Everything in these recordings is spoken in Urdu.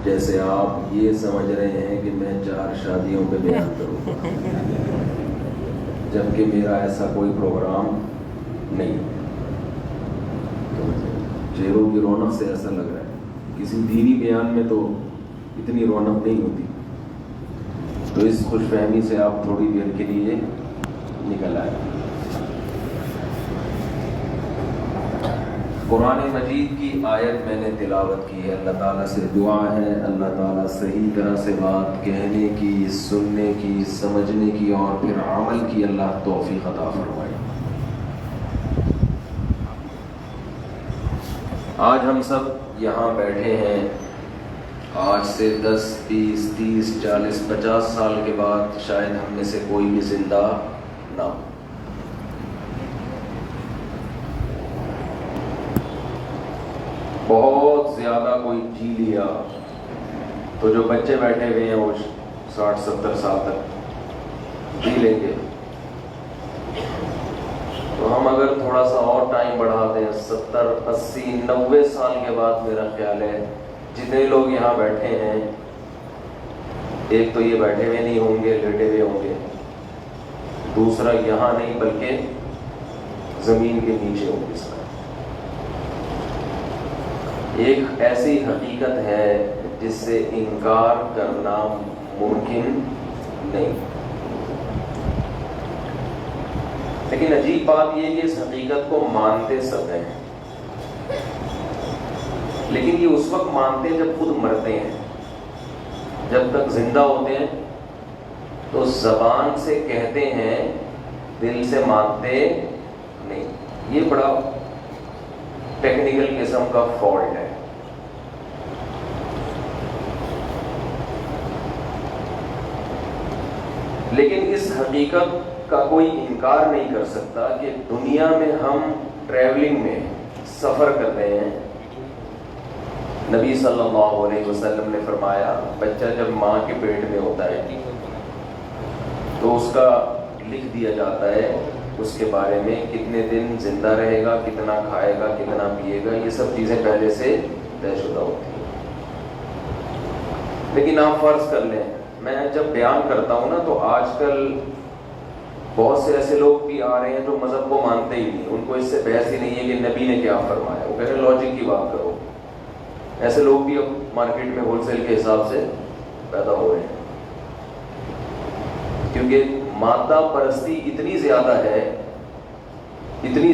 جیسے آپ یہ سمجھ رہے ہیں کہ میں 4 شادیوں پہ بیان کروں گا، جبکہ میرا ایسا کوئی پروگرام نہیں۔ چہروں کی رونق سے ایسا لگ رہا ہے کسی دینی بیان میں تو اتنی رونق نہیں ہوتی، تو اس خوش فہمی سے آپ تھوڑی دیر کے لیے نکل آئے۔ قرآن مجید کی آیت میں نے تلاوت کی ہے، اللہ تعالیٰ سے دعا ہے اللہ تعالیٰ صحیح طرح سے بات کہنے کی، سننے کی، سمجھنے کی اور پھر عمل کی اللہ توفیق عطا فرمائے۔ آج ہم سب یہاں بیٹھے ہیں، آج سے 10 20 30 40 50 سال کے بعد شاید ہم میں سے کوئی بھی زندہ نہ ہو۔ بہت زیادہ کوئی جی لیا تو جو بچے بیٹھے ہوئے ہیں وہ 60 70 سال تک جی لیں گے، تو ہم اگر تھوڑا سا اور ٹائم بڑھا دیں 70 80 90 سال کے بعد، میرا خیال ہے جتنے لوگ یہاں بیٹھے ہیں، ایک تو یہ بیٹھے ہوئے نہیں ہوں گے، لیٹے ہوئے ہوں گے، دوسرا یہاں نہیں بلکہ زمین کے نیچے ہوں گے۔ ایک ایسی حقیقت ہے جس سے انکار کرنا ممکن نہیں، لیکن عجیب بات یہ کہ اس حقیقت کو مانتے سب ہیں، لیکن یہ اس وقت مانتے ہیں جب خود مرتے ہیں۔ جب تک زندہ ہوتے ہیں تو زبان سے کہتے ہیں، دل سے مانتے نہیں۔ یہ بڑا ٹیکنیکل قسم کا فالٹ ہے۔ لیکن اس حقیقت کا کوئی انکار نہیں کر سکتا کہ دنیا میں ہم ٹریولنگ میں سفر کر رہے ہیں۔ نبی صلی اللہ علیہ وسلم نے فرمایا بچہ جب ماں کے پیٹ میں ہوتا ہے تو اس کا لکھ دیا جاتا ہے اس کے بارے میں کتنے دن زندہ رہے گا، کتنا کھائے گا، کتنا پیے گا، یہ سب چیزیں پہلے سے طے شدہ ہوتی ہیں۔ لیکن آپ فرض کر لیں، میں جب بیان کرتا ہوں نا تو آج کل بہت سے ایسے لوگ بھی آ رہے ہیں جو مذہب کو مانتے ہی نہیں، ان کو اس سے بحث ہی نہیں ہے کہ نبی نے کیا فرمایا، وہ کہہ رہے ہیں لاجک کی بات کرو۔ ایسے لوگ بھی اب مارکیٹ میں ہول سیل کے حساب سے پیدا ہو رہے ہیں، کیونکہ مادہ پرستی اتنی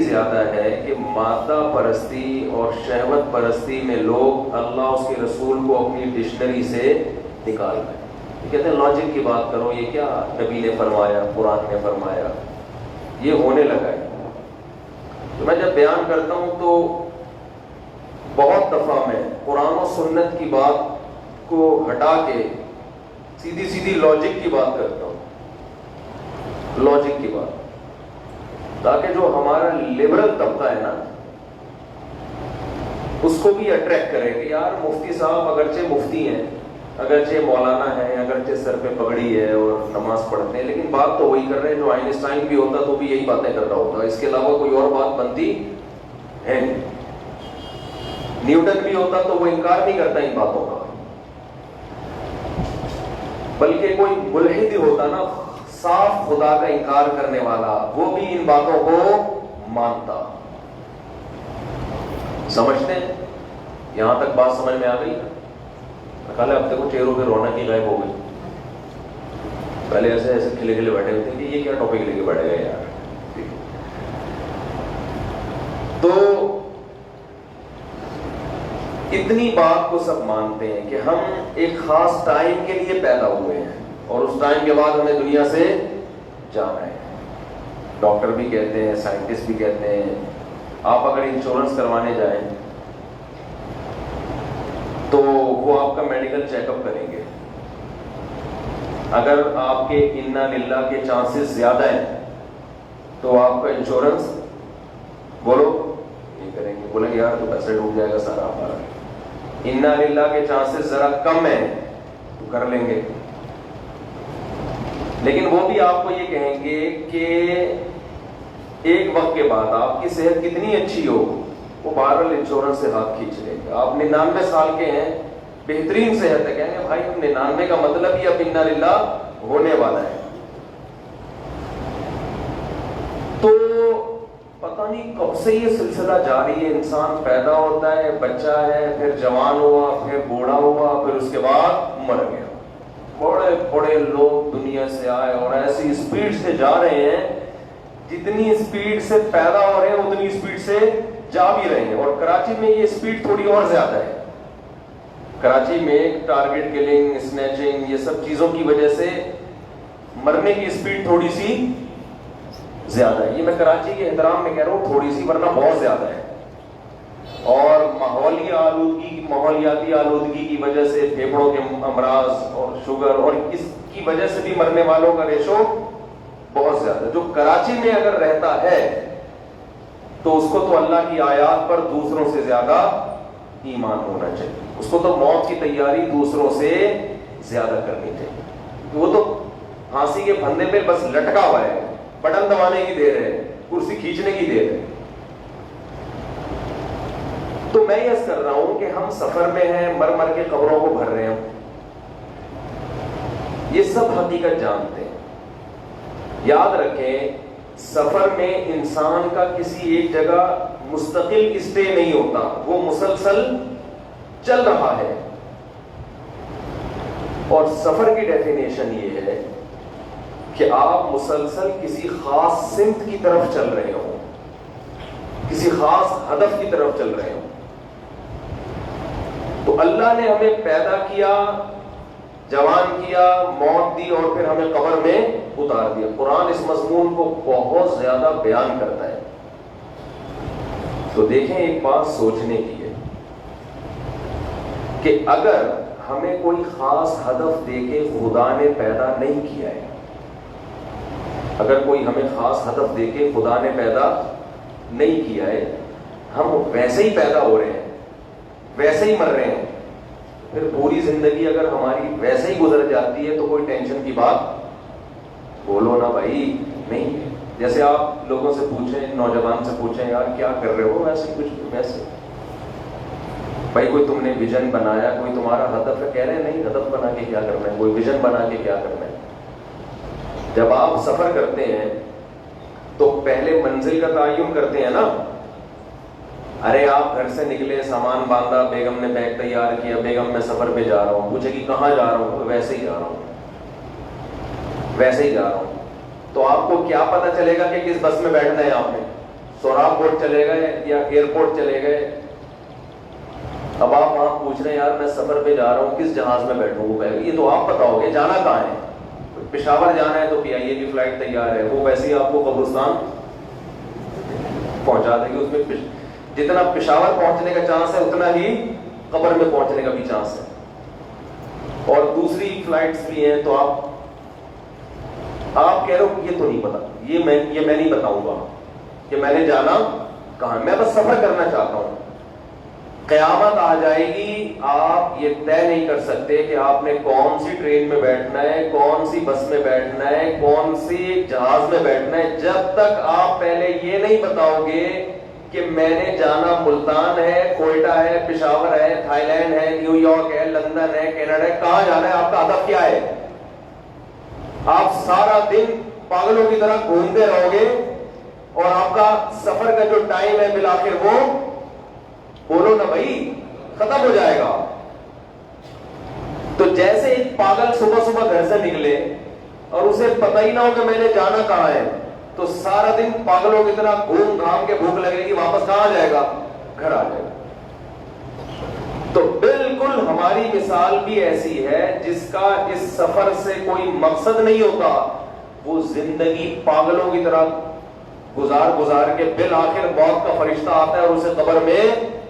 زیادہ ہے کہ مادہ پرستی اور شہوت پرستی میں لوگ اللہ اس کے رسول کو اپنی ڈکشنری سے نکال رہے ہیں۔ کہتے ہیں لاجک کی بات کرو، یہ کیا نبی نے فرمایا، قرآن نے فرمایا، یہ ہونے لگا ہے۔ تو میں جب بیان کرتا ہوں تو بہت دفعہ میں قرآن و سنت کی بات کو ہٹا کے سیدھی سیدھی لاجک کی بات کرتا ہوں، لاجک کی بات، تاکہ جو ہمارا لبرل طبقہ ہے نا اس کو بھی اٹریکٹ کرے کہ یار مفتی صاحب اگرچہ مفتی ہیں، اگرچہ مولانا ہے، اگرچہ سر پہ پگڑی ہے اور نماز پڑھتے ہیں، لیکن بات تو وہی کر رہے ہیں جو آئنسٹائن بھی ہوتا تو بھی یہی باتیں کر رہا ہوتا، اس کے علاوہ کوئی اور بات بنتی ہے نہیں۔ نیوٹن بھی ہوتا تو وہ انکار نہیں کرتا ان باتوں کا، بلکہ کوئی ملحد ہی ہوتا نا، صاف خدا کا انکار کرنے والا، وہ بھی ان باتوں کو مانتا۔ سمجھتے ہیں؟ یہاں تک بات سمجھ میں آ گئی؟ خیال ہے اب تک چہروں پہ رونق ہی غائب ہو گئی۔ پہلے ایسے ایسے کھلے کھلے بیٹھے ہوتے ہیں کہ یہ کیا ٹاپک لے کے بیٹھے گئے یار۔ تو اتنی بات کو سب مانتے ہیں کہ ہم ایک خاص ٹائم کے لیے پیدا ہوئے ہیں اور اس ٹائم کے بعد ہمیں دنیا سے جانا ہے۔ ڈاکٹر بھی کہتے ہیں، سائنٹسٹ بھی کہتے ہیں، آپ اگر انشورنس کروانے جائیں تو وہ آپ کا میڈیکل چیک اپ کریں گے، اگر آپ کے انا للہ کے چانسز زیادہ ہیں تو آپ کا انشورنس بولو نہیں کریں گے، بولیں گے یار تو پیسے ڈوب جائے گا سارا ہمارا۔ انا للہ کے چانسز ذرا کم ہیں تو کر لیں گے، لیکن وہ بھی آپ کو یہ کہیں گے کہ ایک وقت کے بعد آپ کی صحت کتنی اچھی ہو وہ بہرحال انشورنس سے ہاتھ کھینچ لیں گے۔ آپ 99 سال کے ہیں بہترین صحت ہے. کہیں گے بھائی 99 کا مطلب ہی اب انا للہ ہونے والا ہے. تو پتہ نہیں کب سے یہ سلسلہ جاری ہے. انسان پیدا ہوتا ہے, بچہ ہے, پھر جوان ہوا, پھر بوڑھا ہوا, پھر اس کے بعد مر گیا. بڑے بڑے لوگ دنیا سے آئے اور ایسی اسپیڈ سے جا رہے ہیں, جتنی اسپیڈ سے پیدا ہو رہے ہیں اتنی اسپیڈ سے جا بھی رہے ہیں. اور کراچی میں یہ اسپیڈ تھوڑی اور زیادہ ہے. کراچی میں ٹارگٹ کلنگ, اسنیچنگ, یہ سب چیزوں کی وجہ سے مرنے کی اسپیڈ تھوڑی سی زیادہ ہے. یہ میں کراچی کے احترام میں کہہ رہا ہوں, تھوڑی سی, ورنہ بہت زیادہ ہے. اور ماحولیاتی آلودگی کی وجہ سے پھیپھڑوں کے امراض اور شوگر اور اس کی وجہ سے بھی مرنے والوں کا ریشو بہت زیادہ. جو کراچی میں اگر رہتا ہے تو اس کو تو اللہ کی آیات پر دوسروں سے زیادہ ایمان ہونا چاہیے. اس کو تو موت کی تیاری دوسروں سے زیادہ کرنی چاہیے. وہ تو پھانسی کے پھندے پہ بس لٹکا ہوا ہے, بٹن دبانے کی دیر ہے, کرسی کھینچنے کی دیر ہے. تو میں یس کر رہا ہوں کہ ہم سفر میں ہیں, مر مر کے قبروں کو بھر رہے ہیں, یہ سب حقیقت جانتے ہیں. یاد رکھیں, سفر میں انسان کا کسی ایک جگہ مستقل اسٹے نہیں ہوتا, وہ مسلسل چل رہا ہے. اور سفر کی ڈیفینیشن یہ ہے کہ آپ مسلسل کسی خاص سمت کی طرف چل رہے ہوں, کسی خاص ہدف کی طرف چل رہے ہوں. تو اللہ نے ہمیں پیدا کیا, جوان کیا, موت دی, اور پھر ہمیں قبر میں اتار دیا. قرآن اس مضمون کو بہت زیادہ بیان کرتا ہے. تو دیکھیں, ایک بات سوچنے کی ہے کہ اگر ہمیں کوئی خاص ہدف دے کے خدا نے پیدا نہیں کیا ہے, اگر کوئی ہمیں خاص ہدف دے کے خدا نے پیدا نہیں کیا ہے, ہم ویسے ہی پیدا ہو رہے ہیں, ویسے ہی مر رہے ہیں, پھر پوری زندگی اگر ہماری ویسے ہی گزر جاتی ہے تو کوئی ٹینشن کی بات بولو نا بھائی نہیں. جیسے آپ لوگوں سے پوچھیں, نوجوان سے پوچھیں, یار کیا کر رہے ہو, ویسے کچھ ویسے بھائی کوئی تم نے ویژن بنایا, کوئی تمہارا ہدف ہے, کہہ رہے ہیں نہیں ہدف بنا کے کیا کرنا ہے, کوئی ویژن بنا کے کیا کرنا ہے. جب آپ سفر کرتے ہیں تو پہلے منزل کا تعین کرتے ہیں نا. ارے آپ گھر سے نکلے, سامان باندھا, بیگم نے بیگ تیار کیا, بیگم میں سفر پہ جا رہا ہوں, پوچھے کہ کہاں جا رہا ہوں, تو ویسے ہی جا رہا ہوں, ویسے ہی جا رہا ہوں. تو آپ کو کیا پتا چلے گا کہ کس بس میں بیٹھنا ہے؟ آپ نے سوراب بورڈ چلے گئے یا ایئرپورٹ چلے گئے. اب آپ وہاں پوچھ رہے ہیں یار میں سفر پہ جا رہا ہوں, کس جہاز میں بیٹھوں گا, یہ تو آپ بتاؤ گے. جانا کہاں ہے؟ پشاور جانا ہے تو PIA کی فلائٹ تیار ہے, وہ ویسے ہی آپ کو قبرستان پہنچا دے گی. اس میں جتنا پشاور پہنچنے کا چانس ہے اتنا ہی قبر میں پہنچنے کا بھی چانس ہے. اور دوسری فلائٹس بھی ہیں. تو آپ کہہ رہے ہو یہ تو نہیں پتا, یہ میں نہیں بتاؤں گا کہ میں نے جانا کہاں, میں بس سفر کرنا چاہتا ہوں. قیامت آ جائے گی, آپ یہ طے نہیں کر سکتے کہ آپ نے کون سی ٹرین میں بیٹھنا ہے, کون سی بس میں بیٹھنا ہے, کون سی جہاز میں بیٹھنا ہے, جب تک آپ پہلے یہ نہیں بتاؤ گے کہ میں نے جانا ملتان ہے, کوئٹہ ہے, پشاور ہے, تھائی لینڈ ہے, نیو یارک ہے, لندن ہے, کینیڈا ہے, کہاں جانا ہے, آپ کا ہدف کیا ہے. آپ سارا دن پاگلوں کی طرح گھومتے رہو گے اور آپ کا سفر کا جو ٹائم ہے بالآخر وہ بولو نا بھائی ختم ہو جائے گا. تو جیسے ایک پاگل صبح صبح گھر سے نکلے اور اسے پتہ ہی نہ ہو کہ میں نے جانا کہاں ہے, تو سارا دن پاگلوں کی طرح گھوم گھام کے بھوک لگے گی, واپس کہاں آ جائے گا؟ گھر آ جائے گا. تو بالکل ہماری مثال بھی ایسی ہے جس کا اس سفر سے کوئی مقصد نہیں ہوتا, وہ زندگی پاگلوں کی طرح گزار کے بالآخر موت کا فرشتہ آتا ہے اور اسے قبر میں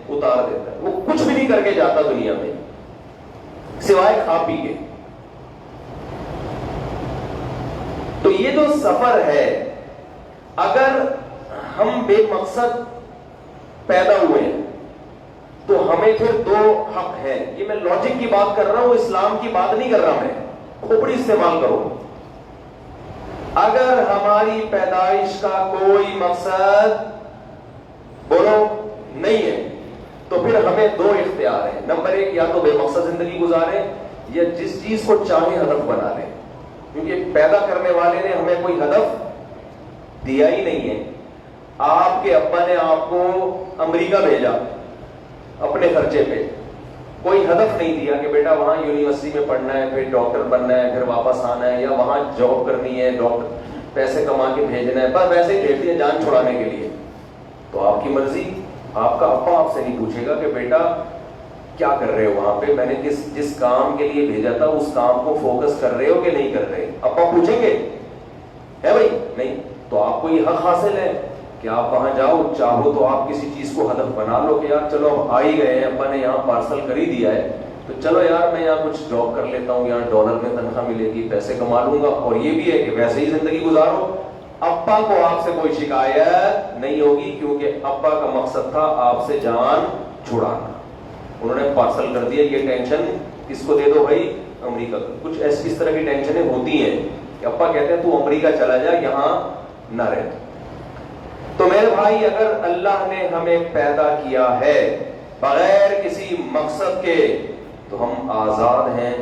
اتار دیتا ہے. وہ کچھ بھی نہیں کر کے جاتا دنیا میں سوائے کھا پی کے. تو یہ جو سفر ہے, اگر ہم بے مقصد پیدا ہوئے ہیں تو ہمیں پھر دو حق ہیں. یہ میں لاجک کی بات کر رہا ہوں, اسلام کی بات نہیں کر رہا, میں کھوپڑی استعمال کرو. اگر ہماری پیدائش کا کوئی مقصد بولو نہیں ہے تو پھر ہمیں دو اختیار ہیں. نمبر ایک، یا تو بے مقصد زندگی گزاریں یا جس چیز کو چاہیں ہدف بنا لیں، کیونکہ پیدا کرنے والے نے ہمیں کوئی ہدف دیا ہی نہیں ہے. آپ کے ابا نے آپ کو امریکہ بھیجا اپنے خرچے پہ، کوئی ہدف نہیں دیا کہ بیٹا وہاں یونیورسٹی میں پڑھنا ہے، پھر ڈاکٹر بننا ہے، پھر واپس آنا ہے، یا وہاں جاب کرنی ہے، ڈاکٹر پیسے کما کے بھیجنا ہے. بس ویسے ہی بھیج دیا جان چھڑانے کے لیے. تو آپ کی مرضی. آپ کا ابا آپ سے نہیں پوچھے گا کہ بیٹا کیا کر رہے ہو وہاں پہ، میں نے جس کام کے لیے بھیجا تھا اس کام کو فوکس کر رہے ہو کہ نہیں کر رہے. ابا پوچھیں گے؟ ہے بھائی؟ نہیں. تو آپ کو یہ حق حاصل ہے کہ آپ وہاں جاؤ، چاہو تو آپ کسی چیز کو ہدف بنا لو کہ یار چلو اب آ ہی گئے ہیں، ابا نے یہاں پارسل کر ہی دیا ہے تو چلو یار میں یہاں کچھ جاب کر لیتا ہوں، یہاں ڈالر میں تنخواہ ملے گی، پیسے کما لوں گا. اور یہ بھی ہے کہ ویسے ہی زندگی گزارو. ابا کو آپ سے کوئی شکایت نہیں ہوگی، کیونکہ ابا کا مقصد تھا آپ سے جان چھڑانا. انہوں نے پارسل کر دیا، یہ ٹینشن کس کو دے دو بھائی؟ امریکہ. کچھ اس طرح کی ٹینشنیں ہوتی ہیں کہ ابا کہتے ہیں تو امریکہ چلا جا، یہاں نہ رہ. تو میرے بھائی، اگر اللہ نے ہمیں پیدا کیا ہے بغیر کسی مقصد کے تو ہم آزاد ہیں.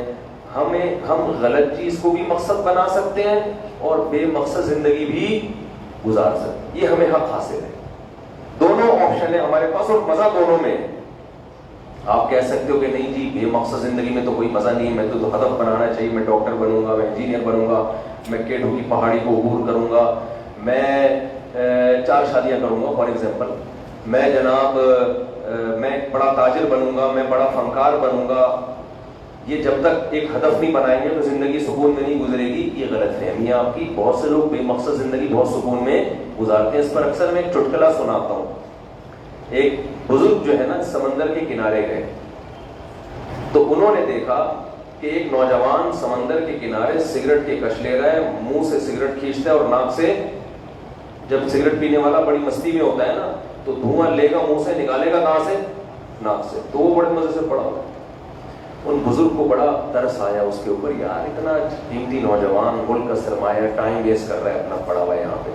ہم غلط چیز کو بھی مقصد بنا سکتے ہیں اور بے مقصد زندگی بھی گزار سکتے ہیں. یہ ہمیں حق حاصل ہے. دونوں آپشن ہیں ہمارے پاس اور مزہ دونوں میں ہے. آپ کہہ سکتے ہو کہ نہیں جی بے مقصد زندگی میں تو کوئی مزہ نہیں ہے، میں تو ہدف بنانا چاہیے، میں ڈاکٹر بنوں گا، میں انجینئر بنوں گا، میں کیڈو کی پہاڑی کو عبور کروں گا، میں 4 شادیاں کروں گا فار ایگزامپل، میں جناب میں بڑا تاجر بنوں گا، میں بڑا فنکار بنوں گا. یہ جب تک ایک ہدف نہیں بنائیں گے تو زندگی سکون میں نہیں گزرے گی. یہ غلط فہمی ہے آپ کی. بہت سے لوگ بے مقصد زندگی بہت سکون میں گزارتے ہیں. اس پر اکثر میں ایک چٹکلا سناتا ہوں. ایک بزرگ جو ہے نا سمندر کے کنارے گئے تو انہوں نے دیکھا کہ ایک نوجوان سمندر کے کنارے سگریٹ کے کش لے رہا ہے، منہ سے سگریٹ کھینچتا ہے اور ناک سے، جب سگریٹ پینے والا بڑی مستی میں ہوتا ہے نا تو دھواں لے گا منہ سے، نکالے گا کہاں سے؟ ناک سے. تو وہ بڑے مزے سے پڑا ہوا. ان بزرگ کو بڑا ترس آیا اس کے اوپر، یار اتنا قیمتی نوجوان، ملک کا سرمایہ، ٹائم ویسٹ کر رہا ہے اپنا پڑا ہوا یہاں پہ.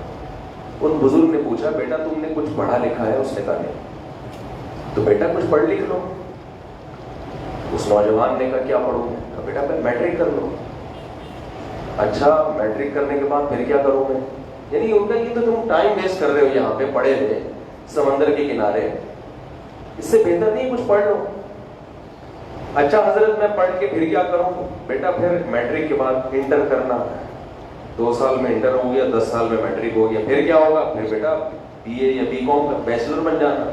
ان بزرگ نے پوچھا بیٹا تم نے کچھ پڑھا لکھا ہے؟ اس نے کہا نہیں. تو بیٹا کچھ پڑھ لکھ لو. اس نوجوان نے کہا کیا پڑھوں؟ بیٹا میں میٹرک کر لو. اچھا میٹرک کرنے کے بعد پھر کیا کروں میں؟ یعنی ان کا یہ تو تم ٹائم ویسٹ کر رہے ہو یہاں پہ پڑے ہوئے سمندر کے کنارے، اس سے بہتر نہیں کچھ پڑھ لو. اچھا حضرت میں پڑھ کے پھر کیا کروں؟ بیٹا پھر میٹرک کے بعد انٹر کرنا، 2 سال میں انٹر ہو گیا، 10 سال میں میٹرک ہو گیا، پھر کیا ہوگا؟ پھر بیٹا بی اے یا بی کام کا بیچلر بن جانا.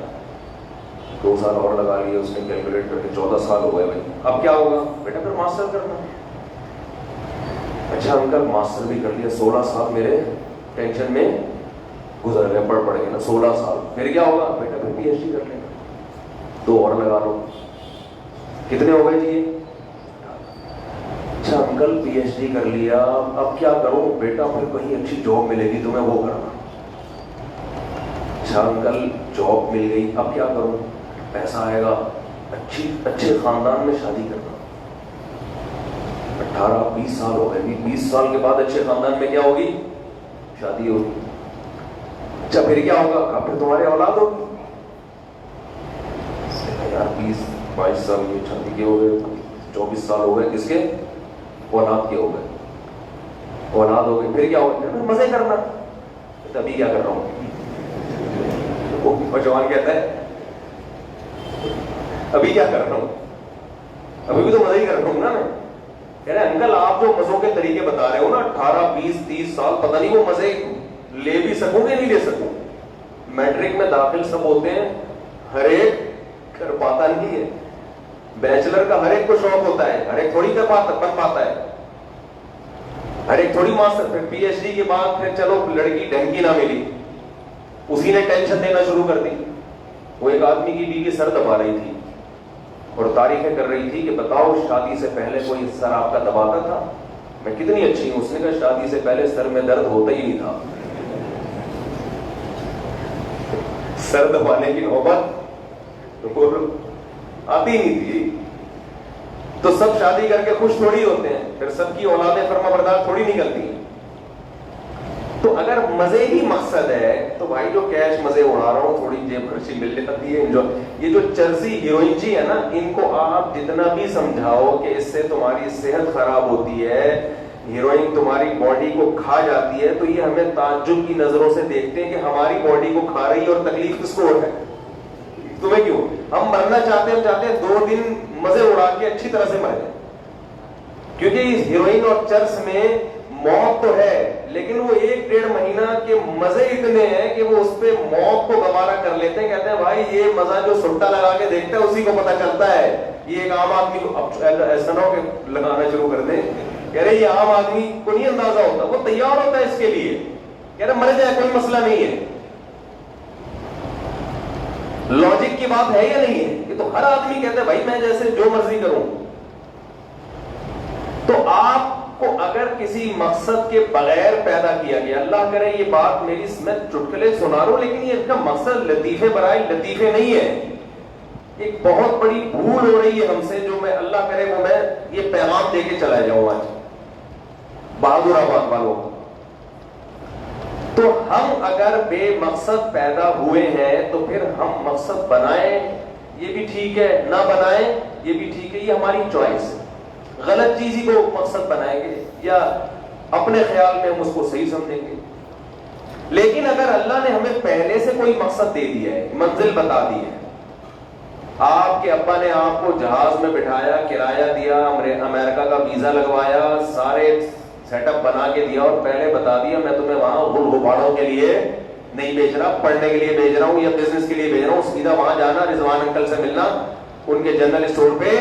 2 سال اور لگا لیے اس نے کیلکولیٹ کر کے، 14 سال ہو گئے بھائی. اب کیا ہوگا؟ بیٹا پھر ماسٹر کرنا. اچھا انکل ماسٹر بھی کر لیا، 16 سال میرے ٹینشن میں گزر گئے پڑھ کے نا، 16 سال. پھر کیا ہوگا؟ بیٹا پھر پی ایچ ڈی کر لینا، 2 اور لگا لو. کتنے ہو گئے جی؟ اچھا انکل پی ایچ ڈی کر لیا، اب کیا کروں؟ بیٹا پھر کہیں اچھی جاب ملے گی تمہیں وہ کرنا. اچھا انکل جاب مل گئی، اب کیا کروں؟ پیسہ آئے گا، اچھے خاندان میں شادی کرنا. 18-20 سال ہو گئے، 20 سال کے بعد اچھے خاندان میں کیا ہوگی؟ شادی ہوگی. اچھا پھر کیا ہوگا؟ پھر تمہارے اولاد ہوگی. یار 20-22 سال کی شادی کے ہو گئے، 24 سال ہو گئے، کس کے؟ اولاد کے ہو گئے. اولاد ہو گئی، پھر کیا ہوگا؟ پھر مزے کرنا. ابھی کیا کر رہا ہوں؟ نوجوان کہتا ہے ابھی کیا کر رہا ہوں؟ ابھی بھی تو مزے ہی کر رہا ہوں نا میں. کہہ رہے انکل آپ جو مزوں کے طریقے بتا رہے ہو نا، 18-20-30 سال، پتہ نہیں وہ مزے لے بھی سکوں کہ نہیں لے سکوں. میٹرک میں داخل سب ہوتے ہیں، ہر ایک کر پاتا نہیں ہے. بیچلر کا ہر ایک کو شوق ہوتا ہے، ہر ایک تھوڑی کر پاتا بن پاتا ہے، ہر ایک تھوڑی ماسٹر. پھر پی ایچ ڈی کے بعد پھر چلو لڑکی ڈھنگ کی نہ ملی، اسی نے ٹینشن دینا شروع کر دی. وہ ایک آدمی کی بیوی سر دبا رہی تھی اور تعریفیں کر رہی تھی کہ بتاؤ شادی سے پہلے کوئی سر آپ کا دباتا تھا؟ میں کتنی اچھی ہوں. اس نے کہا شادی سے پہلے سر میں درد ہوتا ہی نہیں تھا. سر دبانے کی نوبت آتی نہیں تھی. تو سب شادی کر کے خوش تھوڑی ہوتے ہیں، پھر سب کی اولادیں فرما بردار تھوڑی نکلتی ہیں. تو اگر مزے ہی مقصد ہے تو بھائی جو کیش مزے اڑا رہا ہوں, تھوڑی جیب خرچی مل جاتی ہے, یہ جو چرسی ہیروئن جی ہے نا, ان کو آپ جتنا بھی سمجھاؤ کہ اس سے تمہاری صحت خراب ہوتی ہے, ہیروئن تمہاری باڈی کو کھا جاتی ہے, تو یہ ہمیں تعجب کی نظروں سے دیکھتے ہیں کہ ہماری باڈی کو کھا رہی ہے اور تکلیف کس کو ہو رہا ہے, تمہیں کیوں؟ ہم مرنا چاہتے ہیں, ہم چاہتے ہیں 2 دن مزے اڑا کے اچھی طرح سے مر جائیں, کیونکہ اس ہیروئن اور چرس میں موت تو ہے, لیکن وہ 1-1.5 مہینہ کے مزے اتنے ہیں کہ وہ اس پہ موت کو گوارا کر لیتے ہیں. کہتے ہیں بھائی یہ مزہ جو سٹا لگا کے دیکھتا ہے اسی کو پتا چلتا ہے, یہ ایک عام آدمی کو ایسا نہ ہو کہ لگانا شروع کر دیں, کہہ رہے یہ عام آدمی کو نہیں اندازہ ہوتا, وہ تیار ہوتا ہے اس کے لیے, کہہ رہے مر جائے کوئی مسئلہ نہیں ہے. لاجک کی بات ہے یا نہیں ہے؟ یہ تو ہر آدمی کہتا ہے بھائی میں جیسے جو مرضی کروں. تو آپ کو اگر کسی مقصد کے بغیر پیدا کیا گیا, اللہ کرے یہ بات میری میں چٹکلے سنا رہا ہوں, لیکن یہ اس کا مقصد لطیفے برائے لطیفے نہیں ہے, ایک بہت بڑی بھول ہو رہی ہے ہم سے, جو میں اللہ کرے وہ میں یہ پیغام دے کے چلا جاؤں آج بہادر آباد والوں کو. تو ہم اگر بے مقصد پیدا ہوئے ہیں تو پھر ہم مقصد بنائیں یہ بھی ٹھیک ہے, نہ بنائیں یہ بھی ٹھیک ہے, یہ ہماری چوائس ہے. غلط چیز ہی کو مقصد بنائیں گے یا اپنے خیال میں ہم اس کو صحیح سمجھیں گے. لیکن اگر اللہ نے ہمیں پہلے سے کوئی مقصد دے دیا ہے, منزل بتا دی ہے, آپ کے ابا نے آپ کو جہاز میں بٹھایا, کرایہ دیا, امریکہ کا ویزا لگوایا, سارے سیٹ اپ بنا کے دیا اور پہلے بتا دیا میں تمہیں وہاں غل غباروں کے لیے نہیں بھیج رہا, پڑھنے کے لیے بھیج رہا ہوں یا بزنس کے لیے بھیج رہا ہوں, سیدھا وہاں جانا, رضوان انکل سے ملنا, ان کے جنرل اسٹور پہ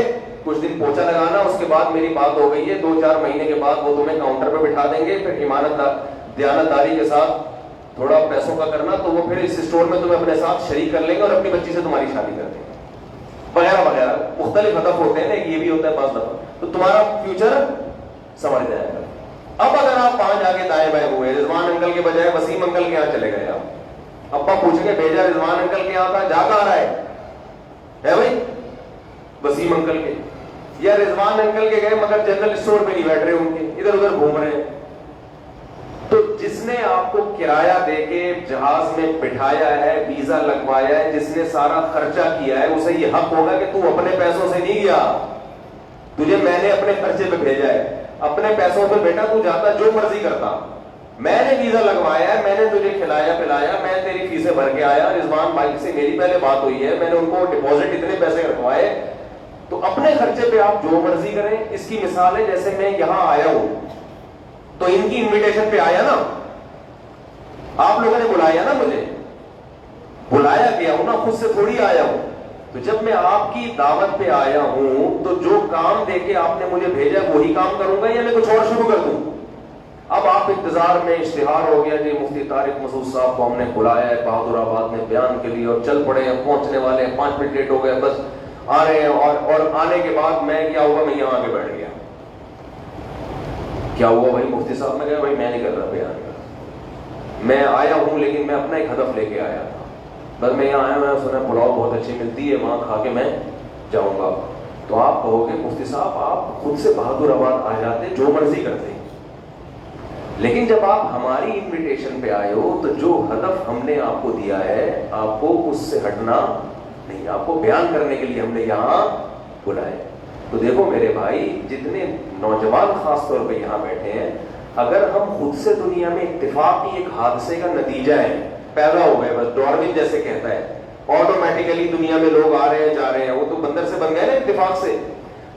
کچھ دن پوچھا لگانا, اس کے بعد میری بات ہو گئی ہے, 2-4 مہینے کے بعد وہ تمہیں کاؤنٹر پہ بٹھا دیں گے, پھر دیانتداری کے ساتھ تھوڑا پیسوں کا کرنا, تو وہ پھر اس اسٹور میں تمہیں اپنے ساتھ شریک کر لیں گے اور اپنی بچی سے تمہاری شادی کر دیں گے, وغیرہ وغیرہ. مختلف ہدف ہوتے ہیں نا, یہ بھی ہوتا ہے بعض دفعہ, تو تمہارا فیوچر سمجھ جائے گا. اب اگر آپ 5 آگے دائیں بائیں ہوئے, رضوان انکل کے بجائے وسیم انکل کے یہاں چلے گئے, آپ ابا پوچھیں گے بھیجا رضوان انکل کے یہاں تھا, جا کہاں رہا ہے بھائی وسیم انکل کے, یا رضوان انکل کے گئے مگر جنرل اسٹور پہ نہیں بیٹھ رہے, ان کے ادھر ادھر گھوم رہے ہیں. تو جس نے آپ کو کرایہ دے کے جہاز میں بٹھایا ہے, ویزا لگوایا ہے, جس نے سارا خرچہ کیا ہے, اسے یہ حق ہوگا کہ تو اپنے پیسوں سے نہیں گیا, تجھے میں نے اپنے خرچے پہ بھیجا ہے, اپنے پیسوں پہ بیٹا تو جاتا جو مرضی کرتا, میں نے ویزا لگوایا ہے, میں نے تجھے کھلایا پلایا, میں تیری فیسیں بھر کے آیا, رضوان بھائی سے میری پہلے بات ہوئی ہے, میں نے ان کو ڈپازٹ اتنے پیسے رکھوائے, تو اپنے خرچے پہ آپ جو مرضی کریں. اس کی مثال ہے جیسے میں یہاں آیا ہوں تو ان کی انویٹیشن پہ آیا نا, آپ لوگوں نے بلایا نا, مجھے بلایا گیا ہوں نا, خود سے تھوڑی آیا ہوں. تو جب میں آپ کی دعوت پہ آیا ہوں تو جو کام دے کے آپ نے مجھے بھیجا وہی کام کروں گا یا میں کچھ اور شروع کر دوں؟ اب آپ انتظار میں, اشتہار ہو گیا جی مفتی طارق مسعود صاحب کو ہم نے بلایا ہے بہادر آباد میں بیان کے لیے, اور چل پڑے ہیں, پہنچنے والے ہیں, 5 منٹ لیٹ ہو گئے, بس آ رہے ہیں, اور آنے کے بعد میں کیا ہوا, میں یہاں آگے بیٹھ گیا. کیا ہوا بھائی مفتی صاحب؟ میں کہا بھائی میں نہیں کر رہا بیان, میں آیا ہوں لیکن میں اپنا ایک ہدف لے کے آیا تھا, بس میں یہاں آیا, میں سنا پلاؤ بہت اچھی ملتی ہے, وہاں کھا کے میں جاؤں گا. تو آپ کہو گے مفتی صاحب آپ خود سے بہادر آباد آ جاتے, جو مرضی کرتے, لیکن جب آپ ہماری انویٹیشن پہ آئے ہو تو جو ہدف ہم نے آپ کو دیا ہے آپ کو اس سے ہٹنا نہیں, آپ کو بیان کرنے کے لیے ہم نے یہاں بلائے. تو دیکھو میرے بھائی, جتنے نوجوان خاص طور پہ یہاں بیٹھے ہیں, اگر ہم خود سے دنیا میں اتفاقی ایک حادثے کا نتیجہ ہے, پیدا ہو گئے, بس ڈارون جیسے کہتا ہے آٹومیٹیکلی دنیا میں لوگ آ رہے ہیں جا رہے ہیں, وہ تو بندر سے بن گئے نا اتفاق سے.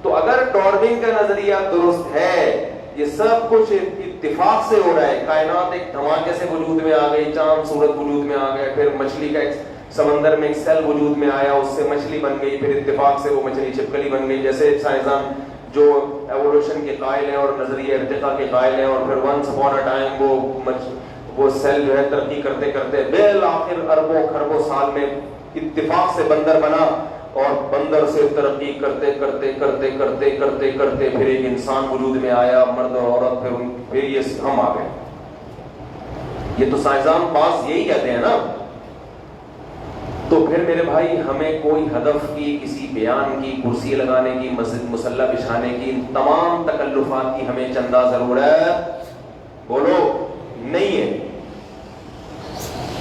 تو اگر ڈارون کا نظریہ درست ہے, یہ سب کچھ اتفاق سے ہو رہا ہے, کائنات ایک دھماکے سے وجود میں آ گئی, چاند سورج وجود میں آ گئے, پھر مچھلی کا ایک سمندر میں ایک سیل وجود میں آیا, اس سے مچھلی بن گئی, پھر اتفاق سے وہ مچھلی چھپکلی بن گئی. جیسے سائنسدان جو ایوولوشن کے قائل ہیں اور نظریہ ارتقاء کے قائل ہیں, اور پھر ونس اپون اے ٹائم وہ سیل جو ہے ترقی کرتے کرتے بالآخر اربوں خربوں سال میں اتفاق سے بندر بنا, اور بندر سے ترقی کرتے کرتے کرتے کرتے کرتے کرتے پھر ایک انسان وجود میں آیا, مرد اور عورت, پھر یہ ہم آ گئے. یہ تو سائنسدان پاس یہی کہتے ہیں نا. تو پھر میرے بھائی ہمیں کوئی ہدف کی, کسی بیان کی, کرسی لگانے کی, مسجد مصلی بچھانے کی, ان تمام تکلفات کی ہمیں چندہ ضرورت بولو نہیں ہے.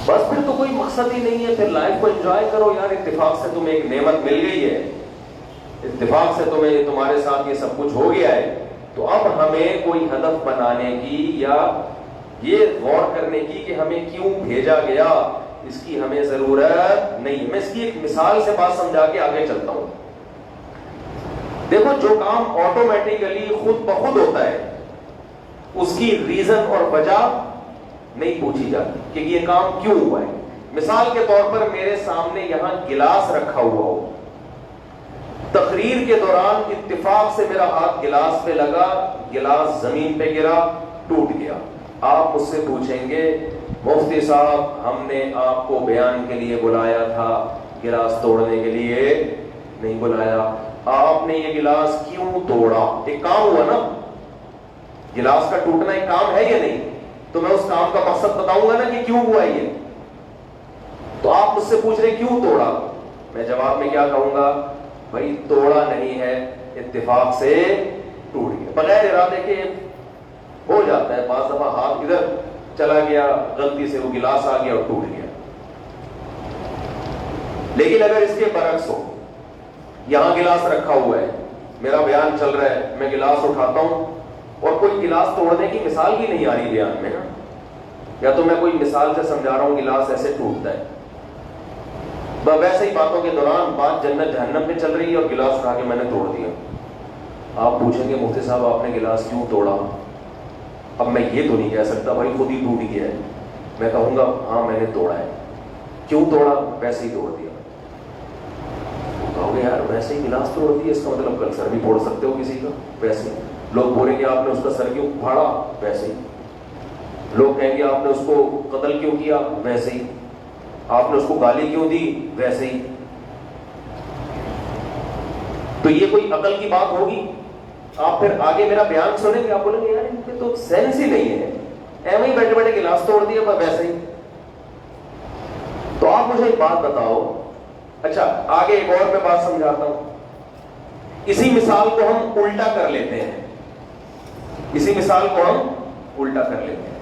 بس پھر تو کوئی مقصد ہی نہیں ہے، پھر لائف کو انجوائے کرو یار، اتفاق سے تمہیں ایک نعمت مل گئی ہے، اتفاق سے تمہیں تمہارے ساتھ یہ سب کچھ ہو گیا ہے، تو اب ہمیں کوئی ہدف بنانے کی یا یہ غور کرنے کی کہ ہمیں کیوں بھیجا گیا، اس کی ہمیں ضرورت نہیں۔ میں اس کی ایک مثال سے بات سمجھا کے آگے چلتا ہوں۔ دیکھو، جو کام آٹومیٹیکلی خود بخود ہوتا ہے اس کی ریزن اور وجہ نہیں پوچھی جاتی کہ یہ کام کیوں ہوا ہے۔ مثال کے طور پر میرے سامنے یہاں گلاس رکھا ہوا ہو، تقریر کے دوران اتفاق سے میرا ہاتھ گلاس پہ لگا، گلاس زمین پہ گرا، ٹوٹ گیا۔ آپ مجھ سے پوچھیں گے مفتی صاحب ہم نے آپ کو بیان کے لیے بلایا تھا، گلاس توڑنے کے لیے نہیں بلایا، آپ نے یہ گلاس کیوں توڑا؟ ایک کام ہوا نا، گلاس کا ٹوٹنا ایک کام ہے یا نہیں؟ تو میں اس کام کا مقصد بتاؤں گا نا کہ کیوں ہوا یہ۔ تو آپ مجھ سے پوچھ رہے کیوں توڑا، میں جواب میں کیا کہوں گا؟ بھائی توڑا نہیں ہے، اتفاق سے ٹوٹ گیا، بغیر ارادے کے ہو جاتا ہے، بعض دفعہ ہاتھ ادھر چلا گیا، غلطی سے وہ گلاس آ گیا اور ٹوٹ گیا۔ لیکن اگر اس کے برعکس ہو، یہاں گلاس رکھا ہوا ہے، میرا بیان چل رہا ہے، میں گلاس اٹھاتا ہوں اور کوئی گلاس توڑنے کی مثال بھی نہیں آ رہی بیان میں نا، یا تو میں کوئی مثال سے سمجھا رہا ہوں گلاس ایسے ٹوٹتا ہے، ویسے ہی باتوں کے دوران بات جنت جہنم میں چل رہی ہے اور گلاس اٹھا کے میں نے توڑ دیا۔ آپ پوچھیں گے مفتی صاحب آپ نے گلاس کیوں توڑا؟ اب میں یہ تو نہیں کہہ سکتا بھائی خود ہی ٹوٹ گیا ہے، میں کہوں گا ہاں میں نے توڑا ہے۔ کیوں توڑا؟ ویسے ہی توڑ دیا۔ کہو گے یار ویسے ہی گلاس توڑ دیا، اس کا مطلب کل سر بھی پھوڑ سکتے ہو کسی کا، ویسے ہی لوگ بولیں گے آپ نے اس کا سر کیوں پھاڑا، ویسے ہی لوگ کہیں گے آپ نے اس کو قتل کیوں کیا، ویسے ہی آپ نے اس کو گالی کیوں دی، ویسے ہی۔ تو یہ کوئی عقل کی بات ہوگی؟ آپ پھر آگے میرا بیان سنیں گے، آپ بولیں گے یار ان پہ تو سینس ہی نہیں ہے، ایویں ہی بیٹھے بیٹھے گلاس توڑ دیا ویسے ہی۔ تو آپ مجھے ایک بات بتاؤ، اچھا آگے ایک اور میں بات سمجھاتا ہوں، اسی مثال کو ہم الٹا کر لیتے ہیں، اسی مثال کو ہم الٹا کر لیتے ہیں۔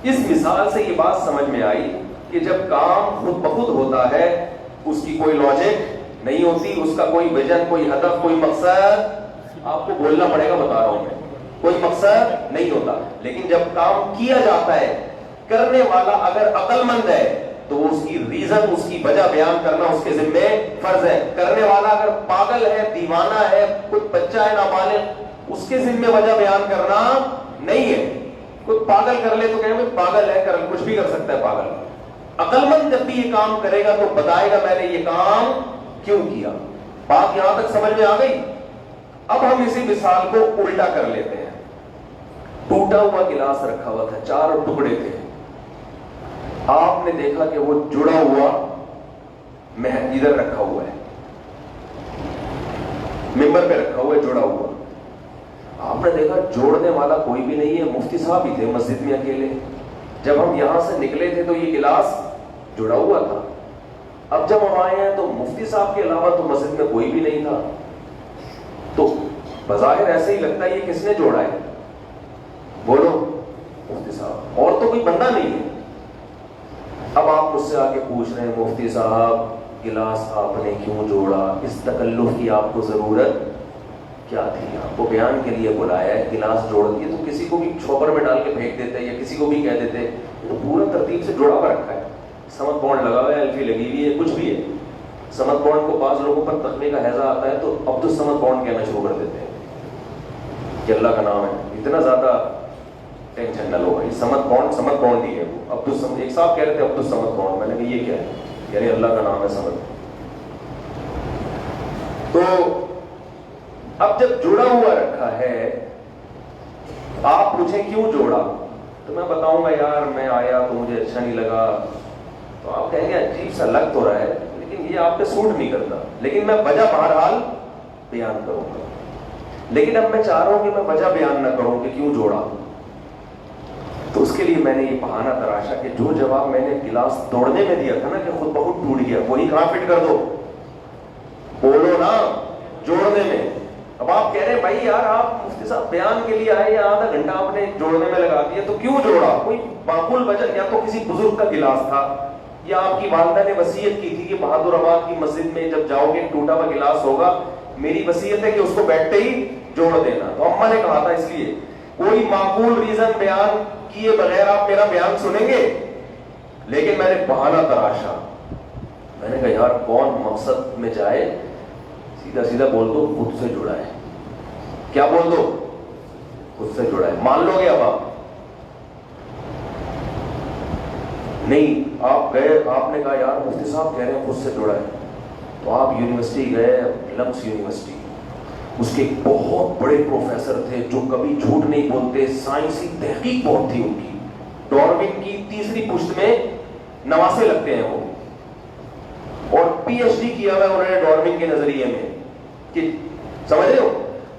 اس مثال سے یہ بات سمجھ میں آئی کہ جب کام خود بخود ہوتا ہے اس کی کوئی لاجک نہیں ہوتی، اس کا کوئی ویژن، کوئی ہدف، کوئی مقصد، آپ کو بولنا پڑے گا، بتا رہا ہوں میں، کوئی مقصد نہیں ہوتا۔ لیکن جب کام کیا جاتا ہے، کرنے والا اگر عقل مند ہے تو اس کی ریزن، اس کی وجہ بیان کرنا اس کے ذمہ فرض ہے۔ کرنے والا اگر پاگل ہے، دیوانہ ہے، کوئی بچہ ہے نابالغ، اس کے ذمہ وجہ بیان کرنا نہیں ہے۔ کوئی پاگل کر لے تو کہیں پاگل ہے، کچھ بھی کر سکتا ہے پاگل۔ عقل مند جب بھی یہ کام کرے گا تو بتائے گا میں نے یہ کام کیوں کیا۔ بات یہاں تک سمجھ میں آ گئی؟ اب ہم اسی مثال کو الٹا کر لیتے ہیں۔ ٹوٹا ہوا گلاس رکھا ہوا تھا، 4 ٹکڑے تھے، آپ نے دیکھا کہ وہ جڑا ہوا ادھر رکھا ہوا ہے، ممبر پہ رکھا ہوا ہے، جڑا ہوا۔ آپ نے دیکھا جوڑنے والا کوئی بھی نہیں ہے، مفتی صاحب ہی تھے مسجد میں اکیلے۔ جب ہم یہاں سے نکلے تھے تو یہ گلاس جڑا ہوا تھا، اب جب ہم آئے ہیں تو مفتی صاحب کے علاوہ تو مسجد میں کوئی بھی نہیں تھا، تو بظاہر ایسے ہی لگتا ہے یہ کس نے جوڑا ہے؟ بولو مفتی صاحب، اور تو کوئی بندہ نہیں ہے۔ اب آپ مجھ سے آگے پوچھ رہے ہیں مفتی صاحب گلاس آپ نے کیوں جوڑا، اس تکلف کی آپ کو ضرورت کیا تھی؟ آپ کو بیان کے لیے بلایا ہے، گلاس جوڑ دیے تو کسی کو بھی چھوپر میں ڈال کے پھینک دیتے یا کسی کو بھی کہہ دیتے، تو پورا ترتیب سے جوڑا ہوا رکھا ہے، سمت بانڈ لگا ہوا ہے، الفی لگی ہوئی ہے، کچھ بھی ہے۔ سمت بانڈ کو بعض لوگوں پر تقوی کا ہیضہ آتا ہے تو عبد الصمد بانڈ کہنا شروع کر دیتے ہیں کہ اللہ کا نام ہے، اتنا زیادہ ٹینشن نہ لو بھائی، سمت بانڈ ہی ہے وہ عبد الصمد۔ ایک صاحب کہہ رہے تھے عبد الصمد بانڈ، میں نے کہا یہ کیا ہے؟ یعنی اللہ کا نام ہے سمت۔ تو اب جب جڑا ہوا رکھا ہے، آپ پوچھیں کیوں جوڑا، تو میں بتاؤں گا یار میں آیا تو مجھے اچھا نہیں لگا، تو آپ کہیں گے عجیب سا لگ تو رہا ہے لیکن یہ آپ پہ سوٹ نہیں کرتا، لیکن میں وجہ بہرحال بیان کروں گا۔ لیکن اب میں چاہ رہا ہوں کہ میں وجہ بیان نہ کروں کہ کیوں جوڑا، تو اس کے لیے میں نے یہ بہانہ تراشا کہ جو جواب میں نے گلاس توڑنے میں دیا تھا نا کہ خود بخود ٹوٹ گیا، وہی کہاں فٹ کر دو، بولو نا جوڑنے میں۔ اب آپ کہہ رہے ہیں بھائی یار آپ مفتی صاحب بیان کے لیے آئے یا آدھا گھنٹہ آپ نے جوڑنے میں لگا دیا، تو کیوں جوڑا؟ کوئی معقول وجہ، یا تو کسی بزرگ کا گلاس تھا یا آپ کی والدہ نے وصیت کی تھی کہ بہادر آباد کی مسجد میں جب جاؤ گے ٹوٹا ہوا گلاس ہوگا، میری وصیت ہے کہ اس کو بیٹھتے ہی جوڑ دینا، تو اماں نے کہا تھا اس لیے کوئی معقول ریزن بیان کیے بغیر آپ میرا بیان سنیں گے؟ لیکن میں نے بہانہ تراشا، میں نے کہا یار کون مقصد میں جائے، سیدھا سیدھا بول دو خود سے جڑا ہے. کیا بول دو؟ خود سے جڑا ہے. مان لو گے اب آپ؟ نہیں. آپ گئے، آپ نے کہا یار مفتی صاحب کہہ رہے ہیں خود سے جڑا ہے، تو آپ یونیورسٹی گئے، لمس یونیورسٹی. اس کے بہت بڑے پروفیسر تھے جو کبھی جھوٹ نہیں بولتے، سائنسی تحقیق بہت تھی ان کی. ڈارون کی تیسری پشت میں نواسے لگتے ہیں وہ، اور پی ایچ ڈی کیا ہوا ہے انہوں نے ڈارون کے نظریے میں، کہ سمجھ رہے ہو.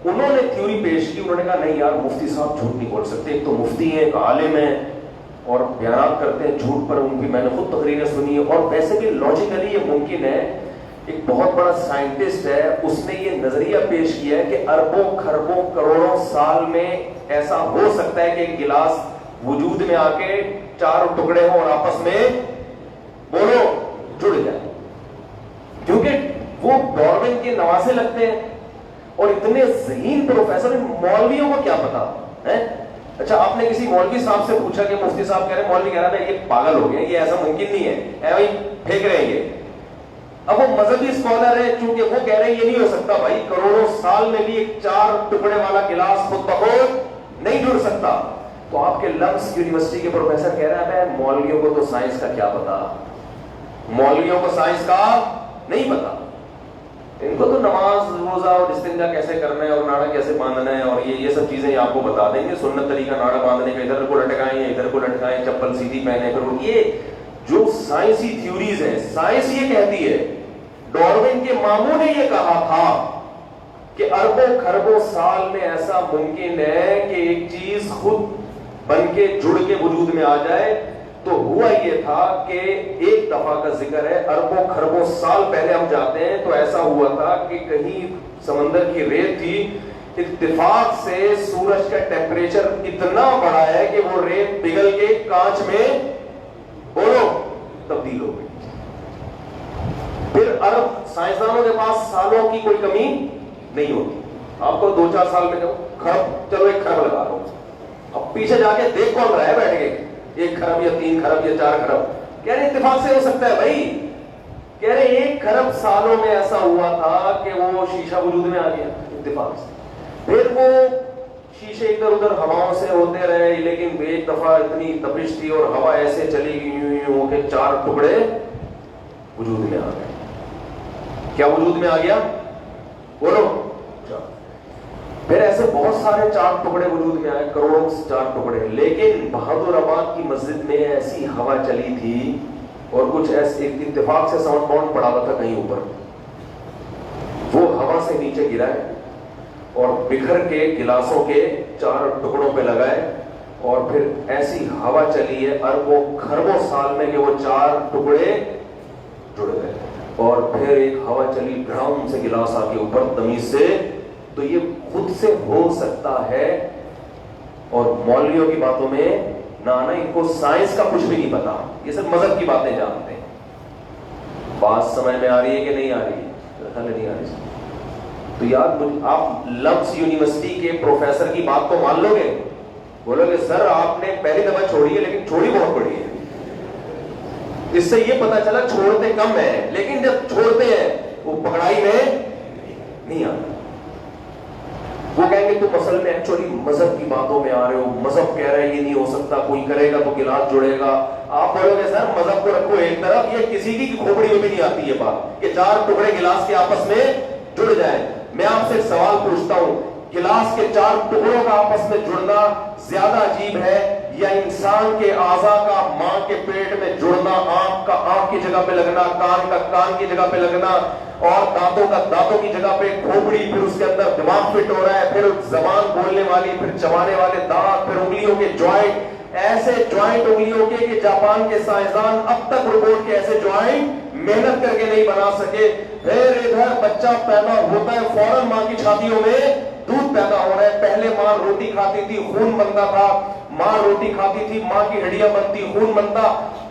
انہوں نے تھیوری پیش کی، انہوں نے کہا نہیں یار مفتی صاحب جھوٹ نہیں بول سکتے، ایک تو مفتی ہیں، ایک عالم ہیں اور بیانات کرتے ہیں جھوٹ پر. ان کی میں نے خود تقریریں سنی ہے، اور ویسے بھی لاجیکلی یہ ممکن ہے. ایک بہت بڑا سائنٹسٹ ہے، اس نے یہ نظریہ پیش کیا ہے کہ اربوں کھربوں کروڑوں سال میں ایسا ہو سکتا ہے کہ ایک گلاس وجود میں آ کے چار ٹکڑے ہوں اور آپس میں بولو جڑ جائے، کیونکہ وہ ڈارون کے نواسے لگتے ہیں. اور اتنے ذہین پروفیسر، مولویوں کو کیا پتا ہے؟ اچھا آپ نے کسی مولوی صاحب سے پوچھا کہ مفتی صاحب کہہ رہے ہیں، مولوی کہہ رہا ہے یہ پاگل ہو گئے، یہ ایسا ممکن نہیں ہے، بھائی پھینک رہے ہیں یہ. اب وہ مذہبی اسکالر ہے، چونکہ وہ کہہ رہے ہیں یہ نہیں ہو سکتا بھائی، کروڑوں سال میں بھی ایک چار ٹکڑے والا گلاس خود بخود نہیں جڑ سکتا. تو آپ کے لمس یونیورسٹی کے پروفیسر کہہ رہے ہیں مولویوں کو تو سائنس کا کیا پتا، مولویوں کو سائنس کا نہیں پتا، ان کو تو نماز روزہ اور استنجا کیسے کرنا ہے اور ناڑا کیسے باندھنا ہے اور یہ سب چیزیں آپ کو بتا دیں گے. سنت طریقہ ناڑا باندھنے کا، ادھر کو لٹکائیں ادھر کو لٹکائیں، چپل سیدھی پہنے. پھر یہ جو سائنسی تھیوریز ہیں، سائنس یہ کہتی ہے، ڈارون کے ماموں نے یہ کہا تھا کہ اربوں کھربوں سال میں ایسا ممکن ہے کہ ایک چیز خود بن کے جڑ کے وجود میں آ جائے. تو ہوا یہ تھا کہ ایک دفعہ کا ذکر ہے، اربوں کھربوں سال پہلے ہم جاتے ہیں تو ایسا ہوا تھا کہ کہیں سمندر کی ریت تھی، اتفاق سے سورج کا ٹیمپریچر اتنا بڑا ہے کہ وہ ریت پگھل کے کانچ میں بولو تبدیل ہو گئی. پھر عرب سائنسدانوں کے پاس سالوں کی کوئی کمی نہیں ہوتی. آپ کو 2-4 سال میں چلو ایک کھرب لگا لو، اب پیچھے جا کے دیکھ کون رہا ہے بیٹھ کے، 1 کھرب یا 3 کھرب یا 4 کھرب. کہہ رہے اتفاق سے ہو سکتا ہے بھائی، کہہ رہے 1 کھرب سالوں میں ایسا ہوا تھا کہ وہ شیشہ وجود میں آ گیا اتفاق سے. پھر وہ شیشے ادھر ادھر ہواؤں سے ہوتے رہے، لیکن ایک دفعہ اتنی تپش تھی اور ہوا ایسے چلی گئی یوں ہو کے 4 ٹکڑے وجود میں آ گئے. کیا وجود میں آ گیا بولو؟ پھر ایسے بہت سارے 4 ٹکڑے وجود میں آئے، کروڑوں سے 4 ٹکڑے. لیکن بہادر آباد کی مسجد میں ایسی ہوا چلی تھی اور کچھ ایسے اتفاق سے ساؤنڈ باؤنڈ پڑا ہوا تھا کہیں اوپر، وہ ہوا سے نیچے گرا ہے اور بکھر کے گلاسوں کے 4 ٹکڑوں پہ لگائے. اور پھر ایسی ہوا چلی ہے اربوں کھربوں سال میں کہ وہ 4 ٹکڑے جڑ گئے. اور پھر ایک ہوا چلی ڈرام سے گلاس آ کے اوپر تمیز سے. تو یہ خود سے ہو سکتا ہے. اور مولویوں کی باتوں میں نہ ان کو سائنس کا کچھ بھی نہیں پتا، یہ سب مذہب کی باتیں جانتے ہیں. بات سمجھ میں آ رہی ہے کہ نہیں آ رہی ہے؟ نہیں آ رہی. تو یار آپ لمس یونیورسٹی کے پروفیسر کی بات کو مان لو گے؟ بولو گے سر آپ نے پہلی دفعہ چھوڑی ہے لیکن چھوڑی بہت بڑی ہے. اس سے یہ پتا چلا چھوڑتے کم ہیں، لیکن جب چھوڑتے ہیں وہ پکڑائی میں نہیں آتا. وہ کہیں گے تم اصل میں ایکچولی مذہب کی باتوں میں آ رہے ہو، مذہب کہہ رہے ہیں یہ نہیں ہو سکتا، کوئی کرے گا تو گلاس جڑے گا. آپ بولو گے سر مذہب کو رکھو ایک طرف، یہ کسی کی کھوپڑی میں بھی نہیں آتی یہ بات کہ 4 ٹکڑے گلاس کے آپس میں جڑ جائیں. میں آپ سے ایک سوال پوچھتا ہوں، گلاس کے 4 ٹکڑوں کا آپس میں جڑنا زیادہ عجیب ہے یا انسان کے اعضاء کا ماں کے پیٹ میں جڑنا، آنکھ کا آنکھ کی جگہ پہ لگنا، کان کا کان کی جگہ پہ لگنا، اور دانتوں کا دانتوں کی جگہ پہ کھوپڑی، پھر اس کے اندر دماغ فٹ ہو رہا ہے، پھر زبان بولنے والی، پھر چبانے والے دانت، پھر انگلیوں کے جوائنٹ، ایسے جوائنٹ انگلیوں کے کہ جاپان کے سائنسدان اب تک روبوٹ کے ایسے جوائنٹ محنت کر کے نہیں بنا سکے. پھر ادھر بچہ پیدا ہوتا ہے، فوراً ماں کی چھاتیوں میں دودھ پیدا ہو رہا ہے. پہلے ماں روٹی کھاتی تھی، خون بنتا تھا، ماں روٹی کھاتی تھی، ماں کی ہڈیاں بنتی، خون بنتا.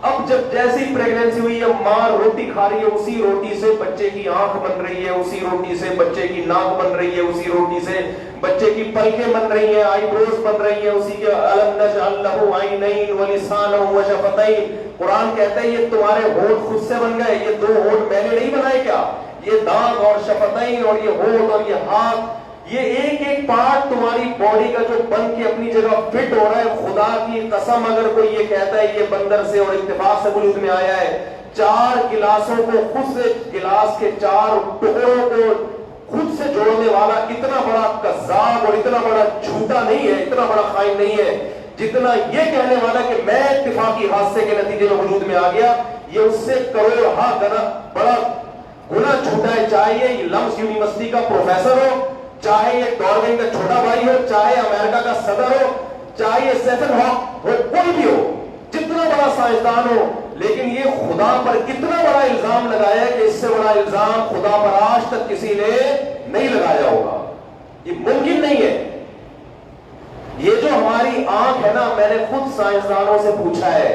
اب جب جیسی پریگننسی ہوئی ہے، ماں روٹی کھا رہی ہے، اسی روٹی سے بچے کی آنکھ بن رہی ہے، اسی روٹی سے بچے کی ناک بن رہی ہے، اسی روٹی سے بچے کی پلکیں بن رہی ہیں، آئی بروز بن رہی ہیں، اسی کے الم نجعل لہ عینین ولسانا وشفتین. قرآن کہتا ہے یہ تمہارے ہونٹ خود سے بن گئے، یہ دو ہونٹ میں نے نہیں بنائے کیا؟ یہ دانت اور شفتین اور یہ ہونٹ اور یہ ہاتھ، یہ ایک ایک پارٹ تمہاری باڈی کا جو بن کے اپنی جگہ فٹ ہو رہا ہے. خدا کی قسم اگر کوئی یہ کہتا ہے یہ بندر سے اور اتفاق سے وجود میں آیا ہے، 4 گلاسوں کو خود سے، گلاس کے 4 ٹکڑوں کو خود سے جوڑنے والا اتنا بڑا کذاب اور اتنا بڑا جھوٹا نہیں ہے، اتنا بڑا خائن نہیں ہے جتنا یہ کہنے والا کہ میں اتفاقی حادثے کے نتیجے میں وجود میں آ گیا. یہ اس سے کروڑ ہاں بڑا گنا جھوٹا ہے. چاہے یہ لمس یونیورسٹی کا پروفیسر ہو، چاہے یہ ڈاروین کا چھوٹا بھائی ہو، چاہے امریکہ کا صدر ہو، چاہے یہ سیفن ہاک ہو، کوئی بھی ہو، جتنا بڑا سائنسدان ہو، لیکن یہ خدا پر کتنا بڑا الزام لگایا کہ اس سے بڑا الزام خدا پر آج تک کسی نے نہیں لگایا ہوگا. یہ ممکن نہیں ہے. یہ جو ہماری آنکھ ہے نا، میں نے خود سائنسدانوں سے پوچھا ہے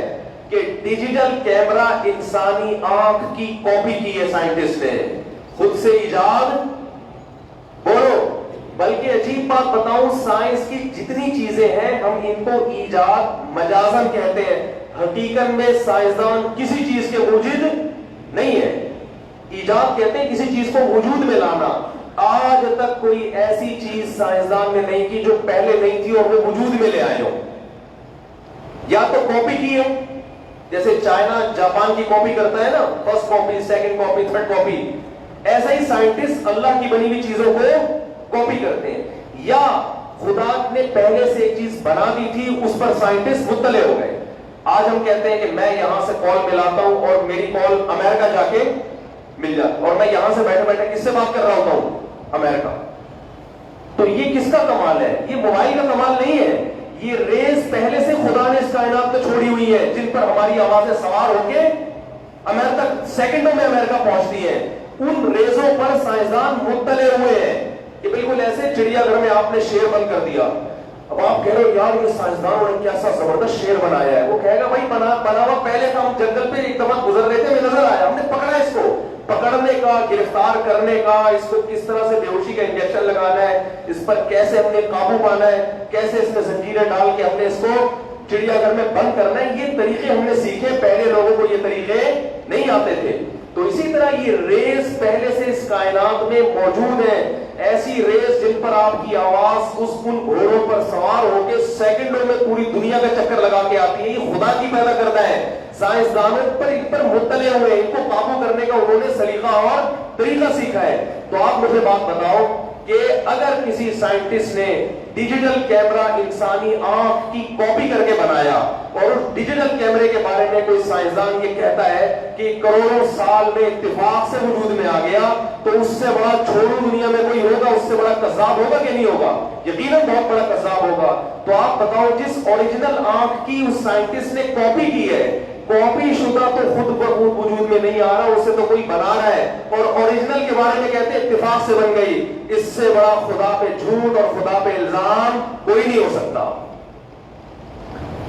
کہ ڈیجیٹل کیمرہ انسانی آنکھ کی کاپی کی ہے سائنٹسٹ نے، خود سے ایجاد بولو. بلکہ عجیب بات بتاؤں، سائنس کی جتنی چیزیں ہیں ہم ان کو ایجاد مجازن کہتے ہیں، حقیقت میں سائنسدان کسی چیز کے موجد نہیں ہے. ایجاد کہتے ہیں کسی چیز کو وجود میں لانا. آج تک کوئی ایسی چیز سائنسدان نے نہیں کی جو پہلے نہیں تھی اور وہ وجود میں لے آئے ہو. یا تو کاپی کی ہے، جیسے چائنا جاپان کی کاپی کرتا ہے نا، first copy, second copy, third copy, ایسا ہی سائنٹسٹ اللہ کی بنی ہوئی چیزوں کو کاپی کرتے ہیں. یا خدا نے پہلے سے ایک چیز بنا دی تھی، اس پر سائنٹسٹ مطلع ہو گئے. آج ہم کہتے ہیں کہ میں یہاں سے کال ملاتا ہوں اور میری کال امریکہ جا کے مل جاتی، اور میں یہاں سے بیٹھے بیٹھے کس سے بات کر رہا ہوتا ہوں؟ امریکہ. تو یہ کس کا کمال ہے؟ یہ موبائل کا کمال نہیں ہے. یہ ریز پہلے سے خدا نے اس کائنات میں چھوڑی ہوئی ہے، جن پر ہماری آوازیں سوار ہو کے امریکہ سیکنڈوں میں امریکہ پہنچتی ہیں. ان ریزوں پر سائنسدان مطلع ہوئے ہیں کہ بالکل ایسے چڑیا گھر میں آپ نے شیر بند کر دیا. اب آپ کہہ رہے ہو یار یہ سائنسدانوں نے کیسا زبردست شیر بنایا ہے. وہ کہے گا بھائی بنا ہوا پہلے تو ہم جنگل پہ ایک دفعہ گزر رہے تھے، ہمیں نظر آیا، ہم نے پکڑا اس کو. پکڑنے کا، گرفتار کرنے کا، اس کو کس طرح سے بے ہوشی کا انجیکشن لگانا ہے، اس پر کیسے ہم نے قابو پانا ہے، کیسے اس میں زنجیریں ڈال کے ہم نے اس کو چڑیا گھر میں بند کرنا ہے، یہ طریقے ہم نے سیکھے. پہلے لوگوں کو یہ طریقے نہیں آتے تھے. تو اسی طرح یہ ریز پہلے سے اس کائنات میں موجود ہیں، ایسی ریز جن پر آپ کی آواز ان گھوڑوں پر سوار ہو کے سیکنڈوں میں پوری دنیا کا چکر لگا کے آتی ہے. یہ خدا کی پیدا کرتا ہے. سائنسدانوں پر ان پر مطلع ہوئے، ان کو قابو کرنے کا انہوں نے سلیقہ اور طریقہ سیکھا ہے. تو آپ مجھے بات بتاؤ کہ اگر کسی سائنٹسٹ نے ڈیجیٹل کیمرہ انسانی آنکھ کی کاپی کر کے بنایا اور اس ڈیجیٹل کیمرے کے بارے میں کوئی سائنسدان یہ کہتا ہے کہ کروڑوں سال میں اتفاق سے وجود میں آ گیا، تو اس سے بڑا چھوڑو دنیا میں کوئی ہوگا، اس سے بڑا کذاب ہوگا کہ نہیں ہوگا؟ یقیناً بہت بڑا کذاب ہوگا. تو آپ بتاؤ جس اوریجنل آنکھ کی اس سائنٹسٹ نے کاپی کی ہے، کاپی شدہ تو خود بخود وجود میں نہیں آ رہا، اسے تو کوئی بنا رہا ہے، اور اوریجنل کے بارے میں کہتے ہیں اتفاق سے بن گئی. اس سے بڑا خدا پہ جھوٹ اور خدا پہ الزام کوئی نہیں ہو سکتا.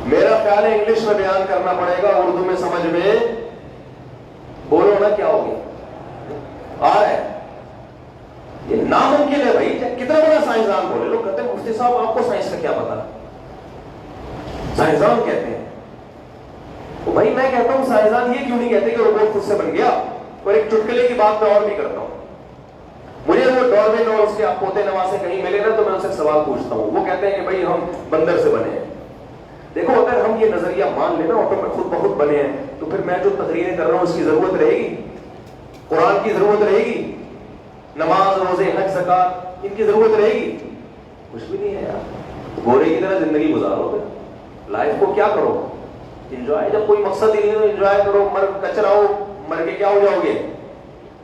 میرا خیال ہے انگلش میں بیان کرنا پڑے گا، اردو میں سمجھ میں بولو نا کیا ہو گیا آ رہا ہے. یہ ناممکن ہے بھائی، کتنا بڑا سائنسدان بولے. لوگ کہتے ہیں مفتی صاحب آپ کو سائنس کا کیا پتا؟ سائنسدان کہتے ہیں. تو بھائی میں کہتا ہوں سائنسدان یہ کیوں نہیں کہتے کہ روبوٹ خود سے بن گیا؟ اور ایک چٹکلے کی بات میں اور بھی کرتا ہوں. مجھے وہ ڈاروین اور اس کے پوتے نواسے کہیں ملے نا تو میں ان سے سوال پوچھتا ہوں. وہ کہتے ہیں کہ بھائی ہم بندر سے بنے ہیں. دیکھو اگر ہم یہ نظریہ مان لینا اور میں خود بخود بنے ہیں تو پھر میں جو تقریریں کر رہا ہوں اس کی ضرورت رہے گی؟ قرآن کی ضرورت رہے گی؟ نماز، روزے، حج، زکات، ان کی ضرورت رہے گی؟ کچھ بھی نہیں ہے یار. گورے کی طرح زندگی گزارو، پھر لائف کو کیا کرو؟ انجوائے. جب کوئی مقصد ہی نہیں تو انجوائے کرو. کچرا ہو، مر کے کیا ہو جاؤ گے؟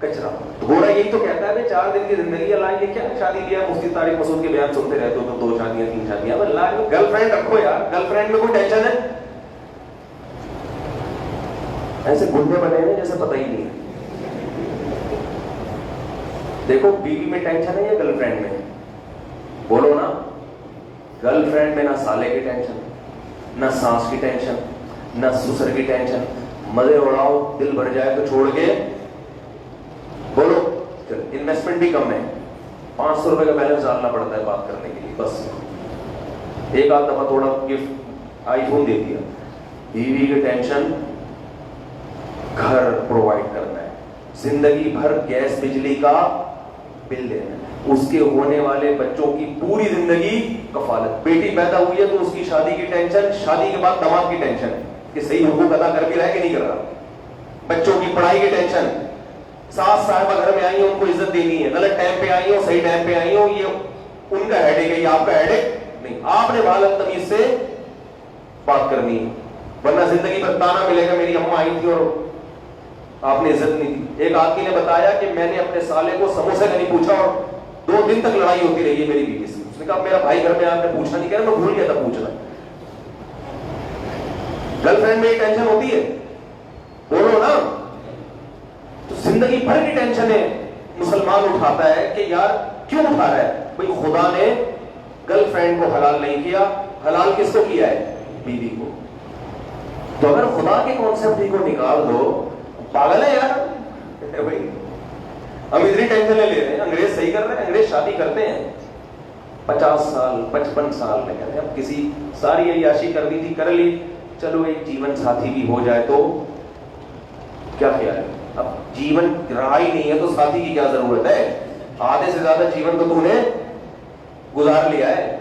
کچرا. گورا یہی تو کہتا ہے 4 دن کی زندگی اللہ یہ کیا شادی کیا؟ مفتی طارق مسعود کے بیان سنتے رہتے ہو تو 2 شادیاں 3 شادیاں. اللہ گرل فرینڈ رکھو یار. گرل فرینڈ میں کوئی ٹینشن ہے؟ ایسے گنڈے بنے ہیں جیسے پتہ ہی نہیں ہے. دیکھو بیوی میں ٹینشن ہے یا گرل فرینڈ میں؟ بولو نا. گرل فرینڈ میں نہ سالے کی ٹینشن، نہ سانس کی ٹینشن، نہ سسر کی ٹینشن، مزے اڑاؤ, دل بھر جائے تو چھوڑ کے بولو. انویسٹمنٹ بھی کم ہے, 500 روپے کا بیلنس ڈالنا پڑتا ہے بات کرنے کے لیے بس. ایک آدھ دفعہ تھوڑا گفٹ آئی فون دے دیا. بیوی کی ٹینشن گھر پرووائڈ کرنا ہے, زندگی بھر گیس بجلی کا بل دینا ہے, اس کے ہونے والے بچوں کی پوری زندگی کفالت. بیٹی پیدا ہوئی ہے تو اس کی شادی کی ٹینشن, شادی کے بعد داماد کی ٹینشن کہ صحیح حقوق ادا کر بھی رہا ہے کہ نہیں کر رہا, بچوں کی پڑھائی کی ٹینشن, ساس صاحبہ گھر میں آئی ہیں ان کو عزت دینی ہے, غلط ٹائم پہ آئی ہو صحیح ٹائم پہ آئی ہو, یہ ان کا ہیڈیک ہے, یہ آپ کا ہیڈیک نہیں. آپ نے بالغ تمیز سے بات کرنی ہے, ورنہ زندگی پر تانا ملے گا میری اماں آئی تھی اور آپ نے عزت نہیں دی. ایک آدمی نے بتایا کہ میں نے اپنے سالے کو سموسے کا نہیں پوچھا اور 2 دن تک لڑائی ہوتی رہی ہے میری بیوی سے. اس نے کہا میرا بھائی گھر میں آپ نے پوچھا نہیں, کہہ رہا میں بھول گیا تھا پوچھنا. گرل فرینڈ میں یہ ٹینشن ہوتی ہے, بولو نا. تو زندگی بھر کی ٹینشن ہے مسلمان اٹھاتا ہے کہ یار کیوں اٹھا رہا ہے؟ بھائی خدا نے گرل فرینڈ کو حلال نہیں کیا, حلال کس کو کیا ہے؟ بیوی کو. تو اگر خدا کے کانسیپٹ کو نکال دو, پاگل ہے یار بھائی. ہم اتنی ٹینشن لے رہے ہیں, انگریز صحیح کر رہے ہیں, انگریز شادی کرتے ہیں 50 سال 55 سال میں, کہتے ہیں اب کسی ساری عیاشی کر دی تھی کر لی, چلو ایک جیون ساتھی بھی ہو جائے تو کیا خیال ہے؟ اب جیون رہا ہی نہیں ہے تو ساتھی کی کیا ضرورت ہے؟ آدھے سے زیادہ جیون تو تم نے گزار لیا ہے.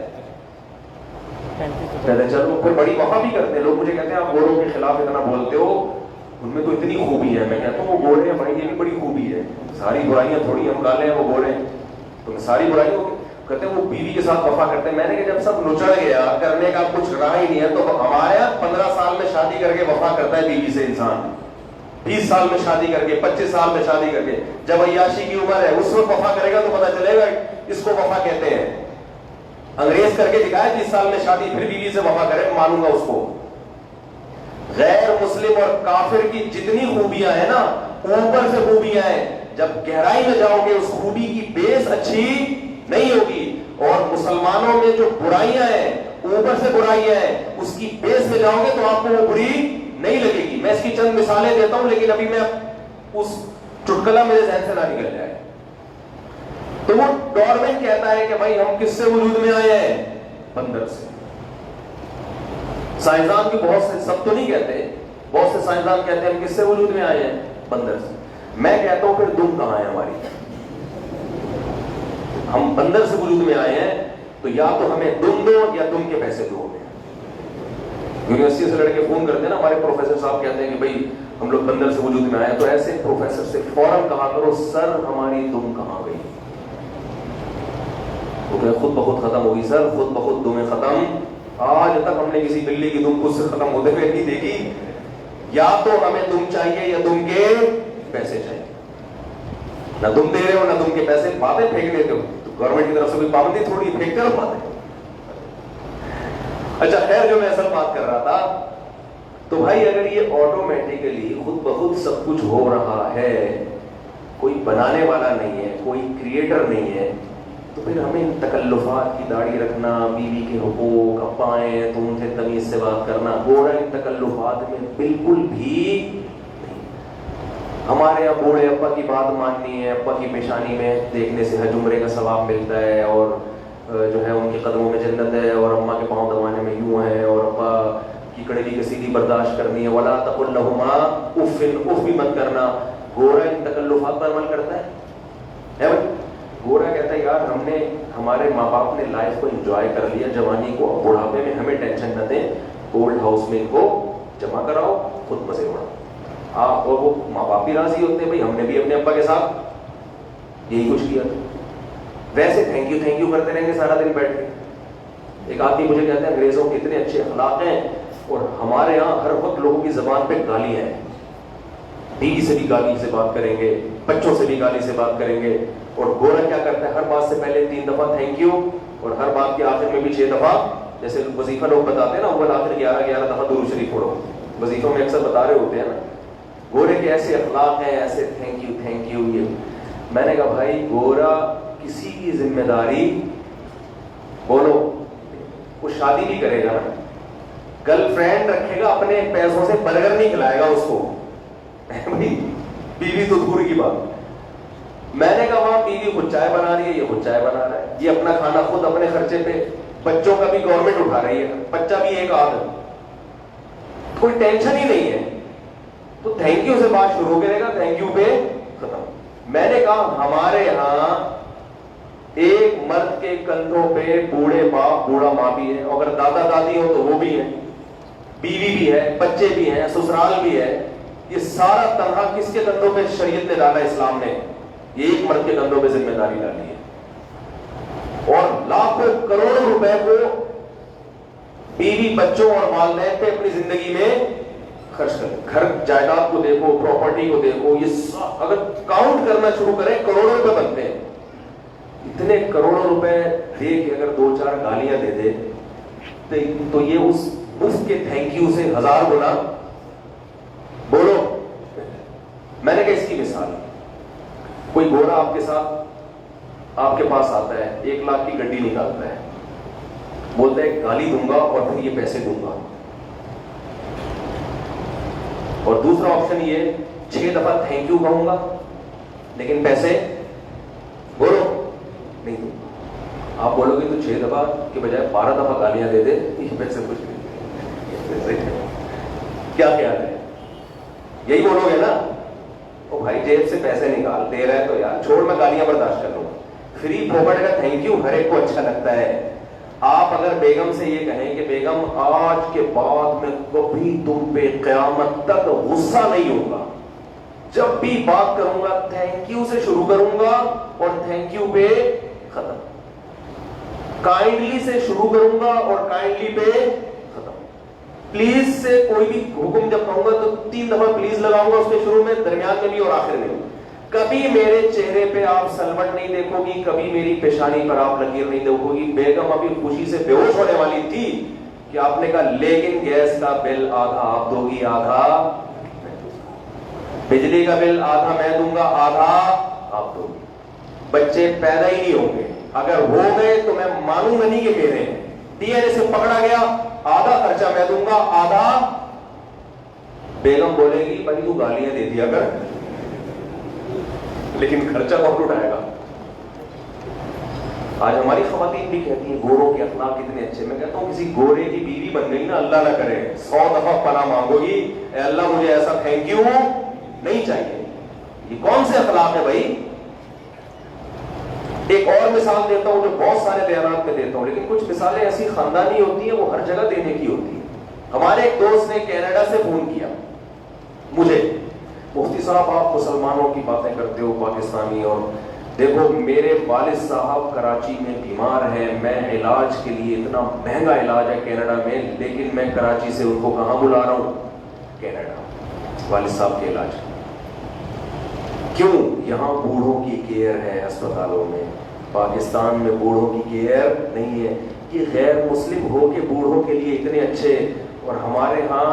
پہلے چلو پھر بڑی وفا بھی کرتے ہیں لوگ. مجھے کہتے ہیں آپ گوروں کے خلاف اتنا بولتے ہو, ان میں تو اتنی خوبی ہے. میں کہتا ہوں وہ گورے ہیں بھائی, یہ بھی بڑی خوبی ہے, ساری برائیاں تھوڑی ہم کالے ہیں وہ گورے ہیں, تو ساری برائیوں کہتے ہیں وہ بیوی کے ساتھ وفا کرتے ہیں. میں نے کہا جب سب نچڑ گیا کرنے کا کچھ رہا ہی نہیں ہے تو ہمارے 15 سال میں شادی کر کے وفا کرتا ہے بیوی سے انسان, 20 سال میں شادی کر کے, 25 سال میں شادی کر کے. جب عیاشی کی عمر ہے اس وقت وفا کرے گا تو پتا چلے گا اس کو وفا کہتے ہیں. انگریز کر کے دکھایا 30 سال میں شادی, پھر بیوی سے وفا کرے, مانوں گا اس کو. غیر مسلم اور کافر کی جتنی خوبیاں ہیں نا, اوپر سے خوبیاں ہیں, جب گہرائی میں جاؤ گے اس خوبی کی بیس اچھی نہیں ہوگی. اور مسلمانوں میں جو برائیاں ہیں, اوپر سے برائیاں ہیں, اس کی بیس میں جاؤ گے تو آپ کو وہ بری نہیں لگے گی. میں اس کی چند مثالیں دیتا ہوں لیکن ابھی میں اس چٹکلا میرے ذہن سے نہ نکل جائے. تو وہ گورنمنٹ کہتا ہے کہ بھائی ہم کس سے وجود میں آئے ہیں؟ بندر سے. سائنسدان بھی بہت سے, سب تو نہیں کہتے, بہت سے سائنسدان کہتے ہیں ہم کس سے وجود میں آئے ہیں؟ بندر سے. میں کہتا ہوں پھر دم کہاں ہے ہماری؟ ہم بندر سے وجود میں آئے ہیں تو یا تو ہمیں دم دو یا دم کے پیسے دو. یونیورسٹی سے لڑکے فون کرتے ہیں نا, ہمارے پروفیسر صاحب کہتے ہیں کہ بھائی ہم لوگ بندر سے وجود میں آئے ہیں, تو ایسے پروفیسر سے فوراً کہا کرو سر ہماری دم کہاں گئی؟ وہ کہ خود بخود ختم ہوگی سر, خود بخود دمیں ختم. آج تک ہم نے کسی بلی کی دم خود سے ختم ہوتے ہوئے نہیں دیکھی. یا تو ہمیں دم چاہیے یا دم کے پیسے چاہیے. نہ دم دے رہے ہو نہ دم کے پیسے, باتیں پھینک دیتے ہو. تو گورنمنٹ کی طرف سے کوئی پابندی تھوڑی, پھینکتے رہو باتیں. اچھا خیر, جو میں اصل بات کر رہا تھا, تو بھائی اگر یہ آٹومیٹیکلی خود بخود سب کچھ ہو رہا ہے, کوئی بنانے والا نہیں ہے, کوئی کریٹر نہیں ہے, تو پھر ہمیں ان تکلفات کی داڑھی رکھنا, بیوی کے حقوق, ابائیں تم سے تمیز سے بات کرنا, گورا ان تکلفات میں بالکل بھی نہیں. ہمارے یہاں بوڑھے ابا کی بات ماننی ہے, ابا کی پیشانی میں دیکھنے سے حج عمرے کا ثواب ملتا ہے, اور جو ہے ان کے قدموں میں جنت ہے, اور اماں کے پاؤں دبانے میں یوں ہے, اور ابا کی کڑوی کسیدی برداشت کرنی ہے, ولا تقل لہما اف, اف بھی مت کرنا. گورا ان تکلفات پر عمل کرتا ہے بھائی. گورا کہتا ہے یار ہم نے, ہمارے ماں باپ نے لائف کو انجوائے کر لیا, جوانی کو, بڑھاپے میں ہمیں ٹینشن نہ دیں, اولڈ ہاؤس میں ان کو جمع کراؤ, خود مزے اڑاؤ. اور وہ ماں باپ بھی راضی ہوتے ہیں, بھائی ہم نے بھی اپنے ابا کے ساتھ یہی کچھ کیا تھا. ویسے تھینک یو کرتے رہیں گے سارا دن بیٹھ کے. ایک آدمی مجھے کہتے ہیں انگریزوں کے اتنے اچھے اخلاق ہیں اور ہمارے یہاں ہر وقت لوگوں کی زبان پہ گالیاں ہیں. بیوی سے بھی گالی سے بات کریں گے, بچوں سے بھی گالی سے بات کریں گے. اور گورا کیا کرتا ہے, ہر بات سے پہلے 3 دفعہ تھینک یو, اور ہر بات کے آخر میں بھی 6 دفعہ, جیسے وظیفہ لوگ بتاتے ہیں نا, اول آخر 11 دفعہ درود شریف پڑھو, وظیفوں میں اکثر بتا رہے ہوتے ہیں نا. گورے کے ایسے اخلاق ہیں, ایسے تھینک یو یہ. میں نے کہا بھائی گورا کسی کی ذمہ داری, بولو, وہ شادی بھی کرے گا نا, گرل فرینڈ رکھے گا, اپنے پیسوں سے برگر نہیں کھلائے گا اس کو, بھائی بیوی تو دور کی بات. میں نے کہا وہاں بیوی خود چائے بنا رہی ہے, یہ خود چائے بنا رہا ہے, یہ اپنا کھانا خود اپنے خرچے پہ, بچوں کا بھی گورنمنٹ اٹھا رہی ہے, بچہ بھی ایک آدھ, کوئی ٹینشن ہی نہیں ہے. تو تھینک یو سے بات شروع کرے گا, تھینک یو پہ ختم. میں نے کہا ہمارے ہاں ایک مرد کے کندھوں پہ بوڑھے باپ بوڑھا ماں بھی ہے, اگر دادا دادی ہو تو وہ بھی ہیں, بیوی بھی ہے, بچے بھی ہیں, سسرال بھی ہے. یہ سارا تنہا کس کے کندھوں پہ شریعت نے ڈالا, اسلام نے یہ ایک مرد کے کندھوں پہ ذمہ داری ڈالی ہے. اور لاکھوں کروڑوں روپے کو بیوی بچوں اور والدین پہ اپنی زندگی میں خرچ کریں. گھر جائیداد کو دیکھو, پراپرٹی کو دیکھو, یہ اگر کاؤنٹ کرنا شروع کریں کروڑوں روپے بنتے ہیں. اتنے کروڑوں روپے دے کے اگر 2-4 گالیاں دے دے تو یہ اس مفت کے تھینک یو سے 1000 گنا بولو. میں نے کہا اس کی مثال, کوئی گورا آپ کے ساتھ آپ کے پاس آتا ہے, 1 لاکھ کی گڈی نکالتا ہے, بولتا ہے گالی دوں گا اور پھر یہ پیسے دوں گا. اور دوسرا آپشن یہ 6 دفعہ تھینک یو کہوں گا لیکن پیسے بولو نہیں دوں گا. آپ بولو گے تو 6 دفعہ کے بجائے 12 دفعہ گالیاں دے دے, یہ پیسے کچھ نہیں. کیا خیال ہے, یہی بولو گے نا؟ او بھائی جیب سے پیسے نکال, دے رہے تو یار چھوڑ, میں گالیاں برداشت کر لوں. فری پھوپٹ کا تھینک یو ہر ایک کو اچھا لگتا ہے. آپ اگر بیگم سے یہ کہیں کہ بیگم آج کے بعد میں کبھی تم پہ قیامت تک غصہ نہیں ہوگا, جب بھی بات کروں گا تھینک یو سے شروع کروں گا اور تھینک یو پہ ختم, کائنڈلی سے شروع کروں گا اور کائنڈلی پہ ختم. پلیز سے کوئی بھی حکم جب کہوں گا تو 3 دفعہ پلیز لگاؤں گا, اس کے شروع میں, درمیان میں بھی اور آخر میں. کبھی میرے چہرے پہ آپ سلوٹ نہیں دیکھو گی, کبھی میری پیشانی پر آپ لکیر نہیں دیکھو گی. بیگم ابھی خوشی سے بے ہوش ہونے والی تھی کہ آپ نے کہا لیکن گیس کا بل آدھا آپ دو گی, آدھا بجلی کا بل آدھا میں دوں گا, آدھا آپ دو گی. بچے پیدا ہی نہیں ہوں گے, اگر ہو گئے تو میں مانوں گا نہیں کہ میرے, ڈی این اے سے پکڑا گیا, آدھا خرچہ میں دوں گا, آدھا بیگم بولے گی بھائی تو گالیاں دے دیا کر لیکن خرچہ کون اٹھائے گا. آج ہماری خواتین بھی کہتی ہیں گوروں کے اخلاق کتنے اچھے. میں کہتا ہوں کسی گورے کی بیوی بن گئی نا, اللہ نہ کرے 100 دفعہ پناہ مانگو گی, اے اللہ مجھے ایسا تھینک یو نہیں چاہیے. یہ کون سے اخلاق ہے بھائی؟ ایک اور مثال دیتا ہوں جو بہت سارے بیانات میں دیتا ہوں, لیکن کچھ مثالیں ایسی خاندانی ہوتی ہیں وہ ہر جگہ دینے کی ہوتی ہیں. ہمارے ایک دوست نے کینیڈا سے فون کیا مجھے, مفتی صاحب آپ مسلمانوں کی باتیں کرتے ہو پاکستانی, اور دیکھو میرے والد صاحب کراچی میں بیمار ہیں, میں علاج کے لیے, اتنا مہنگا علاج ہے کینیڈا میں, لیکن میں کراچی سے ان کو کہاں بلا رہا ہوں, کینیڈا, والد صاحب کے علاج. کیوں؟ یہاں بوڑھوں کی کیئر ہے اسپتالوں میں, پاکستان میں بوڑھوں کی کیئر نہیں ہے. کہ غیر مسلم ہو کے بوڑھوں کے لیے اتنے اچھے, اور ہمارے ہاں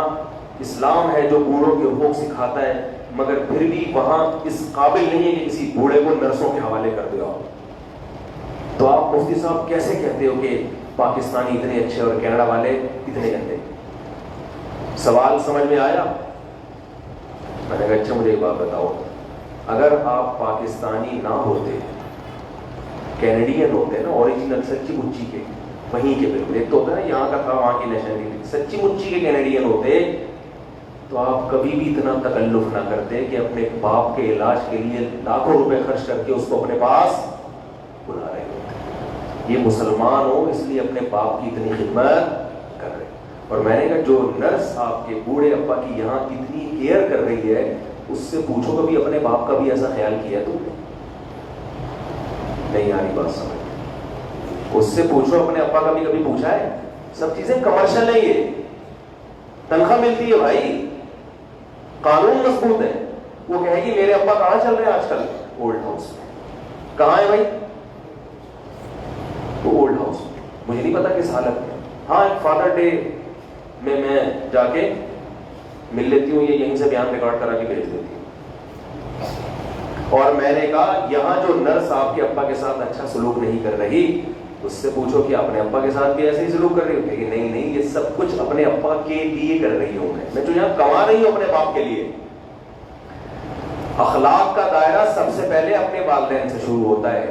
اسلام ہے جو بوڑھوں کے حقوق سکھاتا ہے, مگر پھر بھی وہاں اس قابل نہیں ہے کہ کسی بوڑھے کو نرسوں کے حوالے کر دو. تو آپ مفتی صاحب کیسے کہتے ہو کہ پاکستانی اتنے اچھے اور کینیڈا والے اتنے گندے؟ سوال سمجھ میں آیا؟ میں نے کہا اچھا مجھے ایک بات بتاؤ, اگر آپ پاکستانی نہ ہوتے, کینیڈین ہوتے نا, اوریجنل سچی مچی کے, وہیں کے بالکل, ایک تو ہوتا ہے نا یہاں کا تھا وہاں کی نیشنلٹی, سچی مچی کے کینیڈین ہوتے تو آپ کبھی بھی اتنا تکلف نہ کرتے کہ اپنے باپ کے علاج کے لیے لاکھوں روپے خرچ کر کے اس کو اپنے پاس بلا رہے ہوتے. یہ مسلمان ہو اس لیے اپنے باپ کی اتنی خدمت کر رہے. اور میں نے کہا جو نرس آپ کے بوڑھے ابا کی یہاں اتنی کیئر کر رہی ہے, اس سے پوچھو کبھی اپنے باپ کا بھی ایسا خیال کیا تم نے؟ نہیں آ رہی بات سمجھ, اس سے پوچھو اپنے ابا کا بھی کبھی پوچھا ہے؟ سب چیزیں کمرشل نہیں ہے, تنخواہ ملتی ہے بھائی, قانون مضبوط ہے. وہ کہے گی میرے ابا کہاں چل رہے ہیں آج کل؟ اولڈ ہاؤس میں. کہاں ہے بھائی؟ تو اولڈ ہاؤس میں. مجھے نہیں پتا کس حالت میں. ہاں ایک فادر ڈے میں جا کے مل لیتی ہوں, یہ یہیں سے بیان ریکارڈ کرا کے بھیج دیتی ہوں. اور میں نے کہا یہاں جو نرس آپ کے ابا کے ساتھ اچھا سلوک نہیں کر رہی, اس سے پوچھو کہ اپنے ابا کے ساتھ بھی ایسے ہی سلوک کر رہی ہوں؟ کہ نہیں نہیں, یہ سب کچھ اپنے ابا کے لیے کر رہی ہوں, میں جو یہاں کما رہی ہوں اپنے باپ کے لیے. اخلاق کا دائرہ سب سے پہلے اپنے والدین سے شروع ہوتا ہے.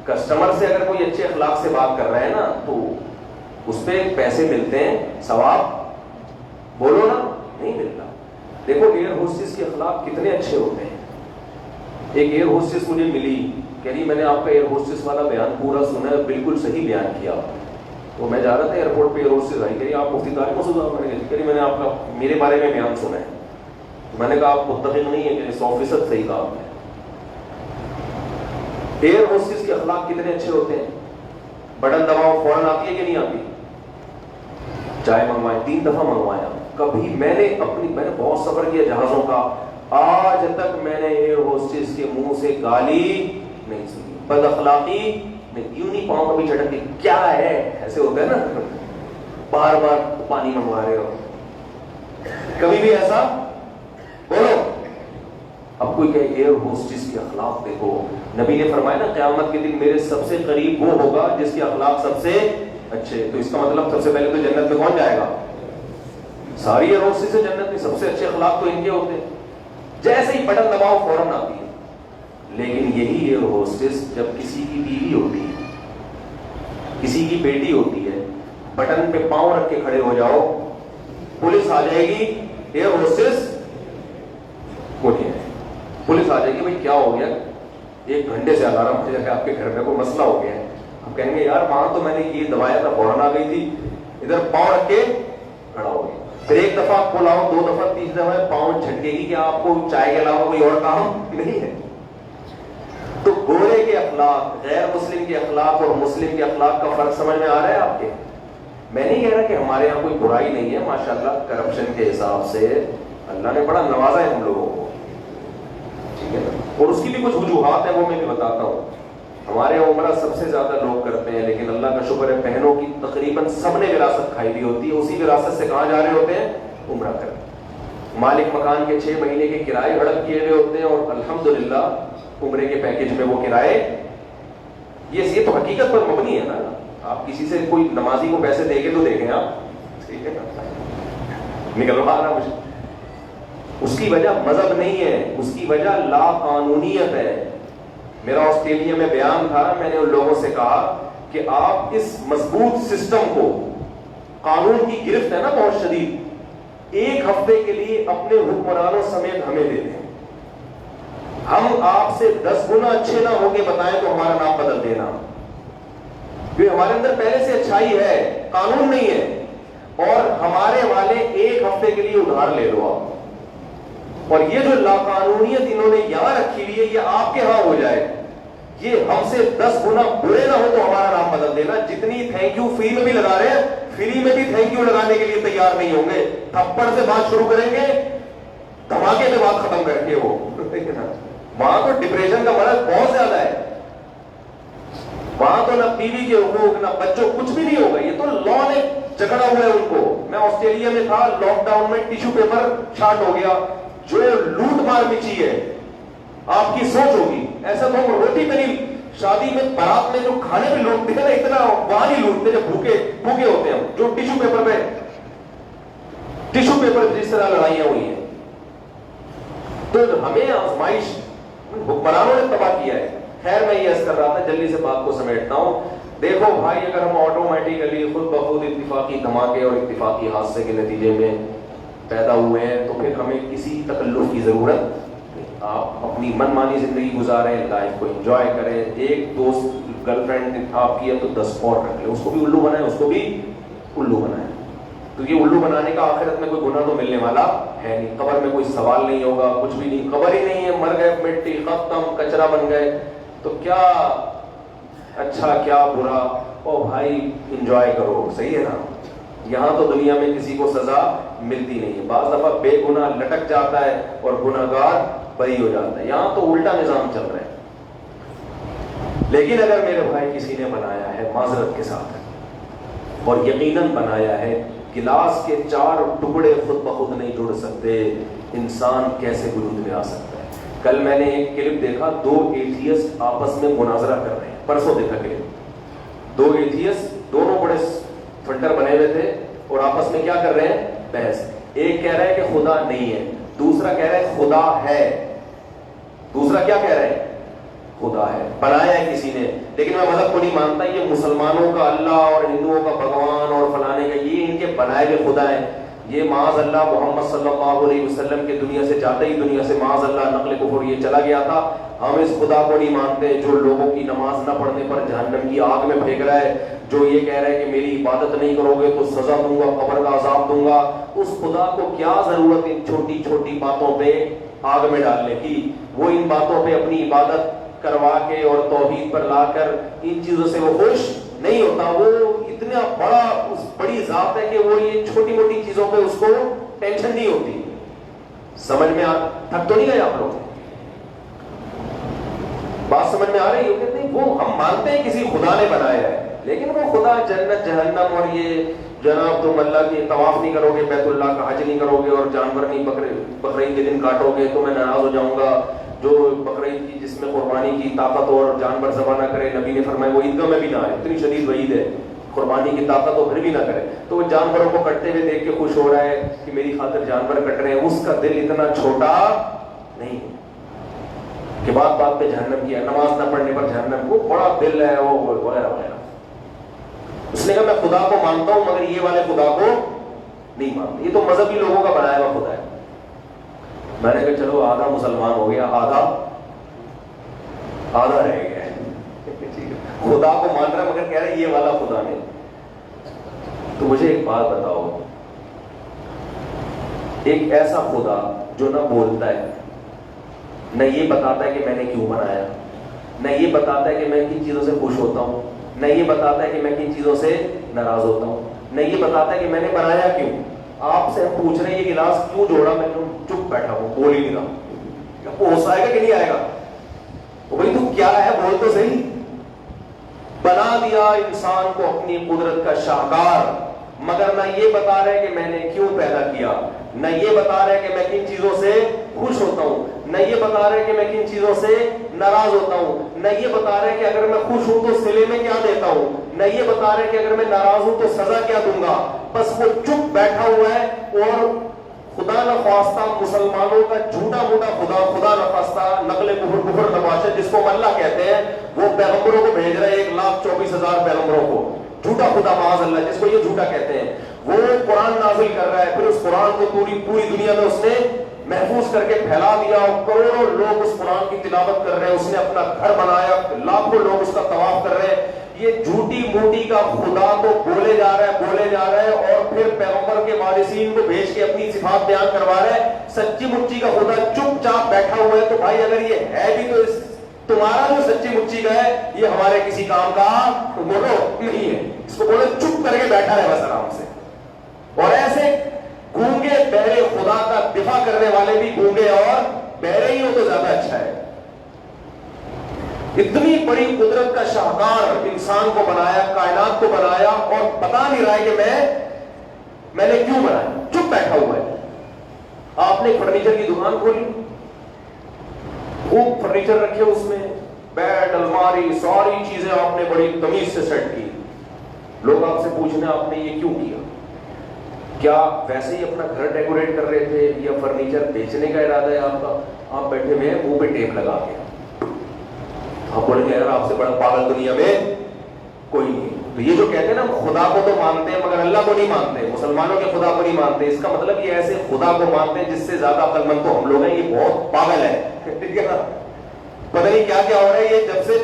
کسٹمر سے اگر کوئی اچھے اخلاق سے بات کر رہے ہیں نا تو اس پہ پیسے ملتے ہیں, ثواب بولو نا نہیں ملتا. دیکھو ایئر ہوسٹس کے اخلاق کتنے اچھے ہوتے ہیں. ایک ایئر ہوسٹس مجھے ملی, کہہ رہی میں نے آپ کا ایئر ہوسٹس والا بیان پورا سنا ہے, بالکل صحیح بیان کیا. تو میں جا رہا تھا ایئرپورٹ پہ, ایئر ہوسٹس آئی, کہہ رہی آپ مفتی طارق مسعود صاحب, کہہ رہی میں نے آپ کا میرے بارے میں بیان سنا ہے. میں نے کہا آپ متفق نہیں ہے, کہ 100% صحیح کہا آپ نے. ایئر ہوسٹس کے اخلاق کتنے اچھے ہوتے ہیں. بٹن دباؤ فوراً آتی ہے کہ نہیں آتی. چائے منگوائے 3 دفعہ منگوایا, کبھی میں نے بہت سفر کیا جہازوں کا, آج تک میں نے ایئر ہوسٹس کے منہ سے گالی نہیں سنی, بد اخلاقی نہیں. یوں نہیں پاؤں کبھی جھٹک کے کیا ہے, ایسے ہوتا ہے نا, بار بار پانی منگوا رہے ہو, کبھی بھی ایسا بولو. اب کوئی کہ ایئر ہوسٹس کے اخلاق دیکھو, نبی نے فرمایا نا قیامت کے دن میرے سب سے قریب وہ ہوگا جس کے اخلاق سب سے اچھے. تو اس کا مطلب سب سے پہلے تو جنت میں کون جائے گا؟ ساری ایئر ہوسٹس سے جنت میں سب سے اچھے اخلاق تو ان کے ہوتے ہیں. جیسے ہی بٹن دباؤ فوراً آتی ہے. لیکن یہی ایئر ہوسٹس جب کسی کی بیوی ہوتی ہے, کسی کی بیٹی ہوتی ہے, بٹن پہ پاؤں رکھ کے کھڑے ہو جاؤ, پولیس آ جائے گی, ایئر ہوسٹس پولیس آ جائے گی, بھائی کیا ہو گیا, 1 گھنٹے سے الارم ہو جائے کہ آپ کے گھر میں کوئی مسئلہ ہو گیا ہے. آپ کہیں گے یار وہاں تو میں نے یہ دبایا تھا فوراً آ گئی تھی, ادھر پاؤں رکھ کے کھڑا ہو گیا. پھر 1 دفعہ کھلاؤ, 2 دفعہ, 3 دفعہ پاؤں جھٹکے گی کہ آپ کو چائے کے علاوہ کوئی اور کام نہیں ہے. تو گورے کے اخلاق, غیر مسلم کے اخلاق اور مسلم کے اخلاق کا فرق سمجھ میں آ رہا ہے آپ کے. میں نہیں کہہ رہا کہ ہمارے یہاں کوئی برائی نہیں ہے, ماشاءاللہ کرپشن کے حساب سے اللہ نے بڑا نوازا ہے ہم لوگوں کو, ٹھیک ہے نا, اور اس کی بھی کچھ وجوہات ہیں, وہ میں بھی بتاتا ہوں. ہمارے یہاں عمرہ سب سے زیادہ لوگ کرتے ہیں, لیکن اللہ کا شکر ہے بہنوں کی تقریباً سب نے وراثت کھائی ہوئی ہوتی ہے, اسی وراثت سے کہاں جا رہے ہوتے ہیں, عمرہ کرنے. مالک مکان کے 6 مہینے کے کرائے ہڑپ کیے ہوئے ہوتے ہیں, اور الحمدللہ عمرے کے پیکج میں وہ کرائے, یہ تو حقیقت پر مبنی ہے نا. آپ کسی سے کوئی نمازی کو پیسے دے کے تو دیکھیں آپ, ٹھیک ہے نا, نکلوا رہا مجھے. اس کی وجہ مذہب نہیں ہے, اس کی وجہ لا قانونیت ہے. میرا آسٹریلیا میں بیان تھا, میں نے ان لوگوں سے کہا کہ آپ اس مضبوط سسٹم کو, قانون کی گرفت ہے نا بہت شدید, 1 ہفتے کے لیے اپنے حکمرانوں سمیت ہمیں دے دیں. ہم آپ سے 10 گنا اچھے نہ ہو کے بتائیں تو ہمارا نام بدل دینا, کیونکہ ہمارے اندر پہلے سے اچھائی ہے, قانون نہیں ہے. اور ہمارے والے 1 ہفتے کے لیے ادھار لے لو آپ, اور یہ جو لاقانونیت انہوں نے یہاں رکھی ہوئی ہے یہ آپ کے ہاں ہو جائے. یہ ہم سے 10 گنا برے نہ ہو تو ہمارا نام بدل دینا. جتنی تھینک یو فری میں بھی لگا رہے ہیں, فری میں بھی تھینک یو لگانے کے لیے تیار نہیں ہوں گے. تھپڑ سے بات شروع کریں گے, دھماکے سے بات ختم کر کے وہ. وہاں تو ڈپریشن کا مرض بہت زیادہ ہے. وہاں تو نہ بیوی کے حقوق نہ بچوں کچھ بھی نہیں ہوگا. یہ تو لا نے جکڑا ہوا ہے ان کو. میں آسٹریلیا میں تھا, لاک ڈاؤن میں ٹیشو پیپر شارٹ ہو گیا. جو لوٹ مار مچی ہے, آپ کی سوچ ہوگی, ایسا تو ہم روٹی پہ نہیں, شادی میں بارات میں جو کھانے پہ لوٹتے ہیں نا, اتنا وہاں نہیں لوٹتے جب بھوکے ہوتے ہیں. جو ٹیشو پیپر جس طرح لڑائیاں ہوئی ہیں, تو ہمیں آزمائش حکمرانوں نے تباہ کیا ہے. خیر میں یہ عرض کر رہا تھا, جلدی سے بات کو سمیٹتا ہوں. دیکھو بھائی, اگر ہم آٹومیٹیکلی خود بخود اتفاقی دھماکے اور اتفاقی حادثے کے نتیجے میں پیدا ہوئے ہیں تو پھر ہمیں کسی تکلف کی ضرورت نہیں. آپ اپنی من مانی زندگی گزاریں, لائف کو انجوائے کریں. ایک دوست گرل فرینڈ آپ کی ہے تو 10 اور رکھ لیں, اس کو بھی الو بنائیں, اس کو بھی الو بنائیں. تو یہ الو بنانے کا آخرت میں کوئی گناہ تو ملنے والا ہے نہیں. قبر میں کوئی سوال نہیں ہوگا, کچھ بھی نہیں. قبر ہی نہیں ہے, مر گئے, مٹی ختم, کچرا بن گئے, تو کیا اچھا کیا برا. او بھائی انجوائے کرو, صحیح ہے نا. یہاں تو دنیا میں کسی کو سزا ملتی نہیں ہے. بعض دفعہ بے گناہ لٹک جاتا ہے اور گناہگار بری ہو جاتا ہے. یہاں تو الٹا نظام چل رہا ہے. لیکن اگر میرے بھائی کسی نے بنایا ہے معذرت کے ساتھ, اور یقیناً بنایا ہے, گلاس کے 4 ٹکڑے خود بخود نہیں جڑ سکتے, انسان کیسے وجود میں آ سکتا ہے. کل میں نے ایک کلپ دیکھا, 2 ایتھیسٹ آپس میں مناظرہ کر رہے ہیں. پرسوں دیکھا کلپ, 2 ایتھیسٹ, دونوں بڑے فنٹر بنے ہوئے تھے, اور آپس میں کیا کر رہے ہیں, بحث. ایک کہہ رہا ہے کہ خدا نہیں ہے, دوسرا کہہ رہا ہے خدا ہے. دوسرا کیا کہہ رہے ہیں؟ خدا ہے، بنایا ہے کسی نے، لیکن میں مذہب کو نہیں مانتا یہ مسلمانوں کا اللہ اور ہندوؤں کا بھگوان اور فلانے کا یہ ان کے بنائے ہوئے خدا ہیں. یہ معاذ اللہ محمد صلی اللہ علیہ وسلم کے دنیا سے جاتے ہی دنیا سے معاذ اللہ نقل کفر یہ چلا گیا تھا. ہم اس خدا کو نہیں مانتے جو لوگوں کی نماز نہ پڑھنے پر جہنم کی آگ میں پھینک رہا ہے، جو یہ کہہ رہا ہے کہ میری عبادت نہیں کرو گے تو سزا دوں گا، قبر کا عذاب دوں گا. اس خدا کو کیا ضرورت ان چھوٹی چھوٹی باتوں پہ آگ میں ڈالنے کی؟ وہ ان باتوں پہ اپنی عبادت کروا کے اور توحید پر لا کر ان چیزوں سے وہ خوش نہیں ہوتا. وہ اتنا بڑی ذات ہے کہ وہ یہ چھوٹی موٹی چیزوں پہ اس کو ٹینشن نہیں ہوتی. سمجھ میں تھک تو نہیں گئے آپ لوگ؟ بات سمجھ میں آ رہی ہو؟ کہتے ہیں وہ ہم مانتے ہیں کسی خدا نے بنایا ہے، لیکن وہ خدا جنت جہنم اور یہ جناب تم اللہ کی طواف نہیں کرو گے، بیت اللہ کا حج نہیں کرو گے اور جانور نہیں بقرعید کے دن کاٹو گے تو میں ناراض ہو جاؤں گا. جو بقرعید کی جس میں قربانی کی طاقت اور جانور ذبح نہ کرے، نبی نے فرمایا وہ عیدگاہ میں بھی نہ آئے، اتنی شدید وعید ہے. قربانی کی طاقت ہو پھر بھی نہ کرے، تو وہ جانوروں کو کٹتے ہوئے دیکھ کے خوش ہو رہا ہے کہ میری خاطر جانور کٹ رہے ہیں. اس کا دل اتنا چھوٹا نہیں کہ بات بات پہ جہنم کیا، نماز نہ پڑھنے پر جہنم، وہ بڑا دل ہے وہ وغیرہ وغیرہ. اس نے کہا میں خدا کو مانتا ہوں مگر یہ والے خدا کو نہیں مانتا، یہ تو مذہبی لوگوں کا بنایا ہوا خدا ہے. میں نے کہا چلو آدھا مسلمان ہو گیا، آدھا رہ گیا ہے. خدا کو مان رہا مگر کہہ رہا ہے یہ والا خدا نہیں. تو مجھے ایک بات بتاؤ، ایک ایسا خدا جو نہ بولتا ہے، نہ یہ بتاتا ہے کہ میں نے کیوں بنایا، نہ یہ بتاتا ہے کہ میں کن چیزوں سے خوش ہوتا ہوں، نہ یہ بتاتا ہے کہ میں کن چیزوں سے ناراض ہوتا ہوں، نہ یہ بتاتا ہے کہ میں نے بنایا کیوں. آپ سے ہم پوچھ رہے ہیں یہ گلاس کیوں جوڑا، میں چپ بیٹھا ہوں، بول ہی نہیں رہا. ہوش آئے گا کہ نہیں آئے گا؟ بھائی تو کیا ہے بول تو صحیح. بنا دیا انسان کو اپنی قدرت کا شاہکار، مگر نہ یہ بتا رہے کہ میں نے کیوں پیدا کیا، نہ یہ بتا رہے کہ میں کن چیزوں سے خوش ہوتا ہوں، نہ یہ بتا رہے کہ میں کن چیزوں سے ناراض ہوتا ہوں، نہ یہ بتا رہے کہ اگر میں خوش ہوں تو صلے میں کیا دیتا ہوں، نہ یہ بتا رہے کہ اگر میں ناراض ہوں تو سزا کیا دوں گا. بس وہ چپ بیٹھا ہوا ہے اور خدا نخواستہ مسلمانوں کا جھوٹا موٹا خدا نخواستہ نقل کفر نباشت جس کو اللہ کہتے ہیں، وہ پیغمبروں کو بھیج رہے ہیں 1,24,000 پیغمبروں کو. جھوٹا خدا معاذ اللہ جس کو یہ جھوٹا کہتے ہیں، وہ قرآن نازل کر رہا ہے، پھر اس قرآن کو پوری دنیا میں اس نے محفوظ کر کے پھیلا دیا اور کروڑوں لوگ اس قرآن کی تلاوت کر رہے ہیں. اس نے اپنا گھر بنایا، لاکھوں لوگ اس کا طواف کر رہے ہیں. یہ جھوٹی موٹی کا خدا تو بولے جا رہا ہے اور پھر پیغمبر کے وارثین کو بھیج کے اپنی صفات بیان کروا رہا ہے. سچی مچی کا خدا چپ چاپ بیٹھا ہوا ہے. تو بھائی اگر یہ ہے بھی تو تمہارا جو سچی مچی کا ہے یہ ہمارے کسی کام کا بولو نہیں ہے. اس کو بولو چپ کر کے بیٹھا رہے بس آرام سے. اور ایسے گونگے بہرے خدا کا دفاع کرنے والے بھی گونگے اور بہرے ہی ہو تو زیادہ اچھا ہے. اتنی بڑی قدرت کا شاہکار انسان کو بنایا، کائنات کو بنایا اور بتا نہیں رہا ہے کہ میں نے کیوں بنایا، چپ بیٹھا ہوا ہے. آپ نے فرنیچر کی دکان کھولی، خوب فرنیچر رکھے، اس میں بیڈ الماری ساری چیزیں آپ نے بڑی تمیز سے سیٹ کی. لوگ آپ سے پوچھنے آپ نے یہ کیوں کیا؟ کیا ویسے ہی اپنا گھر ڈیکوریٹ کر رہے تھے یا فرنیچر بیچنے کا ارادہ ہے آپ کا؟ آپ بیٹھے ہوئے ہیں منہ پہ ٹیپ لگا کے. آپ بولیں گے یار آپ سے بڑا پاگل دنیا میں کوئی نہیں. تو یہ جو کہتے ہیں نا خدا کو تو مانتے ہیں مگر اللہ کو نہیں مانتے، مسلمانوں کے خدا کو نہیں مانتے، اس کا مطلب یہ ایسے خدا کو مانتے ہیں جس سے زیادہ عقل مند تو ہم لوگ ہیں. یہ بہت پاگل ہے. ٹھیک ہے نا؟ پتہ نہیں کیا کیا ہو رہا ہے. یہ جب سے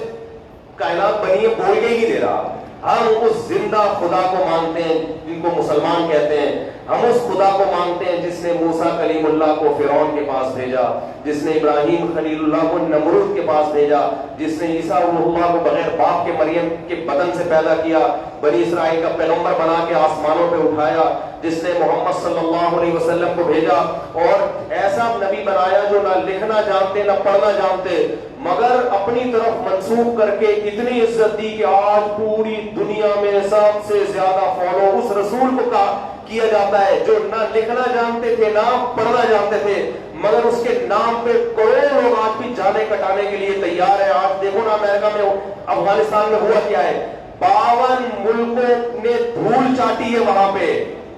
کائنات بنی ہے بول کے ہی نہیں دے رہا. ہم اس زندہ خدا کو مانتے ہیں جن کو مسلمان کہتے ہیں. ہم اس خدا کو مانتے ہیں جس نے موسیٰ کلیم اللہ کو فرعون کے پاس بھیجا، جس نے ابراہیم خلیل اللہ کو نمرود کے پاس بھیجا، جس نے عیسیٰ روح اللہ کو بغیر باپ کے مریم کے بدن سے پیدا کیا، بنی اسرائیل کا پیغمبر بنا کے آسمانوں پہ اٹھایا، جس نے محمد صلی اللہ علیہ وسلم کو بھیجا اور ایسا نبی بنایا جو نہ لکھنا جانتے نہ پڑھنا جانتے، مگر اپنی طرف منسوب کر کے اتنی عزت دی کہ آج پوری دنیا میں سب سے زیادہ فالو اس رسول کو کیا جاتا ہے جو نہ لکھنا جانتے تھے نہ پڑھنا جانتے تھے، مگر اس کے نام پہ کروڑوں لوگ آج بھی جانے کٹانے کے لیے تیار ہیں. آج دیکھو نا امریکہ میں افغانستان میں ہوا کیا ہے، 52 ملکوں نے دھول چاٹی ہے وہاں پہ.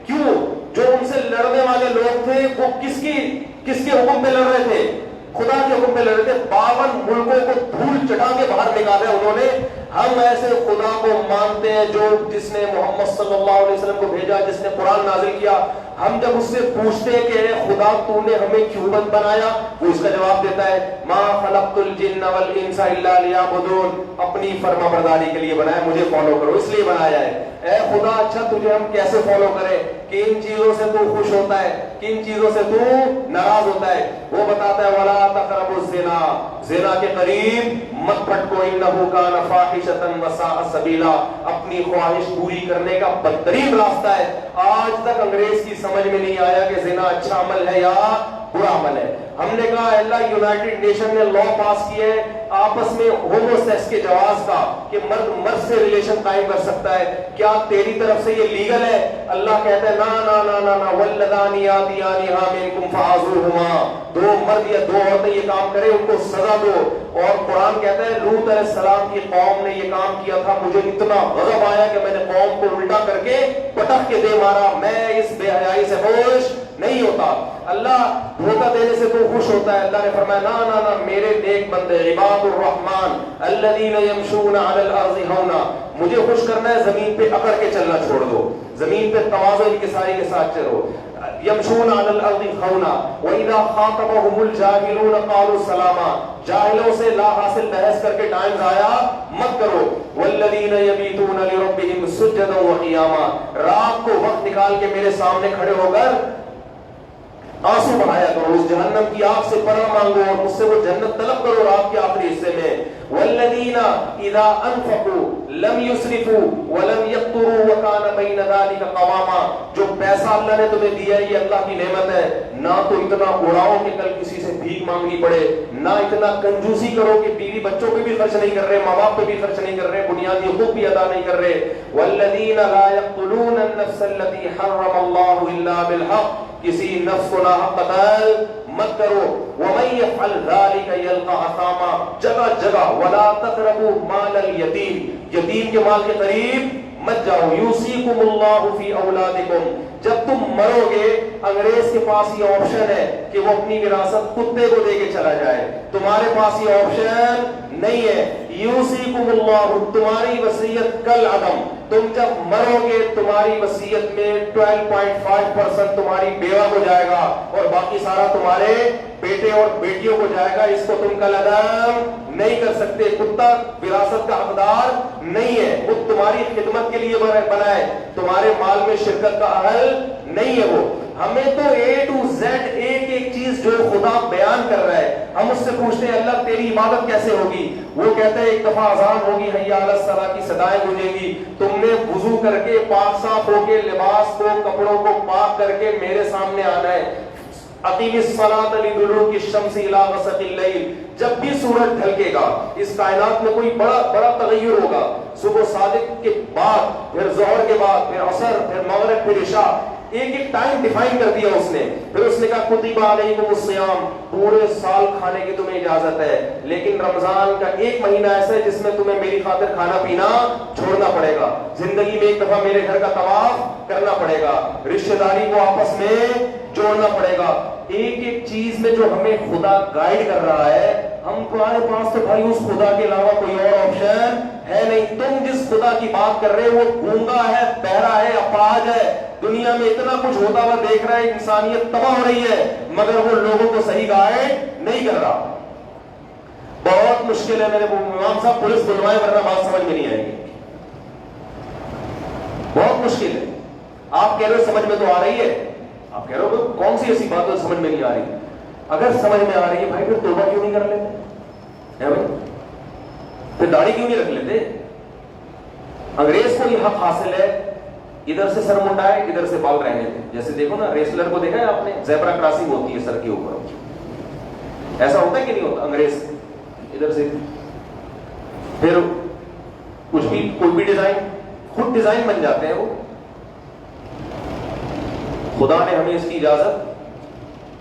کیوں؟ جو ان سے لڑنے والے لوگ تھے وہ کس کے حکم پہ لڑ رہے تھے؟ خدا کے حکم پہ لڑ رہے تھے, 52 ملکوں کو دھول چٹا کے باہر نکالا انہوں نے. ہم ایسے خدا کو مانتے ہیں جو جس نے محمد صلی اللہ علیہ وسلم کو بھیجا, جس نے قرآن نازل کیا. ہم جب اس سے پوچھتے ہیں کہ اے خدا تو نے ہمیں کیوں بنایا, وہ اس کا جواب دیتا ہے ما خلقت الجن والانس الا لیعبدون, اپنی فرما برداری کے لیے بنایا, مجھے فالو کرو اس لیے بنایا ہے. اے خدا اچھا تجھے ہم کیسے فالو کریں, کن چیزوں سے تو خوش ہوتا ہے, کن چیزوں سے تو ناراض ہوتا ہے. وہ بتاتا ہے ولا تقربوا الزنا, زنا کے قریب مت پھٹکو, انہ کان فاحشۃ وساء سبیلا, اپنی خواہش پوری کرنے کا بدترین راستہ ہے. آج تک انگریز کی سمجھ میں نہیں آیا کہ زنا اچھا عمل ہے یا برا عمل ہے. ہم نے کہا اللہ یونائٹڈ نیشن نے لا پاس کیا ہے آپس میں ہومو سیکس کے جواز کا, کہ مرد مرد سے ریلیشن قائم کر سکتا ہے, کیا تیری طرف سے یہ لیگل ہے؟ اللہ کہتا ہے نا نا نا نا نا واللذان یاتیانھا منکم فاعذوہما, 2 مرد یا 2 عورتیں یہ کام کرے ان کو سزا دو. اور قرآن کہتا ہے لوط علیہ السلام کی قوم نے یہ کام کیا تھا, مجھے اتنا غضب آیا کہ میں نے قوم کو الٹا کر کے پٹک کے دے مارا, میں اس بے حیائی سے خوش نہیں ہوتا. اللہ دھوکہ دینے سے تو خوش ہوتا ہے. اللہ نے فرمایا نا نا نا, میرے نیک بندے عباد الرحمن الذین یمشون علی الارض ہونا, مجھے خوش کرنا ہے زمین پہ اکڑ کے چلنا چھوڑ دو, زمین پہ تواضع انکساری کے ساتھ چلو. یمشون علی الارض ہونا واذا خاطبهم الجاہلون قالوا سلاما, جاہلوں سے لا حاصل بحث کر کے ٹائم ضائع مت کرو. والذین یبیتون لربهم سجدا وقیاما, رات کو وقت نکال کے میرے سامنے کھڑے ہو کر آنسو بہایا کرو, اس جہنم کی آگ سے پناہ مانگو اور مجھ سے وہ جنت طلب کرو رات کے آخری حصے میں. والذین اذا انفقوا لم یسرفوا ولم یقتروا وکان بین ذلک قواما, جو پیسہ اللہ نے تمہیں دیا ہے یہ اللہ کی نعمت ہے, نہ تو اتنا اڑاؤ کہ کل کسی سے بھیک مانگنی پڑے, نہ اتنا کنجوسی کرو کہ بیوی بچوں پہ بھی خرچ نہیں کر رہے, ماں باپ پہ بھی خرچ نہیں کر رہے, بنیادی حقوق بھی ادا نہیں کر رہے. والذین لا یقتلون النفس التي حرم اللہ الا بالحق, کسی نفس کو ناحق قتل مت کرو. ومن يفعل ذلك يلقى اثاما, جگہ جگہ ولا تقربوا مال اليتيم, یتیم کے مال کے قریب مت جاؤ. یوصیکم اللہ فی اولادکم, جب تم مرو گے انگریز کے پاس یہ آپشن ہے کہ وہ اپنی وراثت کتے کو دے کے چلا جائے, تمہارے پاس یہ آپشن نہیں ہے. یوصیکم اللہ, تمہاری وصیت کل عدم, تم جب مرو گے تمہاری وصیت میں 12.5% تمہاری بیوہ کو جائے گا اور باقی سارا تمہارے بیٹے اور بیٹیوں کو جائے گا. اس کو تم کل عدم نہیں کر سکتے. کتا وراثت کا حقدار نہیں ہے, وہ تمہاری خدمت کے لیے بنا ہے, تمہارے مال میں شرکت کا اہل نہیں ہے. وہ ہمیں تو A to Z ایک ایک چیز جو خدا بیان کر رہا ہے ہم اس سے پوچھتے ہیں اللہ تیری عبادت کیسے ہوگی؟ وہ کہتا ہے ایک دفعہ اذان ہوگی, حی علی الصلاۃ کی صدائیں گونجیں گی, تم نے وضو کر کے پاک صاف ہو کے لباس کو کپڑوں کو پاک کر کے میرے سامنے آنا ہے. اقیم الصلاۃ لدلوک الشمس الی غسق اللیل, جب بھی سورج ڈھلکے گا اس کائنات میں کوئی بڑا بڑا تغیر ہوگا, صبح صادق کے بعد, پھر ظہر کے بعد, پھر عصر, پھر مغرب, پھر عشاء, ایک ایک ٹائم ڈیفائن کر دیا اس نے. پھر اس نے کہا کتب علیکم الصیام, پورے سال کھانے کی تمہیں اجازت ہے, لیکن رمضان کا ایک مہینہ ایسا ہے جس میں تمہیں میری خاطر کھانا پینا چھوڑنا پڑے گا, زندگی میں ایک دفعہ میرے گھر کا طواف کرنا پڑے گا, رشتہ داری کو آپس میں جوڑنا پڑے گا. ایک ایک چیز میں جو ہمیں خدا گائیڈ کر رہا ہے, ہم تمہارے پاس تو بھائی اس خدا کے علاوہ کوئی اور آپشن ہے نہیں. تم جس خدا کی بات کر رہے ہو وہ گونگا ہے, بہرا ہے, اپاہج ہے, دنیا میں اتنا کچھ ہوتا ہوا دیکھ رہا ہے, انسانیت تباہ ہو رہی ہے, مگر وہ لوگوں کو صحیح گائیڈ نہیں کر رہا. بہت مشکل ہے میرے امام صاحب, پولیس بلوائے ورنہ بات سمجھ میں نہیں آئے گی, بہت مشکل ہے. آپ کہہ رہے ہو سمجھ میں تو آ رہی ہے, آپ کہہ رہے ہو کون سی ایسی بات ہے سمجھ میں نہیں آ رہی؟ اگر سمجھ میں آ رہی ہے بھائی پھر توبہ کیوں نہیں کر لیتے ہے بھائی؟ پھر داڑھی کیوں نہیں رکھ لیتے؟ انگریز کو یہ حق حاصل ہے ادھر سے سر منڈائے ادھر سے بال رہنے تھے. جیسے دیکھو نا ریسلر کو دیکھا ہے آپ نے, زیبرا کراسنگ ہوتی ہے سر کے اوپر, ایسا ہوتا ہے کہ نہیں ہوتا؟ انگریز ادھر سے پھر کچھ بھی کوئی بھی ڈیزائن خود ڈیزائن بن جاتے ہیں. وہ خدا نے ہمیں اس کی اجازت,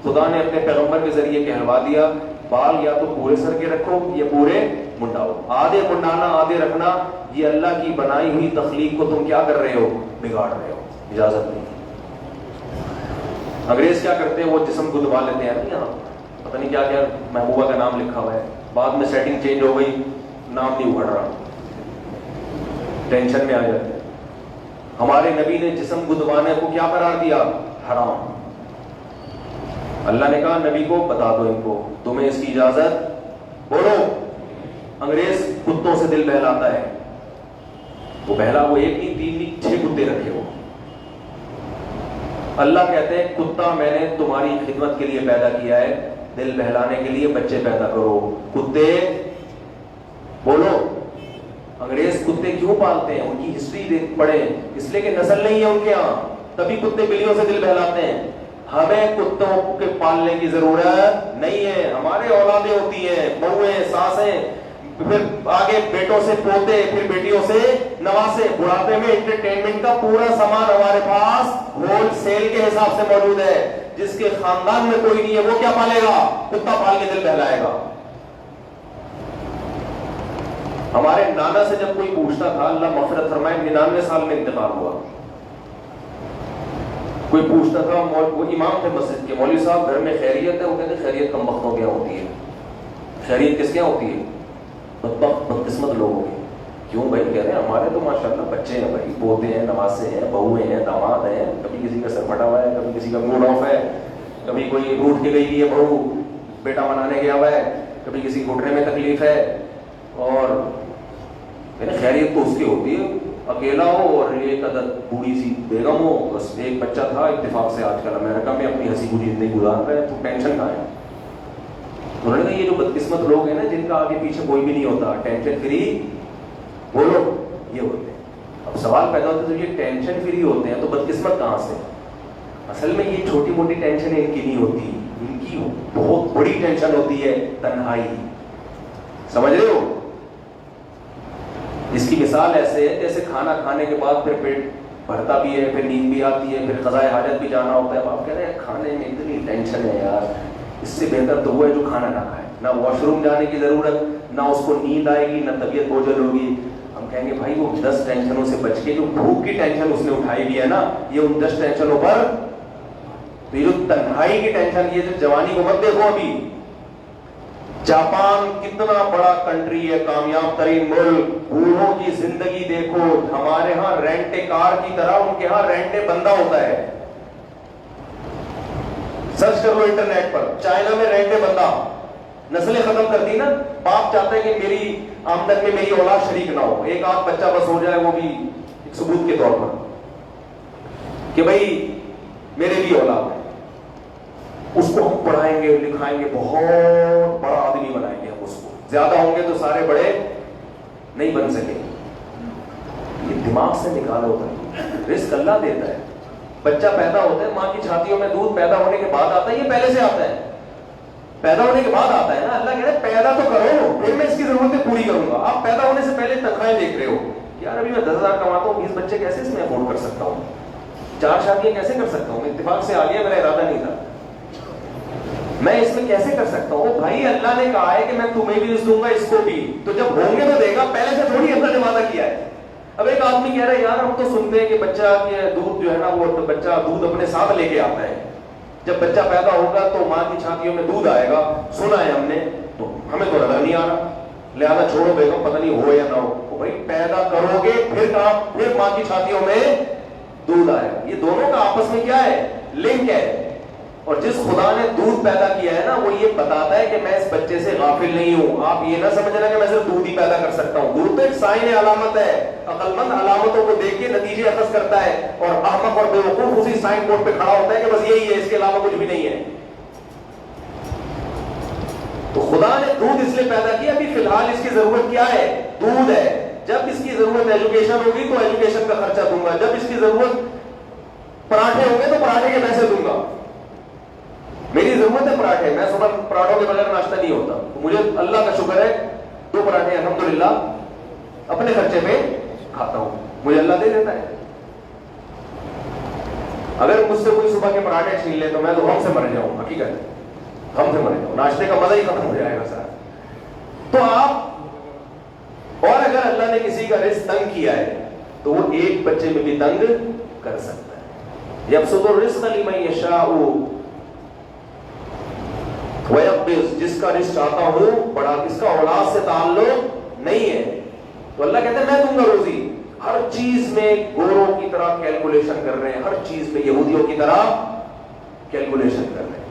خدا نے اپنے پیغمبر کے ذریعے کہلوا دیا بال یا تو پورے سر کے رکھو یا پورے منڈاؤ. آدھے منڈانا آدھے رکھنا یہ اللہ کی بنائی ہوئی تخلیق کو تم کیا کر رہے ہو؟ بگاڑ رہے ہو, اجازت نہیں. انگریز کیا کرتے ہیں, وہ جسم کو دبا لیتے ہیں یہاں, پتہ نہیں کیا کیا محبوبہ کا نام لکھا ہوا ہے, بعد میں سیٹنگ چینج ہو گئی, نام نہیں اکھڑ رہا, ٹینشن میں آ جاتے ہیں. ہمارے نبی نے جسم گدوانے کو کیا قرار دیا؟ حرام. اللہ نے کہا نبی کو بتا دو ان کو, تمہیں اس کی اجازت, بولو. انگریز کتوں سے دل بہلاتا ہے, وہ بہلا, وہ ایک نہیں 3 نہیں 6 کتے رکھے ہو. اللہ کہتے ہیں کتا میں نے تمہاری خدمت کے لیے پیدا کیا ہے, دل بہلانے کے لیے بچے پیدا کرو. کتے, بولو. انگریز کتے کیوں پالتے ہیں؟ ان کی ہسٹری پڑھیں, اس لیے کہ نسل نہیں ہے ان کے یہاں, تبھی کتے بلیوں سے دل بہلاتے ہیں. ہمیں کتوں کے پالنے کی ضرورت نہیں ہے, ہمارے اولادیں ہوتی ہیں, بہویں, ساسیں, پھر آگے بیٹوں سے پوتے, پھر بیٹیوں سے نواسے. بڑھاپے میں انٹرٹینمنٹ کا پورا سامان ہمارے پاس ہول سیل کے حساب سے موجود ہے. جس کے خاندان میں کوئی نہیں ہے وہ کیا پالے گا؟ کتا پال کے دل بہلائے گا. ہمارے نانا سے جب کوئی پوچھتا تھا, اللہ مغفرت فرمائے, 99 سال میں انتقال ہوا, کوئی پوچھتا تھا, وہ امام تھے مسجد کے, مولوی صاحب گھر میں خیریت ہے؟ وہ کہتے خیریت کم وقتوں کیا ہوتی ہے. خیریت کس کیا ہوتی ہے؟ بدقسمت لوگوں کی. کیوں بھائی؟ کہہ رہے ہیں ہمارے تو ماشاءاللہ بچے ہیں بھائی, پوتے ہیں, نواسے ہیں, بہویں ہیں, داماد ہیں. کبھی کسی کا سر پھٹا ہوا ہے, کبھی کسی کا موڈ آف ہے, کبھی کوئی روٹ کے گئی ہے بہو, بیٹا منانے گیا ہوا ہے, کبھی کسی گھٹنے میں تکلیف ہے. اور خیریت تو اس کی ہوتی ہے اکیلا ہو اور ایک عدد بوڑھی سی بیگم ہو, بس ایک بچہ تھا اتفاق سے آج کل امریکہ میں اپنی ہنسی خوشی زندگی گزار رہے ہیں, تو ٹینشن کہاں ہے. انہوں نے کہا یہ جو بدقسمت لوگ ہیں نا, جن کا آگے پیچھے کوئی بھی نہیں ہوتا, ٹینشن فری, بولو, یہ ہوتے ہیں. اب سوال پیدا ہوتا ہے تو یہ ٹینشن فری ہوتے ہیں تو بدقسمت کہاں سے؟ اصل میں یہ چھوٹی موٹی ٹینشن ان کی نہیں ہوتی, ان کی بہت بڑی ٹینشن ہوتی ہے تنہائی. سمجھ رہے ہو؟ اس کی مثال ایسے ہے جیسے کھانا کھانے کے بعد پھر پیٹ بھرتا بھی ہے, پھر نیند بھی آتی ہے, پھر قضائے حاجت بھی جانا ہوتا ہے. آپ کہہ رہے ہیں کھانے میں اتنی ٹینشن ہے یار, اس سے بہتر تو وہ ہے جو کھانا نہ کھائے, نہ واش روم جانے کی ضرورت, نہ اس کو نیند آئے گی, نہ طبیعت بوجھل ہوگی. ہم کہیں گے بھائی وہ 10 ٹینشنوں سے بچ کے جو بھوک کی ٹینشن اس نے اٹھائی بھی ہے نا, یہ ان 10 ٹینشنوں پر, تو یہ جو تنہائی کی ٹینشن, یہ جو جوانی کو مت دیکھو. ابھی جاپان کتنا بڑا کنٹری ہے, کامیاب ترین ملک, بوڑھوں کی زندگی دیکھو. ہمارے ہاں رینٹ کار کی طرح ان کے ہاں رینٹ بندہ ہوتا ہے. سرچ کر لو انٹرنیٹ پر, چائنا میں رینٹ بندہ. نسلیں ختم کر دی نا, باپ چاہتا ہے کہ میری آمدن میں میری اولاد شریک نہ ہو, ایک آدھ بچہ بس ہو جائے, وہ بھی ایک ثبوت کے طور پر کہ بھائی میرے بھی اولاد ہے. اس کو ہم پڑھائیں گے, لکھائیں گے, بہت بڑا آدمی بنائیں گے ہم اس کو. زیادہ ہوں گے تو سارے بڑے نہیں بن سکے. یہ دماغ سے نکالو بھائی, رزق اللہ دیتا ہے. بچہ پیدا ہوتا ہے, ماں کی چھاتیوں میں دودھ پیدا ہونے کے بعد آتا ہے, یہ پہلے سے آتا ہے, پیدا ہونے کے بعد آتا ہے نا. اللہ کہہ رہے ہیں پیدا تو کرو, پھر میں اس کی ضرورتیں پوری کروں گا. آپ پیدا ہونے سے پہلے تنخواہیں دیکھ رہے ہو, یار ابھی میں 10,000 کماتا ہوں, 20 بچے کیسے اس میں افورڈ کر سکتا ہوں, 4 شادیاں کیسے کر سکتا ہوں, اتفاق سے آ گیا, میرا ارادہ نہیں تھا, میں اس میں کیسے کر سکتا ہوں. بھائی اللہ نے کہا ہے کہ میں تمہیں بھی رزق دوں گا, اس کو بھی, تو جب ہوں گے تو دے گا, پہلے سے تھوڑی اللہ نے وعدہ کیا ہے. اب ایک آدمی کہہ رہا ہے یار ہم تو سنتے ہیں کہ بچہ کے دودھ جو ہے نا, وہ بچہ دودھ اپنے ساتھ لے کے آتا ہے, جب بچہ پیدا ہوگا تو ماں کی چھاتیوں میں دودھ آئے گا, سنا ہے ہم نے, تو ہمیں تو نظر نہیں آ رہا, لہذا چھوڑو بیگم, پتہ نہیں ہو یا نہ ہو. بھائی پیدا کرو گے پھر ماں کی چھاتیوں میں دودھ آئے گا. یہ دونوں کا آپس میں کیا ہے, لنک ہے. اور جس خدا نے دودھ پیدا کیا ہے نا, وہ یہ بتاتا ہے کہ میں اس بچے سے غافل نہیں ہوں. آپ یہ نہ سمجھنا کہ میں صرف دودھ ہی پیدا کر سکتا ہوں. دودھ تو ایک سائن علامت ہے, عقل مند علامتوں کو دیکھ کے نتیجے اخذ کرتا ہے, اور احمق اور بے وقوف اسی سائن بورڈ پہ کھڑا ہوتا ہے کہ بس یہی ہے, اس کے علاوہ کچھ بھی نہیں ہے. تو خدا نے دودھ اس لیے پیدا کیا, ابھی فی الحال اس کی ضرورت کیا ہے, دودھ ہے. جب اس کی ضرورت ایجوکیشن ہوگی تو ایجوکیشن کا خرچہ دوں گا, جب اس کی ضرورت پراٹھے ہوں گے تو پراٹھے کے پیسے دوں گا. میری ضرورت ہے پراٹھے, میں صبح پراٹھوں کے بغیر ناشتہ نہیں ہوتا, مجھے اللہ کا شکر ہے 2 پراٹھے الحمدللہ اپنے خرچے پہ کھاتا ہوں, مجھے اللہ دے دیتا ہے. اگر مجھ سے کوئی صبح کے پراٹھے چھین لے تو میں تو غم سے مر جاؤں, حقیقت غم سے مر جاؤں, ناشتے کا مزہ ہی ختم ہو جائے گا سارا. تو آپ, اور اگر اللہ نے کسی کا رزق تنگ کیا ہے تو وہ ایک بچے میں بھی تنگ کر سکتا ہے. یبسط الرزق لمن یشاء, وَيَقْبِضْ جس کا رزق چاہتا ہوں بڑا، کس کا اولاد سے تعلق نہیں ہے. تو اللہ کہتے ہیں میں دوں گا روزی. ہر چیز میں گوروں کی طرح کیلکولیشن کر رہے ہیں، ہر چیز میں یہودیوں کی طرح کیلکولیشن کر رہے ہیں،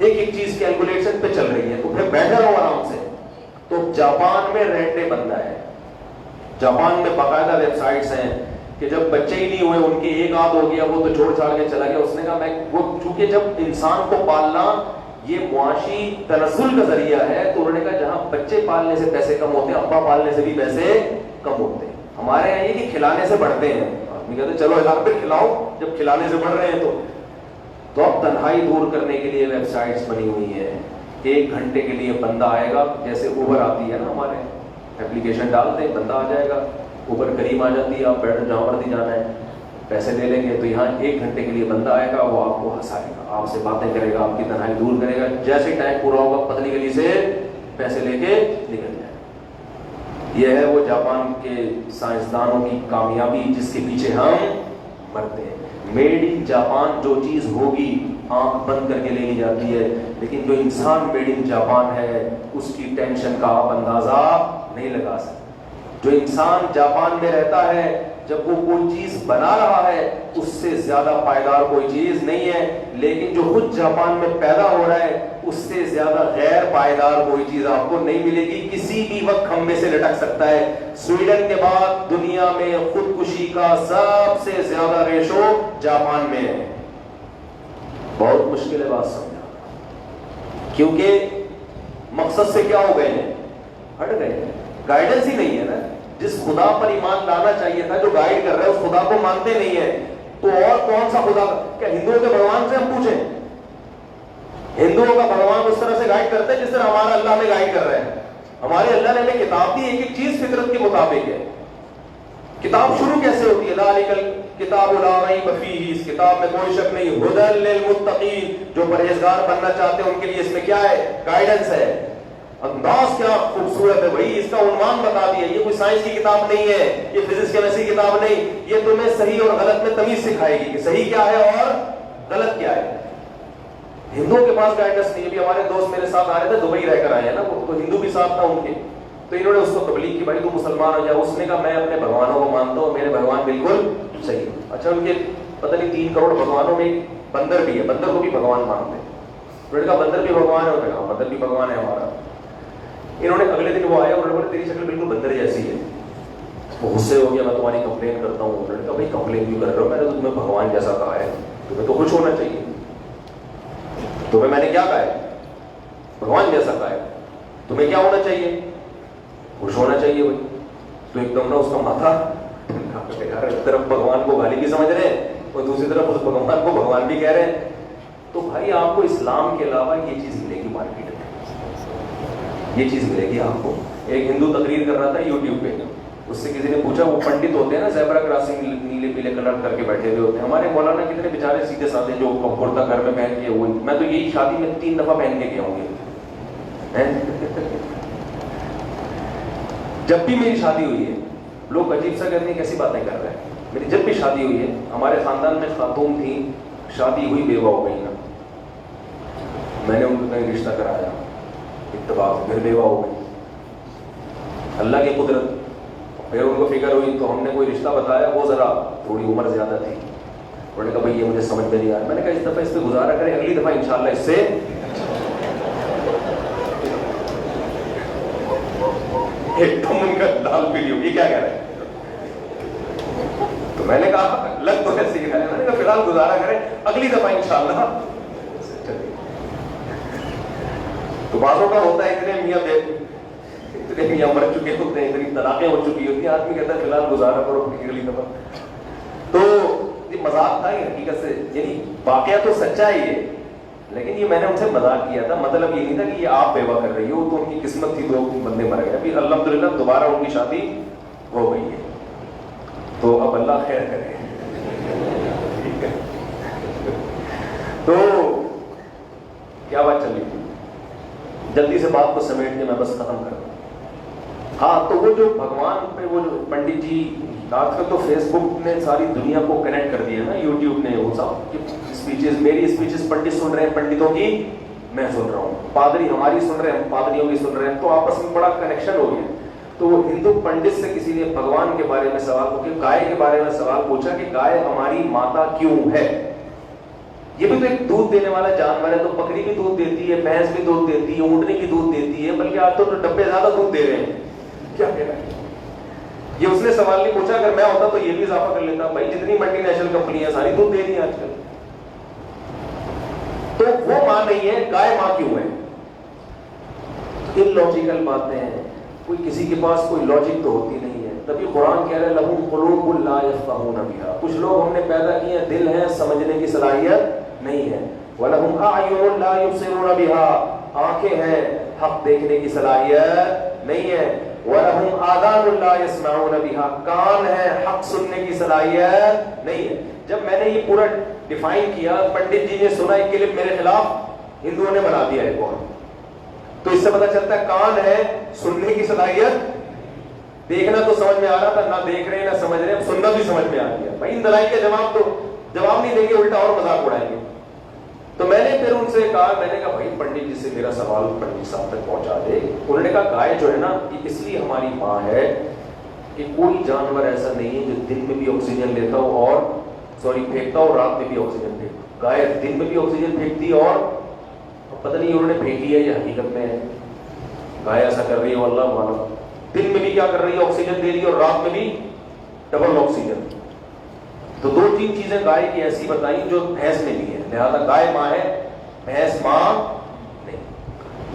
ایک ایک چیز کیلکولیشن پہ چل رہی ہے. تو پھر بیٹھے رہو آرام سے. تو جاپان میں رینٹے بندہ ہے، جاپان میں باقاعدہ ویب سائٹس ہیں کہ جب بچے ہی نہیں ہوئے ان کے ایک آدھ ہو گیا وہ تو چھوڑ چھاڑ کے چلا گیا. اس نے کہا میں وہ چونکہ جب انسان کو پالنا یہ معاشی تنزل کا ذریعہ ہے تو انہوں نے کہا جہاں بچے پالنے سے پیسے کم ہوتے ہیں ابا پالنے سے بھی پیسے کم ہوتے ہیں. ہمارے یہاں یہ کہ کھلانے سے بڑھتے ہیں. آدمی کہتے ہیں چلو ہزار پہ کھلاؤ جب کھلانے سے بڑھ رہے ہیں تو اب تنہائی دور کرنے کے لیے ویب سائٹس بنی ہوئی ہیں. 1 گھنٹے کے لیے بندہ آئے گا، جیسے اوبر آتی ہے نا ہمارے اپلیکیشن ڈالتے ہیں بندہ آ جائے گا، اوبر قریب آ جاتی ہے، آپ بیٹھ جہاں مرضی جانا ہے پیسے لے لیں گے. تو یہاں 1 گھنٹے کے لیے بندہ آئے گا، وہ آپ کو ہنسائے گا، آپ سے باتیں کرے گا، آپ کی تنہائی دور کرے گا. جیسے ٹائم پورا ہوگا پتلی گلی سے پیسے لے کے نکل جائے. یہ ہے وہ جاپان کے سائنسدانوں کی کامیابی جس کے پیچھے ہم مرتے ہیں. میڈ ان جاپان جو چیز ہوگی آنکھ بند کر کے لے لی جاتی ہے، لیکن جو انسان میڈ ان جاپان ہے اس کی ٹینشن کا آپ اندازہ نہیں لگا سکتے. جو انسان جاپان میں رہتا ہے جب وہ کوئی چیز بنا رہا ہے اس سے زیادہ پائیدار کوئی چیز نہیں ہے، لیکن جو خود جاپان میں پیدا ہو رہا ہے اس سے زیادہ غیر پائیدار کوئی چیز آپ کو نہیں ملے گی. کسی بھی وقت کھمبے سے لٹک سکتا ہے. سویڈن کے بعد دنیا میں خودکشی کا سب سے زیادہ ریشو جاپان میں ہے. بہت مشکل ہے بات سمجھنا، کیونکہ مقصد سے کیا ہو گئے ہیں، ہٹ گئے ہیں. گائیڈنس ہی نہیں ہے نا. جس خدا پر ایمان لانا چاہیے تھا جو گائیڈ کر رہے ہیں اس خدا کو مانتے نہیں ہیں. تو اور کون سا خدا؟ کیا ہندوؤں کے بھگوان سے ہم پوچھیں؟ ہندوؤں کا بھگوان اس طرح سے گائیڈ کرتے ہیں جس طرح ہمارا اللہ ہمیں گائیڈ کر رہے ہیں. ہمارے اللہ نے ہمیں کتاب دی، ایک ایک چیز فطرت کے مطابق ہے. کتاب شروع کیسے ہوتی ہے؟ ذالک الکتاب لا ریب فیہ، اس کتاب میں کوئی شک نہیں. ھدی للمتقین، جو پرہیزگار بننا چاہتے ہیں ان کے لیے اس میں کیا ہے؟ گائیڈنس ہے. انداز کیا خوبصورت ہے بھائی، اس کا عنوان بتا دیا. یہ کوئی سائنس کی کتاب نہیں ہے، یہ فزکس کیمسٹری کی کتاب نہیں. یہ تمہیں صحیح اور غلط میں تمیز سکھائے گی کہ صحیح کیا ہے اور غلط کیا ہے. ہندوؤں کے پاس گائیڈنس نہیں ہے. بھی ہمارے دوست میرے ساتھ آ رہے تھے، دبئی رہ کر آئے ہیں نا، وہ تو ہندو بھی ساتھ تھا ان کے. تو انہوں نے اس کو تبلیغ کی، بھائی تو مسلمان ہو جائے. اس نے کہا میں اپنے بھگوانوں کو مانتا ہوں، میرے بھگوان بالکل صحیح. اچھا ان کے پتہ نہیں 3 کروڑ بھگوانوں میں ایک بندر بھی ہے، بندر کو بھی بھگوان مانتے ہیں. انہوں نے کہا بندر بھی بھگوان ہے؟ انہوں نے کہا بندر بھی بھگوان ہے ہمارا. انہوں نے اگلے دن وہ آیا اور انہوں نے تیری شکل بالکل بندر جیسی ہے. وہ غصے ہو گیا، میں تمہاری کمپلین کرتا ہوں. انہوں نے کہا بھائی کمپلین کیوں کر رہے ہو؟ میں نے تو تمہیں بھگوان جیسا کہا ہے، تمہیں تو خوش ہونا چاہیے. تمہیں میں نے کیا کہا ہے؟ بھگوان جیسا کہا ہے. تمہیں کیا ہونا چاہیے؟ خوش ہونا چاہیے بھائی. تو ایک دم نا اس کا ماتھا، ایک طرف بھگوان کو گالی بھی سمجھ رہے ہیں اور دوسری طرف اس بھگوان کو بھگوان بھی کہہ رہے ہیں. تو بھائی آپ کو اسلام کے علاوہ یہ چیز ملے گی مارکیٹ میں، یہ چیز ملے گی آپ کو. ایک ہندو تقریر کر رہا تھا یوٹیوب پہ، اس سے کسی نے پوچھا، وہ پنڈت ہوتے ہیں نا زیبرا کراسنگ نیلے پیلے کلر کر کے بیٹھے ہوئے ہوتے ہیں. ہمارے مولانا کتنے بیچارے سیدھے سادھے جو کرتا گھر میں پہن کے ہوئے. میں تو یہی شادی میں 3 دفعہ پہن کے گیا ہوں گے. جب بھی میری شادی ہوئی ہے لوگ عجیب سا کہتے ہیں کیسی باتیں کر رہے ہیں. میری جب بھی شادی ہوئی ہے، ہمارے خاندان میں خاتون تھی، شادی ہوئی بیوہ ہو گئی نا، میں نے ان کو کہیں رشتہ کرایا، اتفاق پھر بیوہ ہو گئی. اللہ کی قدرت. پھر ان کو فکر ہوئی تو ہم نے کوئی رشتہ بتایا، وہ ذرا تھوڑی عمر زیادہ تھی. انہوں نے کہا بھائی یہ مجھے سمجھ میں نہیں آیا. میں نے کہا اس دفعہ اس پہ گزارا کریں، اگلی دفعہ انشاءاللہ اس سے ایک دم ان کا لال ویڈیو، یہ کیا کہہ رہے ہیں؟ تو میں نے کہا لگ تو ایسے ہی رہا ہے. میں نے کہا فی الحال گزارا کریں، اگلی دفعہ انشاءاللہ. تو بعضوں کا ہوتا ہے اتنے میاں مر چکے ہوتے ہیں، اتنی طلاقیں ہو چکی ہوتی ہیں، آدمی کہتا ہے فی الحال گزارا کرو اگلی دفعہ. تو یہ مذاق تھا، یہ حقیقت سے یعنی واقعہ تو سچا ہی ہے، لیکن یہ میں نے ان سے مذاق کیا تھا. مطلب یہ نہیں تھا کہ یہ آپ بیوہ کر رہی ہو، تو ان کی قسمت تھی 2 بندے مر گئے. ابھی الحمدللہ دوبارہ ان کی شادی ہو گئی ہے. تو اب اللہ خیر کرے. تو کیا بات چل رہی تھی؟ جلدی سے بات کو سمیٹ کے میں بس ختم کر دوں. ہاں تو وہ جو بھگوان پہ وہ جو پنڈت جی، آج کل تو فیس بک نے ساری دنیا کو کنیکٹ کر دیا نا، یوٹیوب نے وہ سب اسپیچز، میری اسپیچز پنڈت سن رہے ہیں، پنڈتوں کی میں سن رہا ہوں, پادری ہماری سن رہے ہیں, ہم پادریوں کی سن رہے ہیں, تو آپس میں بڑا کنیکشن ہو گیا. تو ہندو پنڈت سے کسی نے بھگوان کے بارے میں سوال پوچھا, گائے کے بارے میں سوال پوچھا کہ گائے ہماری ماتا کیوں ہے؟ یہ بھی تو ایک دودھ دینے والا جانور ہے, تو بکری بھی دودھ دیتی ہے, بھینس بھی دودھ دیتی ہے, اونٹنی بھی دودھ دیتی ہے, بلکہ آج تو ڈبے زیادہ دودھ دے رہے ہیں. کیا کہنا ہے یہ؟ اس نے سوال نہیں پوچھا, اگر میں ہوتا تو یہ بھی اضافہ کر لیتا, بھائی جتنی ملٹی نیشنل کمپنی ہیں ساری دودھ دے رہی ہیں آج کل. تو وہ ماں نہیں ہے, گائے ماں کیوں ہے؟ ان لاجیکل باتیں ہیں, کوئی کسی کے پاس کوئی لاجک تو ہوتی نہیں ہے. تبھی قرآن کہہ رہے لہم قلوب لا یفقہون بہا, کچھ لوگ ہم نے پیدا کیے ہیں, دل ہیں, سمجھنے کی صلاحیت نہیں ہے. وَلَهُمْ أَعْيُنٌ لَا يُبْصِرُونَ بِهَا, آنکھیں ہیں, حق دیکھنے کی صلاحیت نہیں ہے. وَلَهُمْ آذَانٌ لَا يَسْمَعُونَ بِهَا, کان ہیں, حق سننے کی صلاحیت نہیں ہے. جب میں نے یہ پورا ڈیفائن کیا, پنڈت جی نے سنا ایک کلپ میرے خلاف, ہندوؤں نے بنا دیا ایک اور, تو اس سے پتا چلتا ہے کان ہے, سننے کی صلاحیت, دیکھنا تو سمجھ میں آ رہا تھا, نہ دیکھ رہے نہ سمجھ رہے, سننا بھی سمجھ میں آ گیا. بھائی ان دلائل کے جواب نہیں دیں گے, الٹا اور مذاق اڑائیں گے. تو میں نے پھر ان سے کہا, میں نے کہا بھائی پنڈت جی سے میرا سوال پنڈت صاحب تک پہنچا دے. انہوں نے کہا گائے جو ہے نا یہ اس لیے ہماری ماں ہے کہ کوئی جانور ایسا نہیں ہے جو دن میں بھی آکسیجن لیتا ہو اور پھینکتا ہو, رات میں بھی آکسیجن پھینکتا. گائے دن میں بھی آکسیجن پھینکتی اور پتہ نہیں انہوں نے پھینکی ہے یا حقیقت میں ہے, گائے ایسا کر رہی ہے اللہ معلوم. دن میں بھی کیا کر رہی ہے, آکسیجن دے رہی ہے, اور رات میں بھی ڈبل آکسیجن. تو 2-3 چیزیں گائے کی ایسی بتائی جو بھینس میں بھی ہے, لہٰذا گائے ماں ہے, بھینس ماں نہیں.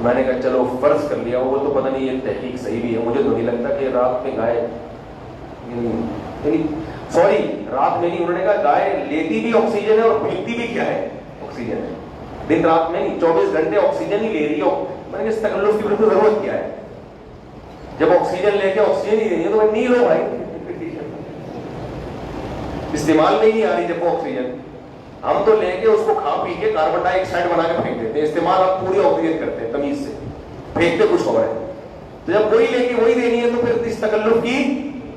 میں نے کہا چلو فرض کر لیا, وہ تو پتہ نہیں یہ تحقیق صحیح بھی ہے, مجھے تو نہیں لگتا کہ رات میں گائے, سوری رات میں نہیں, انہوں نے کہا گائے لیتی بھی آکسیجن ہے اور پھینکتی بھی کیا ہے, آکسیجن ہے. دن رات میں نہیں, 24 گھنٹے آکسیجن ہی لے رہی ہو. میں نے کہا اس تکلف کی ضرورت کیا ہے, جب آکسیجن لے کے آکسیجن ہی دے رہی ہے تو نیل ہو بھائی, استعمال میں ہی نہیں آ رہی جب وہ آکسیجن. ہم تو لے کے اس کو کھا پی کے کاربن ڈائی آکسائڈ بنا کے پھینک دیتے ہیں, استعمال آپ پوری آکسیجن کرتے ہیں تمیز سے, پھینکتے کچھ ہو رہا ہے. تو جب وہی لے کے وہی دینی ہے تو پھر اس تکلف کی,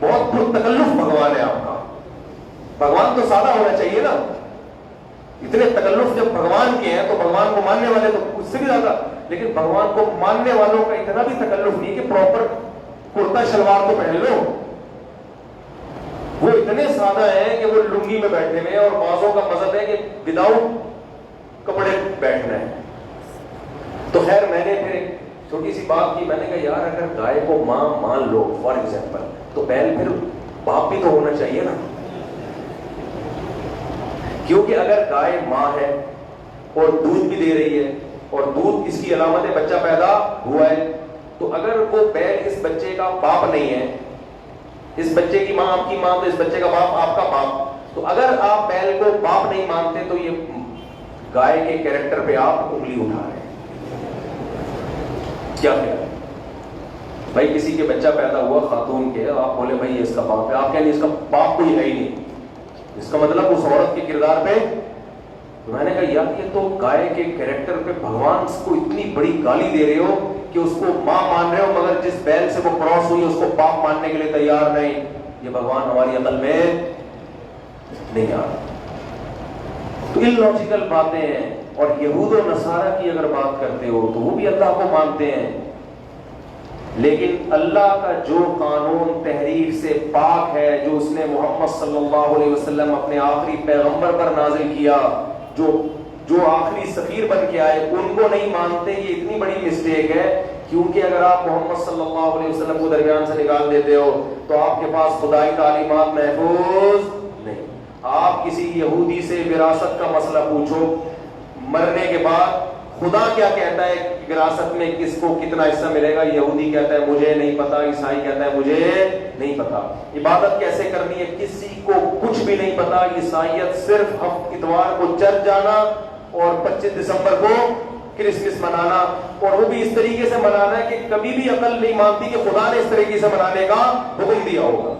بہت تکلف بھگوان ہے آپ کا. بھگوان تو سادہ ہونا چاہیے نا, اتنے تکلف جب بھگوان کے ہیں تو بھگوان کو ماننے والے تو اس سے بھی زیادہ, لیکن بھگوان کو ماننے والوں کا اتنا بھی تکلف نہیں کہ پراپر کرتا شلوار تو پہن لو. وہ اتنے سادہ ہیں کہ وہ لنگی میں بیٹھنے میں, اور بعضوں کا مذہب ہے کہ وداؤٹ کپڑے بیٹھنا ہے. تو خیر میں نے پھر ایک چھوٹی سی بات کی, میں نے کہا یار اگر گائے کو ماں مان لو فار ایگزامپل, تو بیل پھر باپ بھی تو ہونا چاہیے نا. کیونکہ اگر گائے ماں ہے اور دودھ بھی دے رہی ہے, اور دودھ اس کی علامت ہے بچہ پیدا ہوا ہے, تو اگر وہ بیل اس بچے کا باپ نہیں ہے, اس بچے کی ماں آپ کی ماں, تو اس بچے کا باپ آپ کا باپ, تو اگر آپ بیل کو باپ نہیں مانتے تو یہ گائے کے کیریکٹر پہ آپ انگلی اٹھا رہے ہیں. کیا خیال ہے بھائی, کسی کے بچہ پیدا ہوا خاتون کے, آپ بولے بھائی یہ اس کا باپ ہے, آپ کہیں اس کا باپ کوئی ہے ہی نہیں, اس کا مطلب اس عورت کے کردار پہ. تو میں نے کہا یار یہ تو گائے کے کیریکٹر پہ بھگوان کو اتنی بڑی گالی دے رہے ہو کہ اس کو ماں مان رہے ہو, مگر جس بیل سے وہ کراس ہوئی اس کو باپ ماننے کے لیے تیار نہیں. یہ بھگوان ہماری عقل میں نہیں آ رہا. تو ان لاجیکل باتیں ہیں. اور یہود و نصارہ کی اگر بات کرتے ہو تو وہ بھی اللہ کو مانتے ہیں, لیکن اللہ کا جو قانون تحریف سے پاک ہے, جو اس نے محمد صلی اللہ علیہ وسلم اپنے آخری پیغمبر پر نازل کیا, جو آخری سفیر بن کے آئے, ان کو نہیں مانتے. یہ اتنی بڑی مسٹیک ہے, کیونکہ اگر آپ محمد صلی اللہ علیہ وسلم کو درمیان سے نکال دیتے ہو تو آپ کے پاس خدائی تعلیمات محفوظ نہیں. آپ کسی یہودی سے وراثت کا مسئلہ پوچھو, مرنے کے بعد خدا کیا کہتا ہے وراثت میں کس کو کتنا حصہ ملے گا, یہودی کہتا ہے مجھے نہیں پتا, عیسائی کہتا ہے مجھے نہیں پتا. عبادت کیسے کرنی ہے کسی کو کچھ بھی نہیں پتا. عیسائیت صرف اتوار کو چرچ جانا اور 25 دسمبر کو کرسمس منانا, اور وہ بھی اس طریقے سے منانا ہے کہ کبھی بھی عقل نہیں مانتی کہ خدا نے اس طریقے سے منانے کا حکم دیا ہوگا.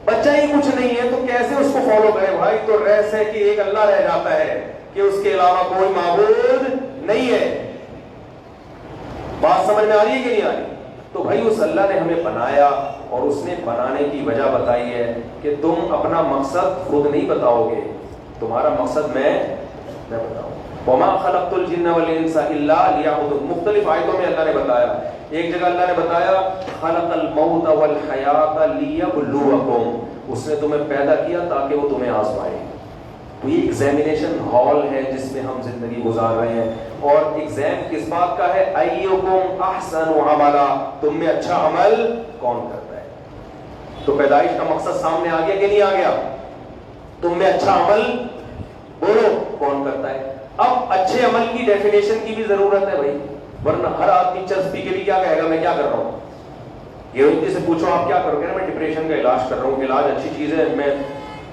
بچہ ہی کچھ نہیں ہے تو کیسے اس کو فالو کرے بھائی. تو رہس ہے کہ ایک اللہ رہ جاتا ہے کہ اس کے علاوہ کوئی معبود نہیں ہے. بات سمجھ میں آ رہی ہے کہ نہیں آ رہی؟ تو بھائی اس اللہ نے ہمیں بنایا, اور اس نے بنانے کی وجہ بتائی ہے کہ تم اپنا مقصد خود نہیں بتاؤ گے, تمہارا مقصد میں بتاؤں. وما خلقت الجن والانس الا ليعبدون. مختلف آیتوں میں اللہ نے بتایا. ایک جگہ اللہ نے بتایا خلق الموت والحیات لیبلوکم, اس نے تمہیں پیدا کیا تاکہ وہ تمہیں آزمائے. تو یہ ایگزامینیشن ہال ہے جس میں ہم زندگی گزار رہے ہیں. اور ایگزام کس بات کا ہے؟ ایکم احسن عملا, تم میں اچھا عمل کون کرتا ہے. تو پیدائش کا مقصد سامنے آ گیا کہ نہیں آ گیا؟ تم میں اچھا عمل بولو کون کرتا ہے. اب اچھے عمل کی ڈیفینیشن کی بھی ضرورت ہے بھائی, ورنہ ہر آدمی چسپی کے لیے کیا کہے گا میں کیا کر رہا ہوں. یہ سے پوچھو آپ کیا کرو گے نا, میں ڈپریشن کا علاج کر رہا ہوں. علاج اچھی چیز ہے, میں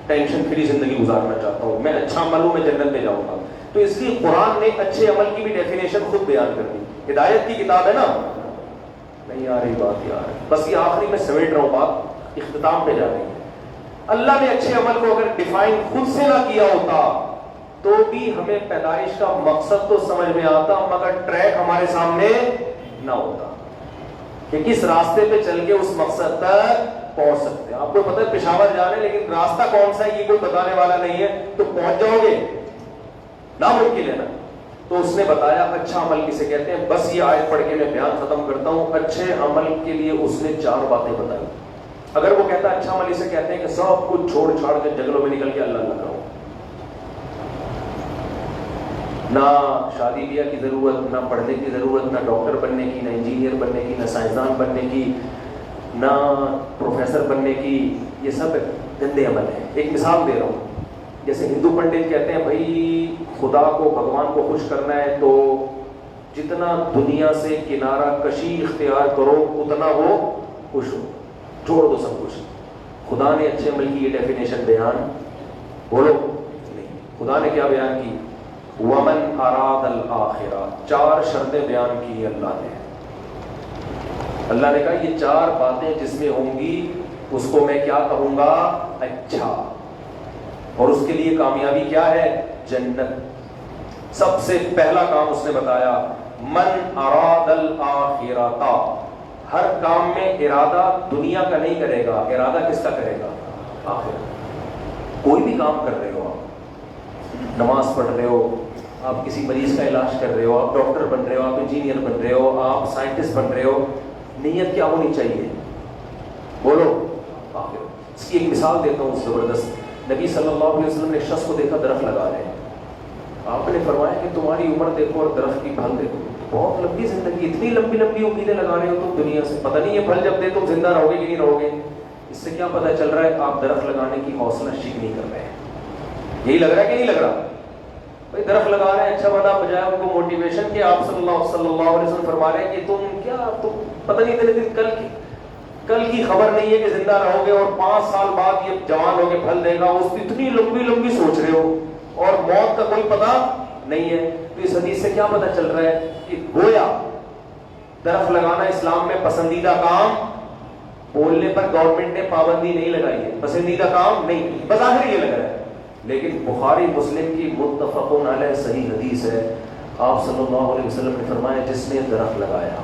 ٹینشن فری زندگی گزارنا چاہتا ہوں, میں اچھا عمل ہوں, میں جنت میں جاؤں گا. تو اس لیے قرآن نے اچھے عمل کی بھی ڈیفینیشن خود بیان کر دی. ہدایت کی کتاب ہے نا, نہیں آ رہی بات یار, بس یہ آخری میں سمیٹ رہا ہوں, بات اختتام پہ جا رہی ہے. اللہ نے اچھے عمل کو اگر ڈیفائن خود سے نہ کیا ہوتا تو بھی ہمیں پیدائش کا مقصد تو سمجھ میں آتا, مگر ٹریک ہمارے سامنے نہ ہوتا کہ کس راستے پہ چل کے اس مقصد تک پہنچ سکتے ہیں. آپ کو پتہ ہے پشاور جا رہے ہیں لیکن راستہ کون سا ہے یہ کوئی بتانے والا نہیں ہے, تو پہنچ جاؤ گے ناممکن ہے نا. تو اس نے بتایا اچھا عمل کسے کہتے ہیں. بس یہ آیت پڑھ کے میں بیان ختم کرتا ہوں. اچھے عمل کے لیے اس نے 4 باتیں بتائی. اگر وہ کہتا ہے اچھا عمل اسے کہتے ہیں کہ سب کچھ چھوڑ چھاڑ کے جنگلوں میں نکل کے اللہ اللہ کرو, نہ شادی بیاہ کی ضرورت, نہ پڑھنے کی ضرورت, نہ ڈاکٹر بننے کی, نہ انجینئر بننے کی, نہ سائنسدان بننے کی, نہ پروفیسر بننے کی, یہ سب گندے عمل ہیں. ایک مثال دے رہا ہوں, جیسے ہندو پنڈت کہتے ہیں بھائی خدا کو بھگوان کو خوش کرنا ہے تو جتنا دنیا سے کنارہ کشی اختیار کرو اتنا وہ خوش ہو, چھوڑ دو سب کچھ. خدا نے اچھے عمل کی یہ ڈیفینیشن بیان بولو نہیں. خدا نے کیا بیان کی؟ ومن اراد الآخرہ, 4 شرطیں بیان کی اللہ نے. اللہ نے کہا یہ 4 باتیں جس میں ہوں گی اس کو میں کیا کہوں گا؟ اچھا. اور اس کے لیے کامیابی کیا ہے؟ جنت. سب سے پہلا کام اس نے بتایا من اراد الآخرہ, ہر کام میں ارادہ دنیا کا نہیں کرے گا, ارادہ کس کا کرے گا؟ آخرت. کوئی بھی کام کر رہے ہو, آپ نماز پڑھ رہے ہو, آپ کسی مریض کا علاج کر رہے ہو, آپ ڈاکٹر بن رہے ہو, آپ انجینئر بن رہے ہو, آپ سائنٹسٹ بن رہے ہو, نیت کیا ہونی چاہیے؟ بولو آخرت. اس کی ایک مثال دیتا ہوں زبردست. نبی صلی اللہ علیہ وسلم نے ایک شخص کو دیکھا درخت لگا رہے ہیں. آپ نے فرمایا کہ تمہاری عمر دیکھو اور درخت کی پھل دیکھو, بہت لمبی زندگی, اتنی لمبی لمبی امیدیں لگا رہے ہو تم دنیا سے, پتہ نہیں یہ پھل جب دے تم زندہ رہو گے کہ نہیں رہو گے. اس سے کیا پتہ چل رہا ہے؟ آپ درخت لگانے کی حوصلہ شکنی نہیں کر رہے ہیں. یہی لگ رہا ہے کہ نہیں لگ رہا؟ بھائی درخت لگا رہے ہیں, اچھا بنا, بجائے ان کو موٹیویشن کہ آپ صلی اللہ علیہ وسلم فرما رہے ہیں کہ تم پتہ نہیں اتنے دن کل کی خبر نہیں ہے کہ زندہ رہو گے, اور 5 سال بعد یہ جوان ہو کے پھل دے گا. اس کی اتنی لمبی لمبی سوچ رہے ہو اور موت کا کوئی پتہ نہیں ہے. تو اس حدیث سے کیا پتہ چل رہا ہے کہ گویا درخت لگانا اسلام میں پسندیدہ کام, بولنے پر گورنمنٹ نے پابندی نہیں لگائی ہے, پسندیدہ کام نہیں, بظاہر یہ لگ رہا ہے. لیکن بخاری مسلم کی متفقون علیہ صحیح حدیث ہے, آپ صلی اللہ علیہ وسلم نے فرمایا جس نے درخت لگایا,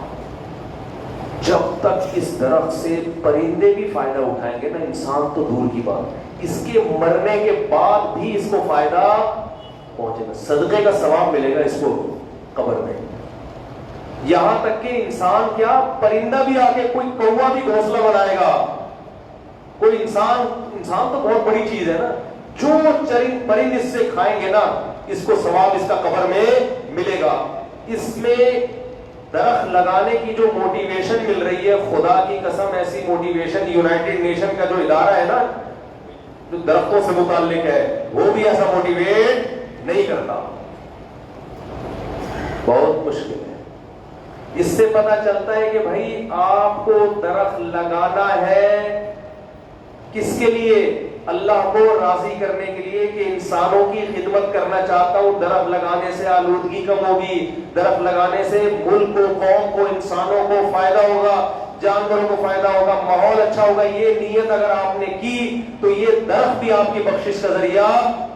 جب تک اس درخت سے پرندے بھی فائدہ اٹھائیں گے نا, انسان تو دور کی بات, اس کے مرنے کے بعد بھی اس کو فائدہ پہنچے گا, صدقے کا ثواب ملے گا اس کو قبر میں. یہاں تک کہ انسان کیا, پرندہ بھی آ کے, کوئی کوا بھی گھونسلہ بنائے گا, کوئی انسان تو بہت بڑی چیز ہے نا, جو پرند اس سے کھائیں گے نا اس کو ثواب اس کا قبر میں ملے گا. اس میں درخت لگانے کی جو موٹیویشن مل رہی ہے, خدا کی قسم ایسی موٹیویشن یونائٹڈ نیشن کا جو ادارہ ہے نا جو درختوں سے متعلق ہے, وہ بھی ایسا موٹیویٹ نہیں کرتا. بہت مشکل ہے. اس سے پتہ چلتا ہے کہ بھائی آپ کو درخت لگانا ہے کس کے لیے؟ اللہ کو راضی کرنے کے لیے کہ انسانوں کی خدمت کرنا چاہتا ہوں. درخت لگانے سے آلودگی کم ہوگی, درخت لگانے سے ملک کو, قوم کو, انسانوں کو فائدہ ہوگا, جانوروں کو فائدہ ہوگا, ماحول اچھا ہوگا. یہ نیت اگر آپ نے کی تو یہ درخت بھی آپ کی بخشش کا ذریعہ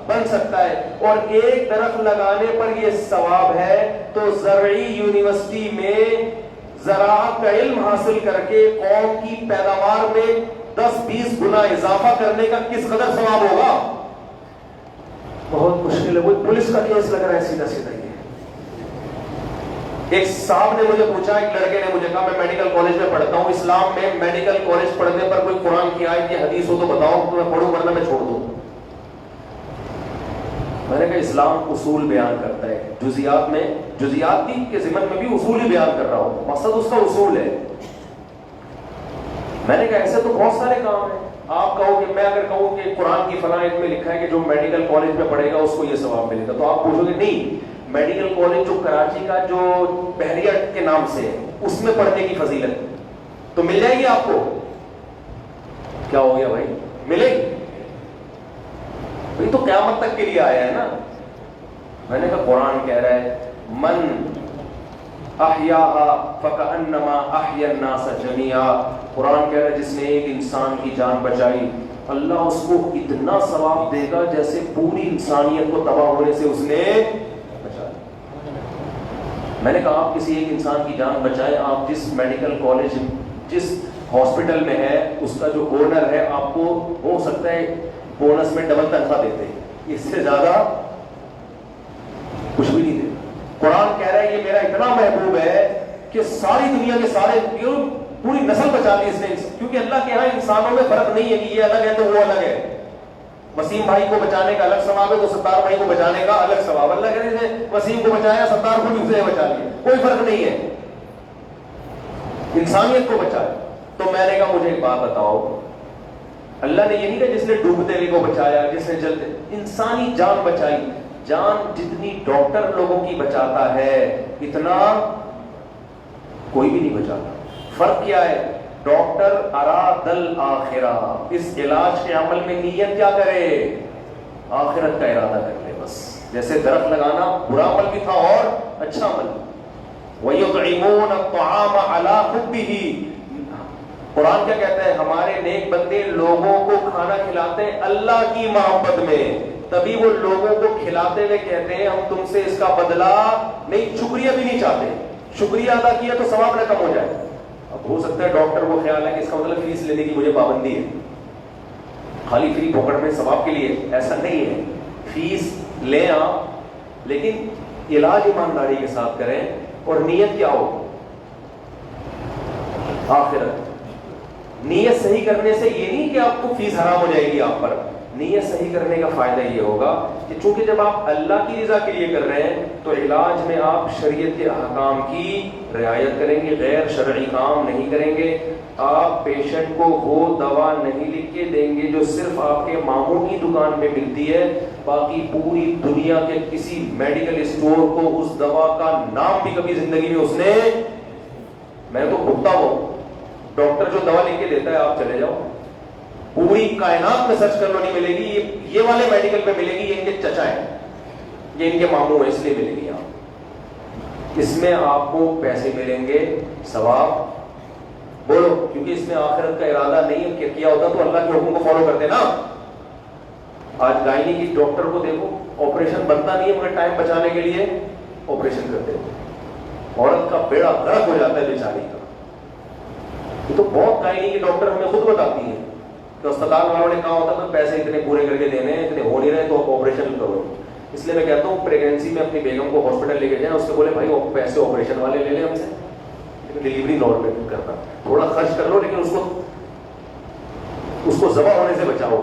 بن سکتا ہے. اور ایک درخت لگانے پر یہ ثواب ہے تو زرعی یونیورسٹی میں زراعت کا علم حاصل کر کے قوم کی پیداوار میں 10-20 گنا اضافہ کرنے کا کس قدر ثواب ہوگا. بہت مشکل ہے. کوئی پولیس کا کیس لگ رہا ہے سیدھا سیدھا. یہ ایک صاحب نے مجھے پوچھا, ایک لڑکے نے مجھے کہا میں میڈیکل کالج میں پڑھتا ہوں, اسلام میں میڈیکل کالج پڑھنے پر کوئی قرآن کی آیت یا حدیث ہو تو بتاؤ تو میں پڑھوں, ورنہ میں چھوڑ دوں. میں نے کہا اسلام اصول بیان کرتا ہے, جزیات میں, جزیات بھی کے ضمن میں بھی اصول ہی بیان کر رہا ہوں, مقصد اس کا اصول ہے. میں نے کہا ایسے تو بہت سارے کام ہیں. آپ کہو کہ میں اگر کہوں کہ قرآن کی فلاں آیت میں لکھا ہے کہ جو میڈیکل کالج میں پڑھے گا اس کو یہ ثواب ملے گا, تو آپ پوچھو گے نہیں, میڈیکل کالج جو کراچی کا جو بحریہ کے نام سے ہے اس میں پڑھنے کی فضیلت تو مل جائے گی آپ کو. کیا ہو گیا بھائی, ملے گی بھائی, تو قیامت تک کے لیے آیا ہے نا. میں نے کہا قرآن کہہ رہا ہے من احیاہا فکأنما احیا الناس جميعا. قرآن کہہ رہا ہے جس نے ایک انسان کی جان بچائی اللہ اس کو اتنا ثواب دے گا جیسے پوری انسانیت کو تباہ ہونے سے اس نے بچا. میں نے کہا آپ کسی ایک انسان کی جان بچائیں, آپ جس میڈیکل کالج جس ہاسپٹل میں ہے اس کا جو اونر ہے آپ کو ہو سکتا ہے بونس میں ڈبل تنخواہ دیتے, اس سے زیادہ کچھ بھی نہیں دیتے. قرآن کہہ رہا ہے یہ میرا اتنا محبوب ہے کہ ساری دنیا کے سارے پوری نسل بچا لی اس نے, کیونکہ اللہ کے یہاں انسانوں میں فرق نہیں ہے کہ یہ الگ ہے تو وہ الگ ہے. وسیم بھائی کو بچانے کا الگ ثواب ہے تو ستار بھائی کو بچانے کا الگ ثواب. اللہ کہتے ہیں وسیم کو بچایا ستار کو بھی بچا لیا, کوئی فرق نہیں ہے, انسانیت کو بچایا. تو میں نے کہا مجھے ایک بات بتاؤ, اللہ نے یہ نہیں کہا جس نے ڈوبتے ہوئے کو بچایا, جس نے جلتے, انسانی جان بچائی. جان جتنی ڈاکٹر لوگوں کی بچاتا ہے اتنا کوئی بھی نہیں بچاتا. فرق کیا ہے, ڈاکٹر اراد الآخرہ, اس علاج کے عمل میں نیت کیا کرے, آخرت کا ارادہ کر لے بس. جیسے درخت لگانا برا عمل بھی تھا اور اچھا عمل. وَيُطْعِمُونَ الطَّعَامَ عَلَىٰ حُبِّهِ. قرآن کیا کہتا ہے, ہمارے نیک بندے لوگوں کو کھانا کھلاتے ہیں اللہ کی محبت میں, تبھی وہ لوگوں کو کھلاتے ہوئے کہتے ہیں ہم تم سے اس کا بدلہ نہیں, شکریہ بھی نہیں چاہتے. شکریہ ادا کیا تو ثواب نہ کم ہو جائے. اب ہو سکتا ہے ڈاکٹر کو خیال ہے کہ اس کا مطلب فیس لینے کی مجھے پابندی ہے, خالی فری پکڑ میں ثواب کے لیے, ایسا نہیں ہے. فیس لیں آپ لیکن علاج ایمانداری کے ساتھ کریں, اور نیت کیا ہو, آخرت. نیت صحیح کرنے سے یہ نہیں کہ آپ کو فیس حرام ہو جائے گی آپ پر, نیت صحیح کرنے کا فائدہ یہ ہوگا کہ چونکہ جب آپ اللہ کی رضا کے لیے کر رہے ہیں تو علاج میں آپ شریعت کے احکام کی رعایت کریں گے, غیر شرعی کام نہیں کریں گے. آپ پیشنٹ کو وہ دوا نہیں لکھ کے دیں گے جو صرف آپ کے ماموں کی دکان پہ ملتی ہے, باقی پوری دنیا کے کسی میڈیکل اسٹور کو اس دوا کا نام بھی کبھی زندگی میں اس نے, میں تو بھگتا ہوں, ڈاکٹر جو دوا لکھ کے دیتا ہے آپ چلے جاؤ پوری کائنات میں سرچ کر لو نہیں ملے گی, یہ والے میڈیکل پہ ملے گی, یہ ان کے چچا ہیں, یہ ان کے ماموں ہیں اس لیے ملے گی. آپ اس میں آپ کو پیسے ملیں گے, ثواب بولو, کیونکہ اس میں آخرت کا ارادہ نہیں ہے. کہ کیا ہوتا تو اللہ کے حکم کو فالو کرتے نا. آج گائنی کی ڈاکٹر کو دیکھو, آپریشن بنتا نہیں ہے مگر ٹائم بچانے کے لیے آپریشن کرتے ہیں, عورت کا بیڑا غرق ہو جاتا ہے بیچاری کا. یہ تو بہت گائنی کی ڈاکٹر ہمیں خود بتاتی ہیں کہ اسپتال والوں نے کہا ہوتا ہے پیسے اتنے پورے کر کے دینے ہیں, اتنے ہو نہیں رہے تو آپ آپریشن کرو. اس لیے میں کہتا ہوں پریگنسی میں اپنی بیگم کو ہاسپٹل لے کے جائیں, اس سے بولے بھائی پیسے آپریشن والے لے لیں ہم سے, ڈلیوری نارمل کرنا, تھوڑا خرچ کر لو لیکن اس کو ذبح ہونے سے بچاؤ.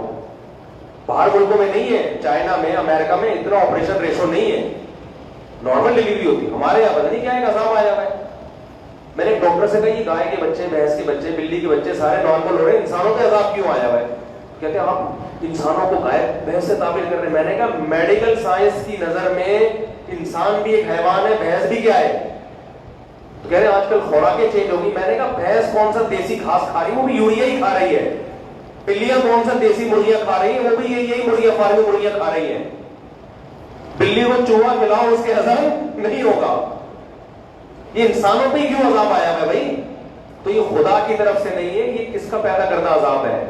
باہر ملکوں میں نہیں ہے, چائنا میں, امریکہ میں اتنا آپریشن ریشو نہیں ہے, نارمل ڈلیوری ہوتی. ہمارے یہاں پتہ نہیں کیا ہے, عذاب آیا ہے. میں نے ایک ڈاکٹر سے کہا یہ گائے کے بچے, بھینس کے بچے, بلی کے بچے سارے نارمل ہو رہے ہیں, انسانوں پہ عذاب کیوں آیا ہوا ہے؟ کہتے ہیں آپ انسانوں کو گائے بھینس سے تعبیر کر رہے ہیں. میں نے کہا میڈیکل سائنس کی نظر میں انسان بھی ایک حیوان ہے, بھینس بھی کیا ہے؟ تو کہہ رہے ہیں آج کل خوراکیں چینج ہوگی. میں نے کہا بھینس کون سا دیسی گھاس کھا رہی ہے, وہ بھی یوریا ہی کھا رہی ہے. بلیاں کون سا دیسی مرغیاں کھا رہی ہیں, وہ بھی یہی مرغیاں فارمی مرغیاں کھا رہی ہیں. بلی کو چوہا کھلاؤ اس کے ہضم نہیں ہوگا. یہ انسانوں پہ کیوں عذاب آیا ہے بھائی؟ تو یہ خدا کی طرف سے نہیں ہے, یہ کس کا پیدا کردہ عذاب ہے.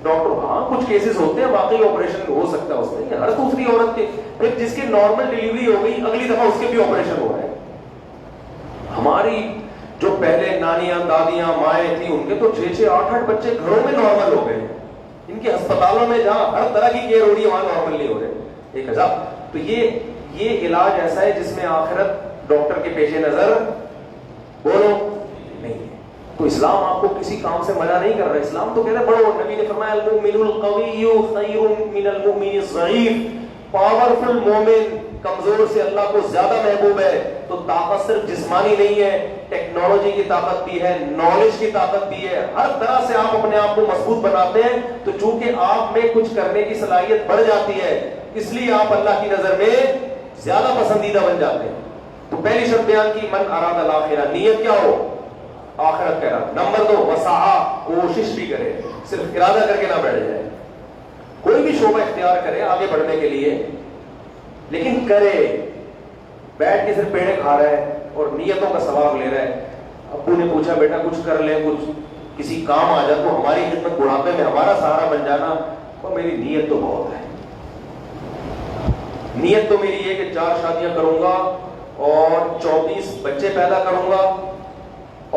ڈاکٹر ہاں کچھ کیسز ہوتے ہیں واقعی آپریشن ہو سکتا ہے اس میں, ہر دوسری عورت کے, پھر جس کی نارمل ڈلیوری ہو گئی اگلی دفعہ اس کے بھی آپریشن ہو رہا ہے. ہماری جو پہلے نانیاں دادیاں مائیں تھیں ان کے تو 6-8 بچے گھروں میں نارمل ہو گئے. ان کے ہسپتالوں میں جہاں ہر طرح کی کیئر ہو رہی ہے وہاں نارمل نہیں ہو رہے. ایک عذاب. تو یہ علاج ایسا ہے جس میں آخرت ڈاکٹر کے پیش نظر بولو نہیں ہے. تو اسلام آپ کو کسی کام سے منع نہیں کر رہا. اسلام تو کہتا ہے بڑھو. نبی نے فرمایا المؤمن القوی خیر من المؤمن الضعیف. پاورفل مومن کمزور سے اللہ کو زیادہ محبوب ہے. تو طاقت صرف جسمانی نہیں ہے, ٹیکنالوجی کی طاقت بھی ہے, نالج کی طاقت بھی ہے. ہر طرح سے آپ اپنے آپ کو مضبوط بناتے ہیں. تو چونکہ آپ میں کچھ کرنے کی صلاحیت بڑھ جاتی ہے, اس لیے آپ اللہ کی نظر میں زیادہ پسندیدہ بن جاتے ہیں. تو پہلی شرط بیان کی من اراد الاخرہ, نیت کیا ہو, آخرت کا ارادہ. نمبر 2 وسعہ, کوشش بھی کرے, صرف ارادہ کر کے نہ بیٹھ جائے. کوئی بھی شعبہ اختیار کرے آگے بڑھنے کے لیے, لیکن کرے. بیٹھ کے صرف پیڑے کھا رہا ہے اور نیتوں کا ثواب لے رہا ہے. ابو نے پوچھا بیٹا کچھ کر لے, کچھ کسی کام آ جا تو ہماری خدمت بڑھاپے میں ہمارا سہارا بن جانا. اور میری نیت تو بہت ہے. نیت تو میری ہے کہ 4 شادیاں کروں گا اور 24 بچے پیدا کروں گا,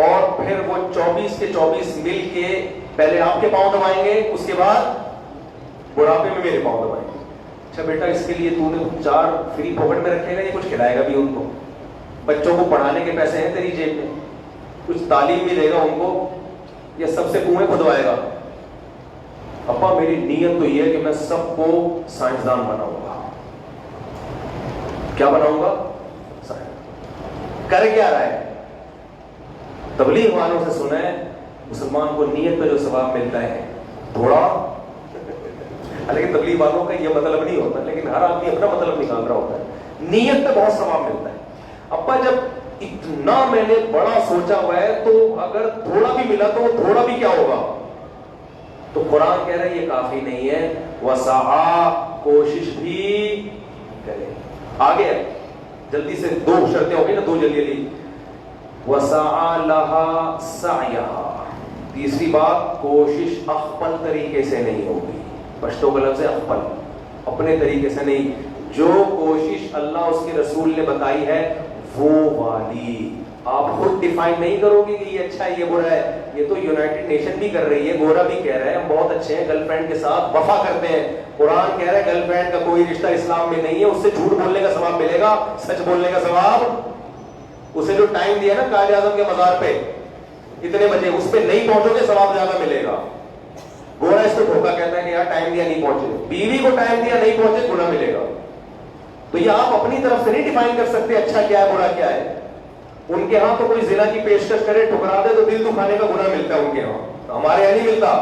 اور پھر وہ 24 کے 24 مل کے پہلے آپ کے پاؤں دبائیں گے, اس کے بعد بڑھاپے میں میرے پاؤں دبائیں گے. اچھا بیٹا اس کے لیے تو نے 4 فری پاکٹ میں رکھے گا, یہ کچھ کھلائے گا بھی ان کو, بچوں کو پڑھانے کے پیسے ہیں تیری جیب میں, کچھ تعلیم بھی دے گا ان کو, یا سب سے کنویں کھدوائے گا؟ ابا میری نیت تو یہ ہے کہ میں سب کو سائنسدان بناؤں گا. کیا بناؤں گا؟ کر کیا رہا ہے؟ تبلیغ والوں سے سنا ہے مسلمان کو نیت پہ جو ثواب ملتا ہے تھوڑا, لیکن تبلیغ والوں کا یہ مطلب نہیں ہوتا, لیکن ہر آدمی اپنا مطلب نکال رہا ہوتا ہے. نیت پہ بہت ثواب ملتا ہے. ابا جب اتنا میں نے بڑا سوچا ہوا ہے تو اگر تھوڑا بھی ملا تو وہ تھوڑا بھی کیا ہوگا؟ تو قرآن کہہ رہا ہے یہ کافی نہیں ہے, وسعہ, کوشش بھی کرے. آگے جلدی سے 2 شرطیں ہو گئی نا, 2 جلدی. وسعى لها سعيها. تیسری بات, کوشش اخپل طریقے سے نہیں ہوگی. پشتو کا لفظ ہے اخپل, اپنے طریقے سے نہیں. جو کوشش اللہ اس کے رسول نے بتائی ہے وہ والی. آپ خود ڈیفائن نہیں کرو گے کہ یہ اچھا ہے یہ برا ہے. یہ تو یونائٹڈ نیشن بھی کر رہی ہے, گورا بھی کہہ رہا ہے ہم بہت اچھے ہیں, گرل فرینڈ کے ساتھ وفا کرتے ہیں. قرآن کہہ رہا ہے گرل فرینڈ کا کوئی رشتہ اسلام میں نہیں ہے, اس سے جھوٹ بولنے کا ثواب ملے گا, سچ بولنے کا ثواب. اسے جو ٹائم دیا نا قائد اعظم کے مزار پہ اتنے بجے, اس پہ نہیں پہنچو گے ثواب زیادہ ملے گا. گورا اس کو دھوکا کہتا ہے کہ یار ٹائم دیا نہیں پہنچے, بیوی کو ٹائم دیا نہیں پہنچے گناہ ملے گا. تو یہ آپ اپنی طرف سے نہیں ڈیفائن کر سکتے اچھا کیا ہے برا کیا ہے. ان کے ہاں تو کوئی زنا کی پیشکش کرے ٹھکرا دے تو دل دکھانے کا گناہ ملتا ہے ان کے ہاں, ہمارے یہاں نہیں ملتا,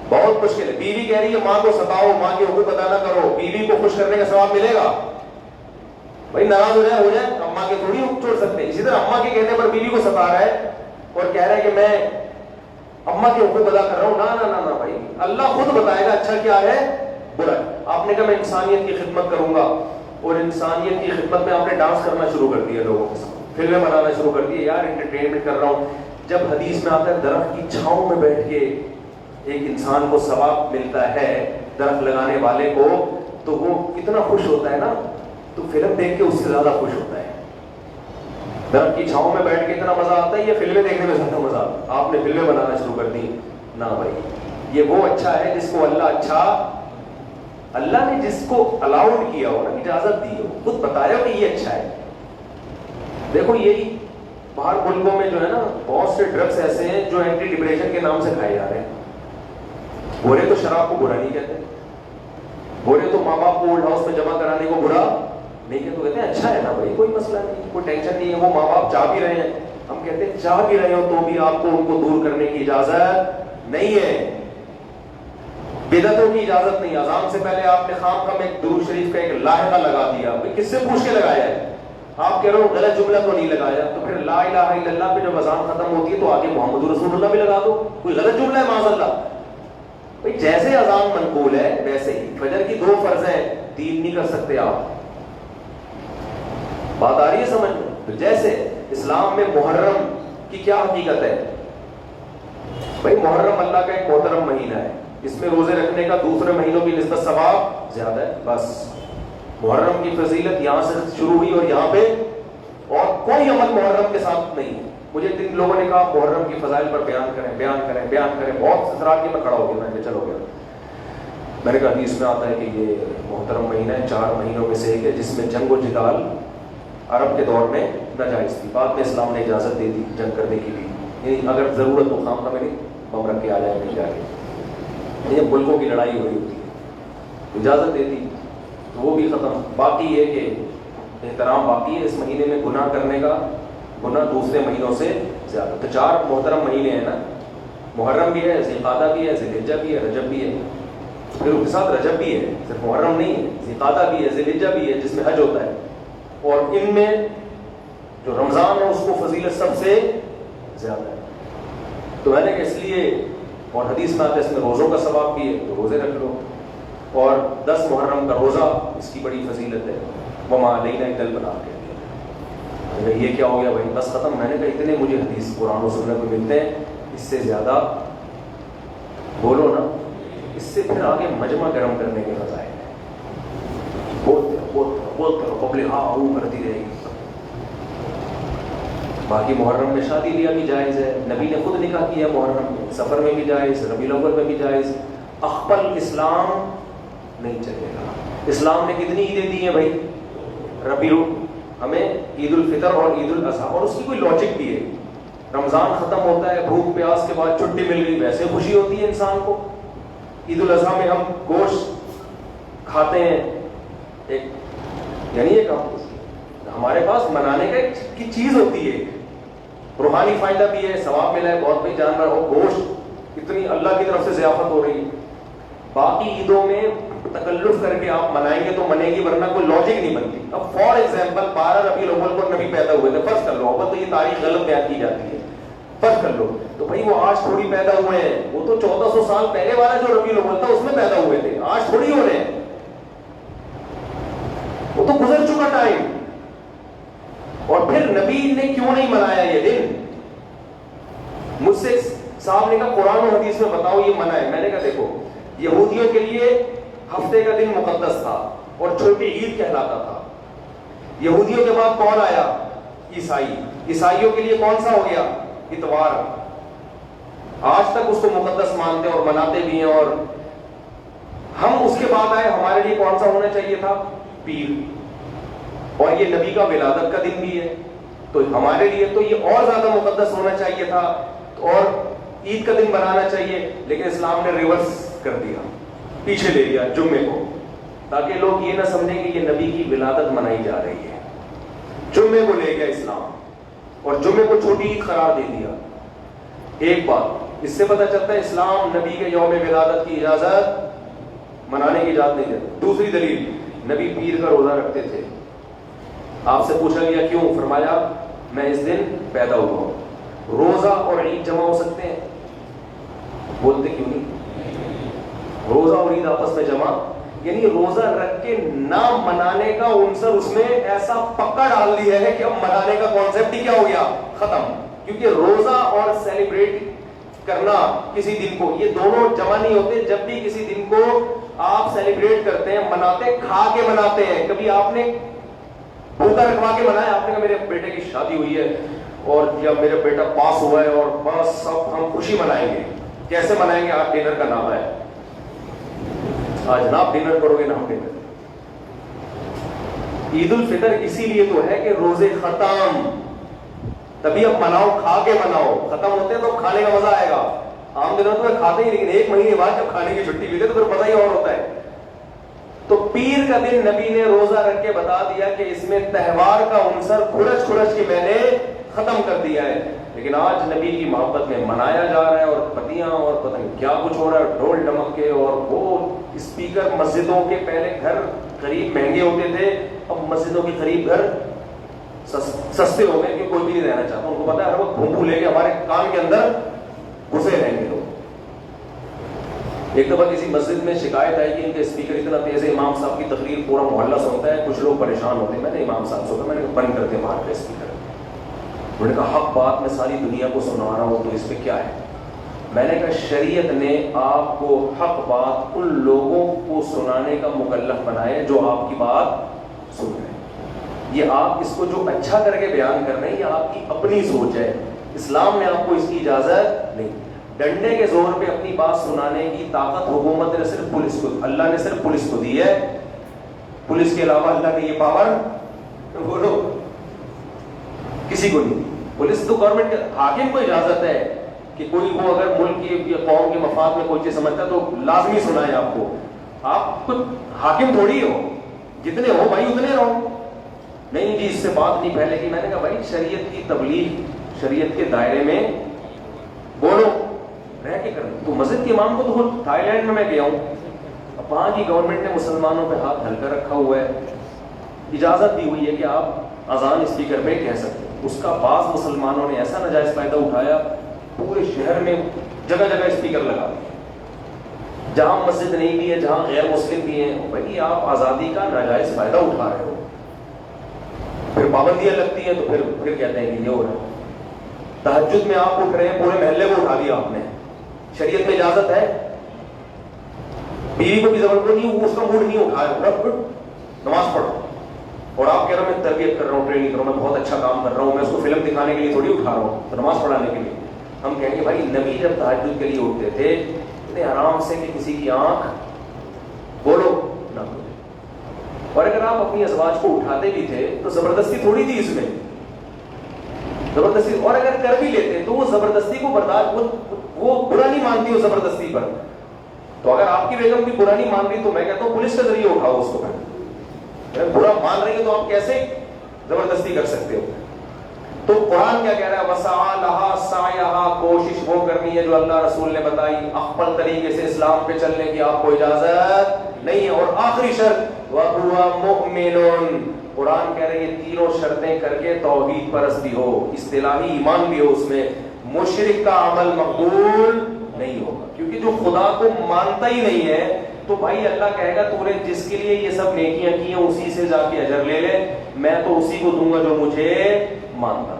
بہت مشکل ہے. بیوی کہہ رہی ہے ماں کو ستاؤ, ماں کے حقوق ادا نہ کرو, بیوی کو خوش کرنے کا ثواب ملے گا. بھائی ناراض ہو جائے, اماں کے تھوڑی حقوق چھوڑ سکتے ہیں. اسی طرح اماں کے کہنے پر بیوی کو ستا رہا ہے اور کہہ رہا ہے کہ میں اماں کے حقوق ادا کر رہا ہوں, نہ بھائی, اللہ خود بتائے گا اچھا کیا ہے برا ہے. آپ نے کہا میں انسانیت کی خدمت کروں گا, اور انسانیت کی خدمت میں آپ نے ڈانس کرنا شروع کر دیا, لوگوں کے ساتھ فلمیں بنانا شروع کر دی, یار انٹرٹینمنٹ کر رہا ہوں. جب حدیث میں آتا ہے درخت کی چھاؤں میں بیٹھ کے ایک انسان کو ثواب ملتا ہے درخت لگانے والے کو, تو وہ کتنا خوش ہوتا ہے نا, تو فلم دیکھ کے اس سے زیادہ خوش ہوتا ہے. درخت کی چھاؤں میں بیٹھ کے اتنا مزہ آتا ہے, یہ فلمیں دیکھنے میں زیادہ مزہ آتا ہے. آپ نے فلمیں بنانا شروع کر دی. نہ بھائی, یہ وہ اچھا ہے جس کو اللہ نے جس کو الاؤڈ کیا ہو نا, اجازت دی ہو, خود بتایا کہ یہ اچھا ہے. دیکھو یہی باہر ملکوں میں جو ہے نا بہت سے ڈرگس ایسے ہیں جو اینٹی ڈپریشن کے نام سے کھائے جا رہے ہیں. گورے تو شراب کو برا نہیں کہتے, گورے تو ماں باپ کو اولڈ ہاؤس میں جمع کرانے کو برا نہیں کہتے, تو کہتے ہیں اچھا ہے نا بھائی, کوئی مسئلہ نہیں, کوئی ٹینشن نہیں ہے. وہ ماں باپ چاہ بھی رہے ہیں, ہم کہتے ہیں چاہ بھی رہے ہو تو بھی آپ کو ان کو دور کرنے کی اجازت نہیں ہے. بدعتوں کی اجازت نہیں. اذان سے پہلے آپ نے خام خام ایک درود شریف کا ایک لاحقہ لگا دیا, کس سے پوچھ کے لگایا ہے؟ آپ کہہ رہے ہو غلط جملہ تو نہیں لگایا, تو پھر لا الہ الا اللہ پہ جب اذان ختم ہوتی ہے تو آگے محمد رسول اللہ بھی لگا دو. کوئی غلط جملہ ہے معاذ اللہ؟ بھائی جیسے اذان منقول ہے ویسے ہی فجر کی 2 فرض ہیں, 3 نہیں کر سکتے آپ. بات آ رہی ہے سمجھ میں؟ تو جیسے اسلام میں محرم کی کیا حقیقت ہے؟ بھائی محرم اللہ کا ایک محترم مہینہ ہے, اس میں روزے رکھنے کا دوسرے مہینوں کی نسبت ثواب زیادہ ہے. بس محرم کی فضیلت یہاں سے شروع ہوئی, اور یہاں پہ اور کوئی عمل محرم کے ساتھ نہیں. مجھے 3 لوگوں نے کہا محرم کی فضائل پر بیان کریں, بہت سسرال کی میں کھڑا ہو گیا, میں نے چلو گیا. میں نے کہا حدیث میں آتا ہے کہ یہ محترم مہینہ ہے، 4 مہینوں میں سے ایک ہے جس میں جنگ و جدال عرب کے دور میں ناجائز تھی. بعد میں اسلام نے اجازت دے دی جنگ کرنے کی بھی، یعنی اگر ضرورت ہو خام میں نہیں بم رکھ کے آ جائے نہیں جا کے، یہ ملکوں کی لڑائی ہو رہی ہوتی ہے اجازت دے دی تو وہ بھی ختم. باقی یہ کہ احترام باقی ہے اس مہینے میں گناہ کرنے کا، گناہ دوسرے مہینوں سے زیادہ. تو 4 محترم مہینے ہیں نا، محرم بھی ہے، ذوالقعدہ بھی ہے، ذوالحجہ بھی ہے، رجب بھی ہے، پھر اس کے ساتھ رجب بھی ہے، صرف محرم نہیں ہے، ذوالقعدہ بھی ہے، ذوالحجہ بھی ہے جس میں حج ہوتا ہے. اور ان میں جو رمضان ہے اس کو فضیلت سب سے زیادہ ہے. تو میں نے کہ اس لیے، اور حدیث میں آتا ہے اس میں روزوں کا ثواب بھی ہے تو روزے رکھ لو. اور 10 محرم کا روزہ اس کی بڑی فضیلت ہے. وما علینا الا البلاغ. یہ کیا ہو گیا بھائی، بس ختم. میں نے کہا اتنے مجھے حدیث قرآن و سنت میں ملتے ہیں، اس سے زیادہ بولو نا. اس سے پھر آگے مجمع گرم کرنے کے فضائل ہیں. بہت پبلک ہاں کرتی رہے گی. باقی محرم میں شادی بیاہ بھی جائز ہے، نبی نے خود نکاح کیا محرم میں، سفر میں بھی جائز، ربیع الاول میں بھی جائز. اخبل اسلام نہیں چلے گا. اسلام نے کتنی عیدیں دی ہیں بھائی؟ ربیع، ہمیں عید الفطر اور عید الاضحیٰ، اور اس کی کوئی لاجک بھی ہے. رمضان ختم ہوتا ہے، بھوک پیاس کے بعد چھٹی مل گئی، ویسے خوشی ہوتی ہے انسان کو. عید الاضحیٰ میں ہم گوشت کھاتے ہیں، یعنی ایک ہمارے پاس منانے کا ایک چیز ہوتی ہے، روحانی فائدہ بھی ہے، ثواب ملا ہے بہت بھائی جانور اور گوشت اتنی اللہ کی طرف سے ضیافت ہو رہی ہے. باقی عیدوں میں تکلف کر کے آپ منائیں گے تو منے گی، ورنہ کوئی لاجک نہیں بنتی. اب فار ایگزامپل 12 ربیع الاول کو نبی پیدا ہوئے تھے، فرض کر لو، اول تو یہ تاریخ غلط بیان کی جاتی ہے، فرض کر لو تو بھائی وہ آج تھوڑی پیدا ہوئے ہیں، وہ تو 1400 سال پہلے والا جو ربیع الاول تھا اس میں پیدا ہوئے تھے، آج تھوڑی ہو رہے ہیں، وہ تو گزر چکا ٹائم. اور پھر نبی نے کیوں نہیں منایا یہ دن؟ مجھ سے صاحب نے کہا قرآن و حدیث میں بتاؤ یہ منع ہے. میں نے کہا دیکھو، یہودیوں کے لیے ہفتے کا دن مقدس تھا اور چھوٹی عید کہلاتا تھا. یہودیوں کے بعد کون آیا؟ عیسائی. عیسائیوں کے لیے کون سا ہو گیا؟ اتوار. آج تک اس کو مقدس مانتے اور مناتے بھی ہیں. اور ہم اس کے بعد آئے، ہمارے لیے کون سا ہونا چاہیے تھا؟ پیر. اور یہ نبی کا ولادت کا دن بھی ہے تو ہمارے لیے تو یہ اور زیادہ مقدس ہونا چاہیے تھا اور عید کا دن بنانا چاہیے. لیکن اسلام نے ریورس کر دیا، پیچھے لے لیا جمعے کو، تاکہ لوگ یہ نہ سمجھیں کہ یہ نبی کی ولادت منائی جا رہی ہے. جمعے کو لے گیا اسلام اور جمعے کو چھوٹی عید قرار دے دیا. ایک بات اس سے پتہ چلتا ہے اسلام نبی کے یوم ولادت کی اجازت، منانے کی اجازت نہیں دیتا. دوسری دلیل، نبی پیر کا روزہ رکھتے تھے. آپ سے پوچھا گیا کیوں؟ فرمایا میں اس دن پیدا ہوا ہوں. روزہ اور عید جمع ہو سکتے ہیں؟ بولتے کیوں نہیں؟ روزہ اور عید آپس میں جمع، یعنی روزہ رکھ کے نہ منانے کا عنصر اس میں ایسا پکا ڈال دیا ہے کہ اب منانے کا کانسیپٹ ہی کیا ہو گیا؟ ختم. کیونکہ روزہ اور سیلیبریٹ کرنا کسی دن کو، یہ دونوں جمع نہیں ہوتے. جب بھی کسی دن کو آپ سیلیبریٹ کرتے ہیں، مناتے، کھا کے مناتے ہیں. کبھی آپ نے بھوکا رکھوا کے منایا؟ آپ نے کہا میرے بیٹے کی شادی ہوئی ہے اور یا میرا بیٹا پاس ہوا ہے اور بس سب ہم خوشی منائیں گے. کیسے منائیں گے؟ آج ڈنر کا نام ہے، آج نہ آپ ڈنر کرو گے نہ ہم ڈنر. عید الفطر اسی لیے تو ہے کہ روزے ختم، تبھی اب مناؤ، کھا کے مناؤ. ختم ہوتے ہیں تو کھانے کا مزہ آئے گا. عام دنوں تو کھاتے ہی، لیکن ایک مہینے بعد جب کھانے کی چھٹی ملے تو پھر مزہ ہی اور ہوتا ہے. تو پیر کا دن نبی نے روزہ رکھ کے بتا دیا کہ اس میں تہوار کا عنصر کھرچ کھرچ کے میں نے ختم کر دیا ہے. لیکن آج نبی کی محبت میں منایا جا رہا ہے اور پتیاں اور پتہ نہیں کیا کچھ ہو رہا ہے، ڈھول ڈمکے اور وہ اسپیکر. مسجدوں کے پہلے گھر قریب مہنگے ہوتے تھے، اب مسجدوں کے قریب گھر سستے ہو گئے کہ کوئی بھی نہیں رہنا چاہتا. ان کو پتا ہے ہر وقت گھوم لے کے ہمارے کان کے اندر گھسے رہیں گے لوگ. ایک دفعہ کسی مسجد میں شکایت آئی کہ ان کے اسپیکر اتنا تیز ہے، امام صاحب کی تقریر پورا محلہ سنتا ہے، کچھ لوگ پریشان ہوتے ہیں. میں نے امام صاحب سے کہا، میں نے بند کرتے باہر کا اسپیکر. انہوں نے کہا حق بات میں ساری دنیا کو سنا رہا ہوں تو اس پہ کیا ہے؟ میں نے کہا شریعت نے آپ کو حق بات ان لوگوں کو سنانے کا مکلف بنایا ہے جو آپ کی بات سن رہے ہیں. یہ آپ اس کو جو اچھا کر کے بیان کر رہے ہیں یہ آپ کی اپنی سوچ ہے. اسلام نے آپ کو اس کی اجازت نہیں. ڈنڈے کے زور پہ اپنی بات سنانے کی طاقت حکومت نے صرف پولیس کو، اللہ نے صرف پولیس کو دی ہے. پولیس کے علاوہ اللہ نے یہ پاور بولو کسی کو نہیں دی. پولیس تو گورنمنٹ، حاکم کو اجازت ہے کہ کوئی وہ اگر ملک کی یا قوم کے مفاد میں کوئی چیز سمجھتا ہے تو لازمی سنائے آپ کو. آپ خود حاکم تھوڑی ہو، جتنے ہو بھائی اتنے رہو. نہیں جی اس سے بات نہیں پھیلے گی. میں نے کہا بھائی شریعت کی تبلیغ شریعت کے دائرے میں بولو، رہ کے کریں. تو مسجد کے امام کو تو تھائی لینڈ میں گیا ہوں، وہاں کی گورنمنٹ نے مسلمانوں پہ ہاتھ ہلکا رکھا ہوا ہے، اجازت دی ہوئی ہے کہ آپ اذان اسپیکر پہ کہہ سکتے ہیں. اس کا بعض مسلمانوں نے ایسا ناجائز فائدہ اٹھایا، پورے شہر میں جگہ جگہ اسپیکر لگا دیا، جہاں مسجد نہیں بھی ہے، جہاں غیر مسلم بھی ہیں. بھائی آپ آزادی کا ناجائز فائدہ اٹھا رہے ہو، پھر پابندیاں لگتی ہیں تو پھر کہتے ہیں کہ یہ ہو رہا ہے. تہجد میں آپ اٹھ رہے ہیں، پورے محلے کو اٹھا دیا آپ نے. شریعت میں اجازت ہے، بیوی کو بھی زبر کو نہیں، اس کا موڈ نہیں اٹھایا، نماز پڑھو. اور آپ کہہ رہے ہیں میں تربیت کر رہا ہوں، ٹریننگ کر رہا ہوں، میں بہت اچھا کام کر رہا ہوں، میں اس کو فلم دکھانے کے لیے تھوڑی اٹھا رہا ہوں، تو نماز پڑھانے کے لیے. ہم کہیں گے بھائی نبی جب تہجد کے لیے اٹھتے تھے اتنے آرام سے کہ کسی کی آنکھ بولو نہ کھلے. اور اگر آپ اپنی ازواج کو اٹھاتے بھی تھے تو زبردستی تھوڑی تھی اس میں، زبردستی. اور اگر کر بھی لیتے تو وہ زبردستی کو برداشت، وہ برا نہیں مانتی ہو زبردستی پر. تو اگر آپ کی بیگم بھی برا نہیں مان رہی تو میں کہتا ہوں پولیس کے ذریعے اٹھاؤ اس کو. برا مان رہی ہے تو آپ کیسے زبردستی کر سکتے ہو؟ تو قرآن کیا کہہ رہا ہے؟ وسعی لہا سعیہا، کوشش وہ کرنی ہے جو اللہ رسول نے بتائی. اقبل طریقے سے اسلام پہ چلنے کی آپ کو اجازت نہیں ہے. اور آخری شرط وَهُوَ مُؤْمِنٌ، قرآن کہہ رہے ہیں یہ تینوں شرطیں کر کے توحید پرست بھی ہو، اصطلاحی ایمان بھی ہو اس میں، مشرک کا عمل مقبول نہیں ہوگا. کیونکہ جو خدا کو مانتا ہی نہیں ہے تو بھائی اللہ کہے گا تو نے جس کے لیے یہ سب نیکیاں کی ہیں اسی سے جا کے اجر لے لے، میں تو اسی کو دوں گا جو مجھے مانتا.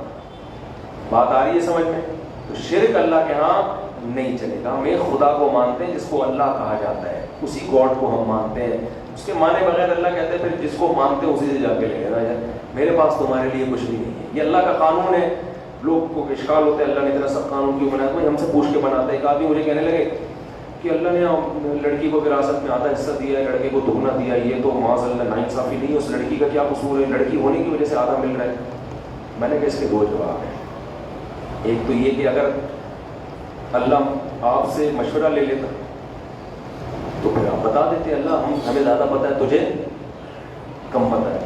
بات آ رہی ہے سمجھ میں؟ تو شرک اللہ کے ہاں نہیں چلے گا. ہم ایک خدا کو مانتے ہیں جس کو اللہ کہا جاتا ہے، اسی گاڈ کو ہم مانتے ہیں. اس کے مانے بغیر اللہ کہتے ہیں پھر جس کو مانتے ہیں اسی سے جا کے لے لینا ہے، میرے پاس تمہارے لیے کچھ بھی نہیں ہے. یہ اللہ کا قانون ہے. لوگ کو اشکال ہوتا ہے اللہ نے اتنا سب قانون کیوں بنایا؟ کوئی ہم سے پوچھ کے بناتا ہے. ایک آدمی مجھے کہنے لگے کہ اللہ نے لڑکی کو وراثت میں آدھا حصہ دیا ہے، لڑکے کو دگنا دیا، یہ تو معاذ اللہ ناانصافی نہیں ہے. اس لڑکی کا کیا قصور ہے؟ لڑکی ہونے کی وجہ سے آدھا مل رہا ہے. میں نے کہا اس کے دو جواب ہیں. ایک تو یہ کہ اگر اللہ آپ سے مشورہ لے لیتا تو پھر آپ بتا دیتے اللہ ہمیں زیادہ پتہ ہے، تجھے کم پتہ ہے.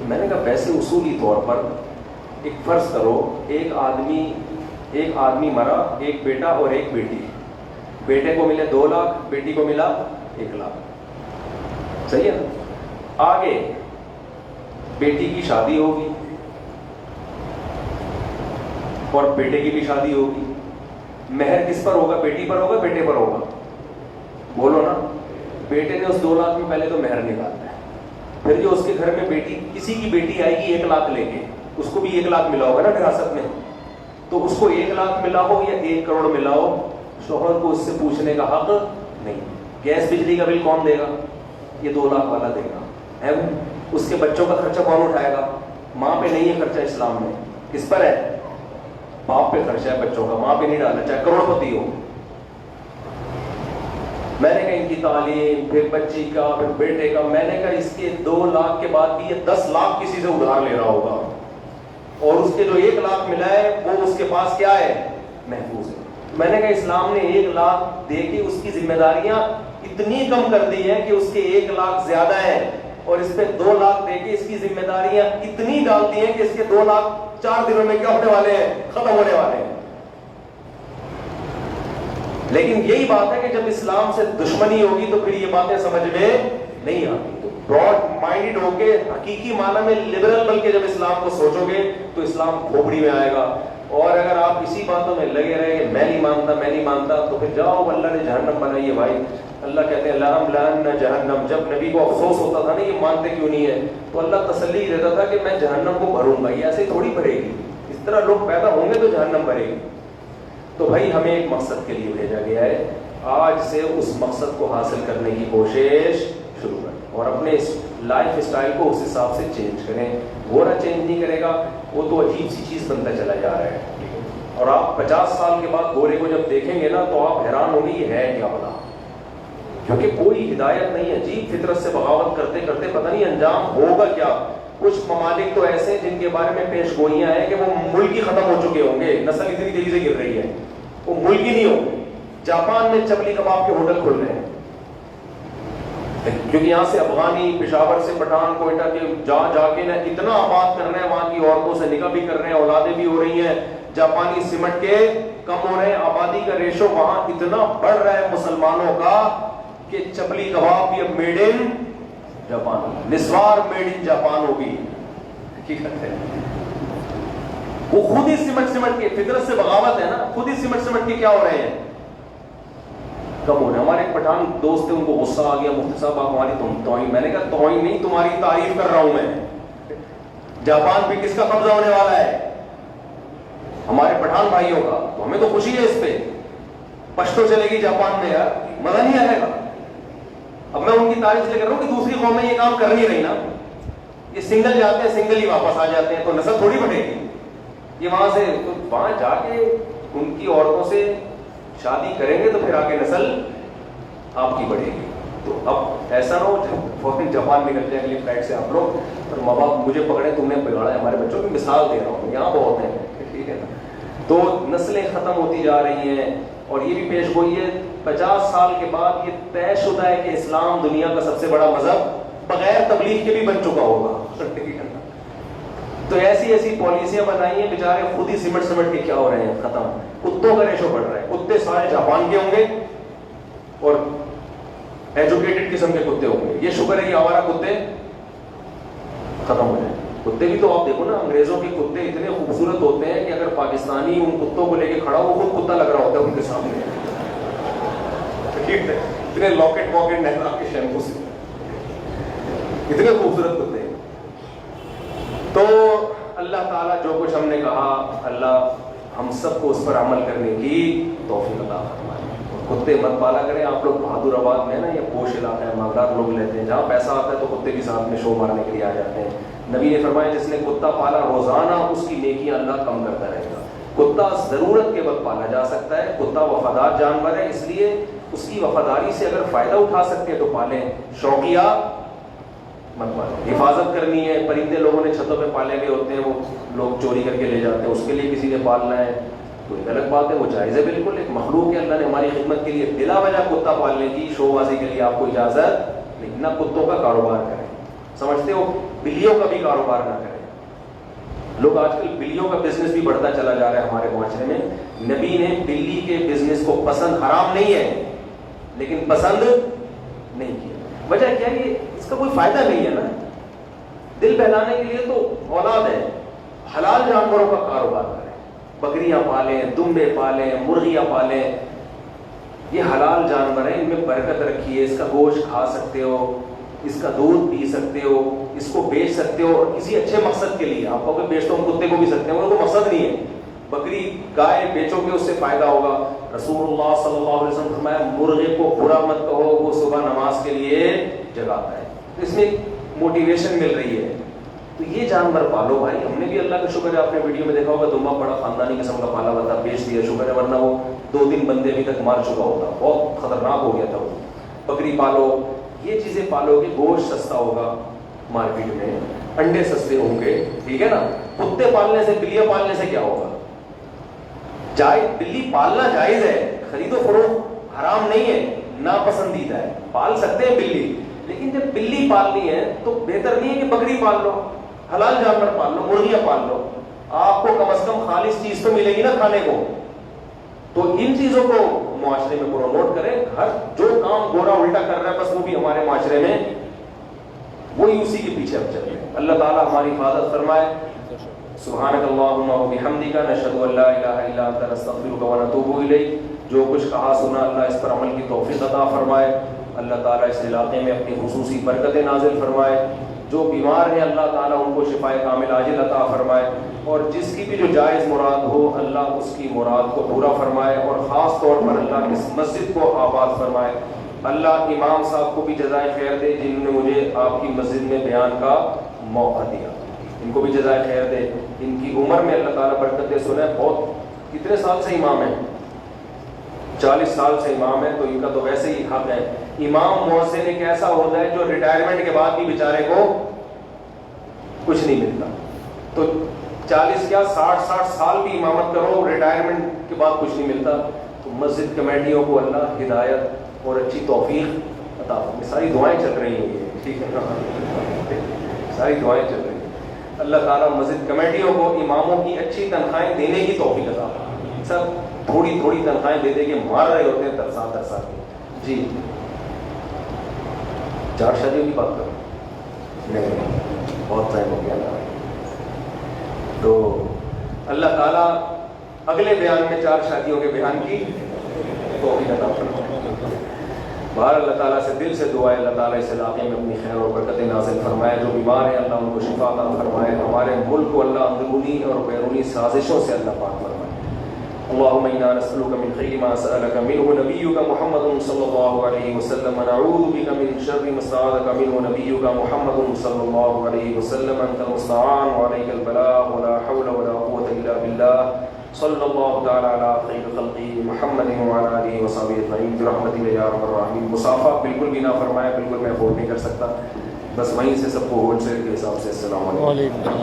میں نے کہا ویسے اصولی طور پر ایک فرض کرو، ایک آدمی مرا، ایک بیٹا اور ایک بیٹی. بیٹے کو ملے 2 لاکھ، بیٹی کو ملا 1 لاکھ. صحیح ہے نا؟ آگے بیٹی کی شادی ہوگی اور بیٹے کی بھی شادی ہوگی. مہر کس پر ہوگا؟ بیٹی پر ہوگا بیٹے پر ہوگا؟ بولو نا. بیٹے نے اس 2 لاکھ میں پہلے تو مہر نکالنا ہے، پھر جو اس کے گھر میں بیٹی، کسی کی بیٹی آئے گی 1 لاکھ لے کے، اس کو بھی 1 لاکھ ملا ہوگا نا وراثت میں. تو اس کو 1 لاکھ ملا ہو یا 1 کروڑ ملا ہو، شوہر کو اس سے پوچھنے کا حق نہیں. گیس بجلی کا بل کون دے گا؟ یہ 2 لاکھ والا دے گا. اس کے بچوں کا خرچہ کون اٹھائے گا؟ ماں پہ نہیں ہے خرچہ اسلام میں، کس پر ہے؟ باپ پہ خرچہ ہے بچوں کا، ماں پہ نہیں ڈالنا چاہے کروڑ پتی ہو. میں نے کہا ان کی تعلیم، پھر بچی کا، پھر بیٹے کا. میں نے کہا اس کے 2 لاکھ کے بعد بھی یہ 10 لاکھ کسی سے ادھار لے رہا ہوگا، اور اس کے جو 1 لاکھ ملا ہے وہ اس کے پاس کیا ہے؟ محفوظ ہے. میں نے کہا اسلام نے 1 لاکھ دے کے اس کی ذمہ داریاں اتنی کم کر دی ہیں کہ اس کے 1 لاکھ زیادہ ہیں، اور اس پہ 2 لاکھ دے کے اس کی ذمہ داریاں اتنی ڈال دی ہیں کہ اس کے 2 لاکھ 4 دنوں میں کیا ہونے والے ہیں؟ ختم ہونے والے ہیں. لیکن یہی بات ہے کہ جب اسلام سے دشمنی ہوگی تو پھر یہ باتیں سمجھ میں نہیں آتی. تو براڈ مائنڈڈ ہو کے حقیقی معنی میں لبرل بن کے جب اسلام کو سوچو گے تو اسلام کھوپڑی میں آئے گا. اور اگر آپ اسی باتوں میں لگے رہے کہ میں نہیں مانتا تو پھر جاؤ اللہ نے جہنم بنائی ہے بھائی. اللہ کہتے ہیں لَأَمْلَأَنَّ جہنم. جب نبی کو افسوس ہوتا تھا نا یہ مانتے کیوں نہیں ہے، تو اللہ تسلی دیتا تھا کہ میں جہنم کو بھروں گا. یہ ایسے ہی تھوڑی بھرے گی، اس طرح لوگ پیدا ہوں گے تو جہنم بھرے گی. تو بھائی ہمیں ایک مقصد کے لیے بھیجا گیا ہے، آج سے اس مقصد کو حاصل کرنے کی کوشش شروع کریں اور اپنے اس لائف اسٹائل کو اس حساب سے چینج کریں. گورا چینج نہیں کرے گا وہ تو عجیب سی چیز بنتا چلا جا رہا ہے. اور آپ 50 سال کے بعد گورے کو جب دیکھیں گے نا تو آپ حیران ہوں گے یہ ہے کیا بلا، کیونکہ کوئی ہدایت نہیں ہے، عجیب فطرت سے بغاوت کرتے کرتے پتہ نہیں انجام ہوگا کیا۔ کچھ ممالک تو ایسے ہیں جن کے بارے میں پیش گوئیاں ہیں کہ وہ ملک ہی ختم ہو چکے ہوں گے، نسل اتنی تیزی سے گر رہی ہے، وہ ملک ہی نہیں ہوں گے۔ جاپان میں چپلی کباب کے ہوٹل کھل رہے ہیں، کیونکہ یہاں سے افغانی، پشاور سے پٹھان، کوئٹہ کے جا کے نا اتنا آباد کر رہے ہیں، وہاں کی عورتوں سے نکاح بھی کر رہے ہیں، اولادیں بھی ہو رہی ہیں، جاپانی سمٹ کے کم ہو رہے ہیں، آبادی کا ریشو وہاں اتنا بڑھ رہا ہے مسلمانوں کا کہ چپلی کباب بھی اب میڈ ان جاپان، نسوار میڈ ان جاپان ہوگی۔ حقیقت ہے وہ خود ہی سمٹ کے، فطرت سے بغاوت ہے نا، خود ہی سمٹ کے کیا ہو رہے ہیں، کب ہو رہے ہیں۔ ہمارے ایک پٹھان دوست تھے، ان کو غصہ آ گیا، مفتی صاحب آپ ہماری توہین، میں نے کہا توہین نہیں، تمہاری تعریف کر رہا ہوں میں۔ جاپان پہ کس کا قبضہ ہونے والا ہے؟ ہمارے پٹھان بھائیوں کا، تو ہمیں تو خوشی ہے اس پہ، پشتو چلے گی جاپان میں، یار مزہ نہیں آئے گا۔ اب میں ان کی تعریف لے کر رہا ہوں کہ دوسری قومیں یہ کام کر نہیں رہی نا، یہ سنگل جاتے ہیں سنگل ہی واپس آ جاتے ہیں، تو نسل تھوڑی بڑھے گی۔ یہ وہاں سے وہاں جا کے ان کی عورتوں سے شادی کریں گے تو پھر آگے نسل آپ کی بڑھے گی۔ تو اب ایسا نہ ہو فوراً جاپان نکل جائیں اگلی فلائٹ سے آپ لوگ، اور ماں باپ مجھے پکڑے تم نے بگاڑا ہے ہمارے بچوں کی، مثال دے رہا ہوں، یہاں بہت ہیں، ٹھیک ہے نا۔ تو نسلیں ختم ہوتی جا رہی ہیں، اور یہ بھی پیش گوئی ہے 50 سال کے بعد یہ طے شدہ ہے کہ اسلام دنیا کا سب سے بڑا مذہب بغیر تبلیغ کے بھی بن چکا ہوگا۔ تو ایسی پالیسیاں بنائی ہیں، بیچارے خود ہی سمٹ کے کیا ہو رہے ہیں، ختم۔ کتوں کا ریشو بڑھ رہا ہے، کتے سارے جاپان کے ہوں گے اور ایجوکیٹڈ قسم کے کتے ہوں گے، یہ شکر ہے یہ آوارہ کتے ختم ہو جائیں۔ کتے بھی تو آپ دیکھو نا، انگریزوں کے کتے اتنے خوبصورت ہوتے ہیں کہ اگر پاکستانی ان کتوں کو لے کے کھڑا ہو، وہ خود کتا لگ رہا ہوتا ہے ان کے سامنے، اتنے لاکٹ واکٹ نہلا کے شیمپو سے، اتنے خوبصورت کتے۔ تو اللہ تعالیٰ جو کچھ ہم نے کہا، اللہ ہم سب کو اس پر عمل کرنے کی توفیق عطا فرمائے۔ کتے مت پالا کریں آپ لوگ، بہادر آباد میں نا یہ پوش علاقہ ہے، مالدار لوگ لیتے ہیں، جہاں پیسہ آتا ہے تو کتے بھی ساتھ میں شو مارنے کے لیے آ جاتے ہیں۔ نبی نے فرمایا جس نے کتا پالا روزانہ اس کی نیکیاں اللہ کم کرتا رہے گا۔ کتا ضرورت کے وقت پالا جا سکتا ہے، کتا وفادار جانور ہے، اس لیے اس کی وفاداری سے اگر فائدہ اٹھا سکتے ہیں تو پالیں، شوقیہ مت پالیں۔ حفاظت کرنی ہے، پرندے لوگوں نے چھتوں پہ پالے ہوئے ہوتے ہیں، وہ لوگ چوری کر کے لے جاتے ہیں، اس کے لیے کسی نے پالنا ہے کوئی غلط بات ہے، وہ جائز ہے بالکل، ایک مخلوق ہے، اللہ نے ہماری خدمت کے لیے بلا وجہ کتا پالنے کی شو بازی کے لیے آپ کو اجازت نہیں۔ نہ کتوں کا کاروبار کریں، سمجھتے ہو، بلیوں کا بھی کاروبار نہ کریں۔ لوگ آج کل بلیوں کا بزنس بھی بڑھتا چلا جا رہا ہے ہمارے معاشرے میں۔ نبی نے بلی کے بزنس کو پسند، حرام نہیں ہے لیکن پسند نہیں کیا۔ وجہ کیا ہے، اس کا کوئی فائدہ نہیں ہے نا، دل بہلانے کے لیے تو اولاد ہے۔ حلال جانوروں کا کاروبار کریں، بکریاں پالیں، دمبے پالیں، مرغیاں پالیں، یہ حلال جانور ہیں، ان میں برکت رکھی ہے، اس کا گوشت کھا سکتے ہو، اس کا دودھ پی سکتے ہو، اس کو بیچ سکتے ہو، اور کسی اچھے مقصد کے لیے۔ آپ کو بیچ تو ہم کتے کو بھی سکتے ہیں، ان کو مقصد نہیں ہے، بکری گائے بیچو گے اس سے فائدہ ہوگا۔ رسول اللہ صلی اللہ علیہ وسلم فرمایا مرغے کو برا مت کہو، وہ صبح نماز کے لیے جگاتا ہے، تو اس میں موٹیویشن مل رہی ہے۔ تو یہ جانور پالو بھائی، ہم نے بھی اللہ کا شکر ہے، آپ نے ویڈیو میں دیکھا ہوگا دمبا بڑا خاندانی قسم کا پالا ہوا تھا، بیچ دیا، شکر ہے، ورنہ وہ 2-3 بندے ابھی تک مار چکا ہوتا، بہت خطرناک ہو گیا تھا وہ۔ بکری پالو، یہ چیزیں پالو گے، گوشت سستا ہوگا مارکیٹ میں، انڈے سستے ہوں گے، ٹھیک ہے نا۔ کتے پالنے سے، بلیاں پالنے سے کیا ہوگا؟ جائز، بلی پالنا جائز ہے، خرید و فروخت حرام نہیں ہے، ناپسندیدہ ہے، پال سکتے ہیں بلی، لیکن جب بلی پالنی ہے تو بہتر نہیں ہے کہ بکری پال لو، حلال جانور پال لو، مرغیاں پال لو، آپ کو کم از کم خالص چیز تو ملے گی نا کھانے کو۔ تو ان چیزوں کو معاشرے میں پروموٹ کریں، ہر جو کام گورا الٹا کر رہا ہے بس وہ بھی ہمارے معاشرے میں وہی اسی کے پیچھے اب چل رہے ہیں۔ اللہ تعالیٰ ہماری حفاظت فرمائے۔ سبحانک اللہم و بحمدک، نشہد ان لا الہ الا انت، نستغفرک و نتوب الیک۔ جو کچھ کہا سنا اللہ اس پر عمل کی توفیق عطا فرمائے۔ اللہ تعالیٰ اس علاقے میں اپنی خصوصی برکتیں نازل فرمائے۔ جو بیمار ہیں اللہ تعالیٰ ان کو شفائے کامل عاجل عطا فرمائے، اور جس کی بھی جو جائز مراد ہو اللہ اس کی مراد کو پورا فرمائے، اور خاص طور پر اللہ اس مسجد کو آباد فرمائے۔ اللہ امام صاحب کو بھی جزائے خیر دے جنہوں نے مجھے آپ کی مسجد میں بیان کا موقع دیا، ان کو بھی جزائے خیر دے، ان کی عمر میں اللہ تعالیٰ برکت دے۔ سنیں بہت کتنے سال سے امام ہیں؟ 40 سال سے امام ہے، تو ان کا تو ویسے ہی حق ہے. امام مؤذن ایک ایسا ہوتا ہے جو ریٹائرمنٹ کے بعد بھی بیچارے کو کچھ نہیں ملتا. تو 40 کیا 60 سال بھی امامت کرو، ریٹائرمنٹ کے بعد کچھ نہیں ملتا. تو مسجد کمیٹیوں کو اللہ ہدایت اور اچھی توفیق عطا فرمائے. ساری دعائیں چل رہی ہیں یہ، ٹھیک ہے نا، ساری دعائیں چل رہی ہیں. اللہ تعالیٰ مسجد کمیٹیوں کو اماموں کی اچھی تنخواہیں دینے کی توفیق عطا فرمائے. سب تھوڑی تھوڑی تنخواہیں دے دے کے مار رہے ہوتے ہیں ترسا ترسا کے. جی 4 شادیوں کی بات کرو، نہیں بہت ٹائم ہو گیا نا. تو اللہ تعالیٰ اگلے بیان میں 4 شادیوں کے بیان کی توفیق عطا فرمائے. بہر اللہ تعالیٰ سے دل سے دعا ہے اللہ تعالیٰ اس علاقے میں اپنی خیر اور برکت نازل فرمائے. جو بیمار ہیں اللہ ان کو شفا عطا فرمائے. ہمارے ملک کو اللہ اندرونی اور بیرونی سازشوں سے اللہ پاک فرمائے. اللهم انا نسألك من خير ما سألك منه نبيك محمد صلى الله عليه وسلم ونعوذ بك من شر ما استعاذك منه نبيك محمد صلى الله عليه وسلم. انت المستعان وعليك البلاغ ولا حول ولا قوة الا بالله. صلی اللہ تعالی علی خیر خلقہ محمد وعلی آلہ وصحبہ اجمعین برحمتک یا ارحم الراحمین. مصافحہ بالکل بھی نہ فرمائے، بالکل میں افورڈ نہیں کر سکتا، بس وہیں سے سب کو ہول سیل کے حساب سے. السلام علیکم.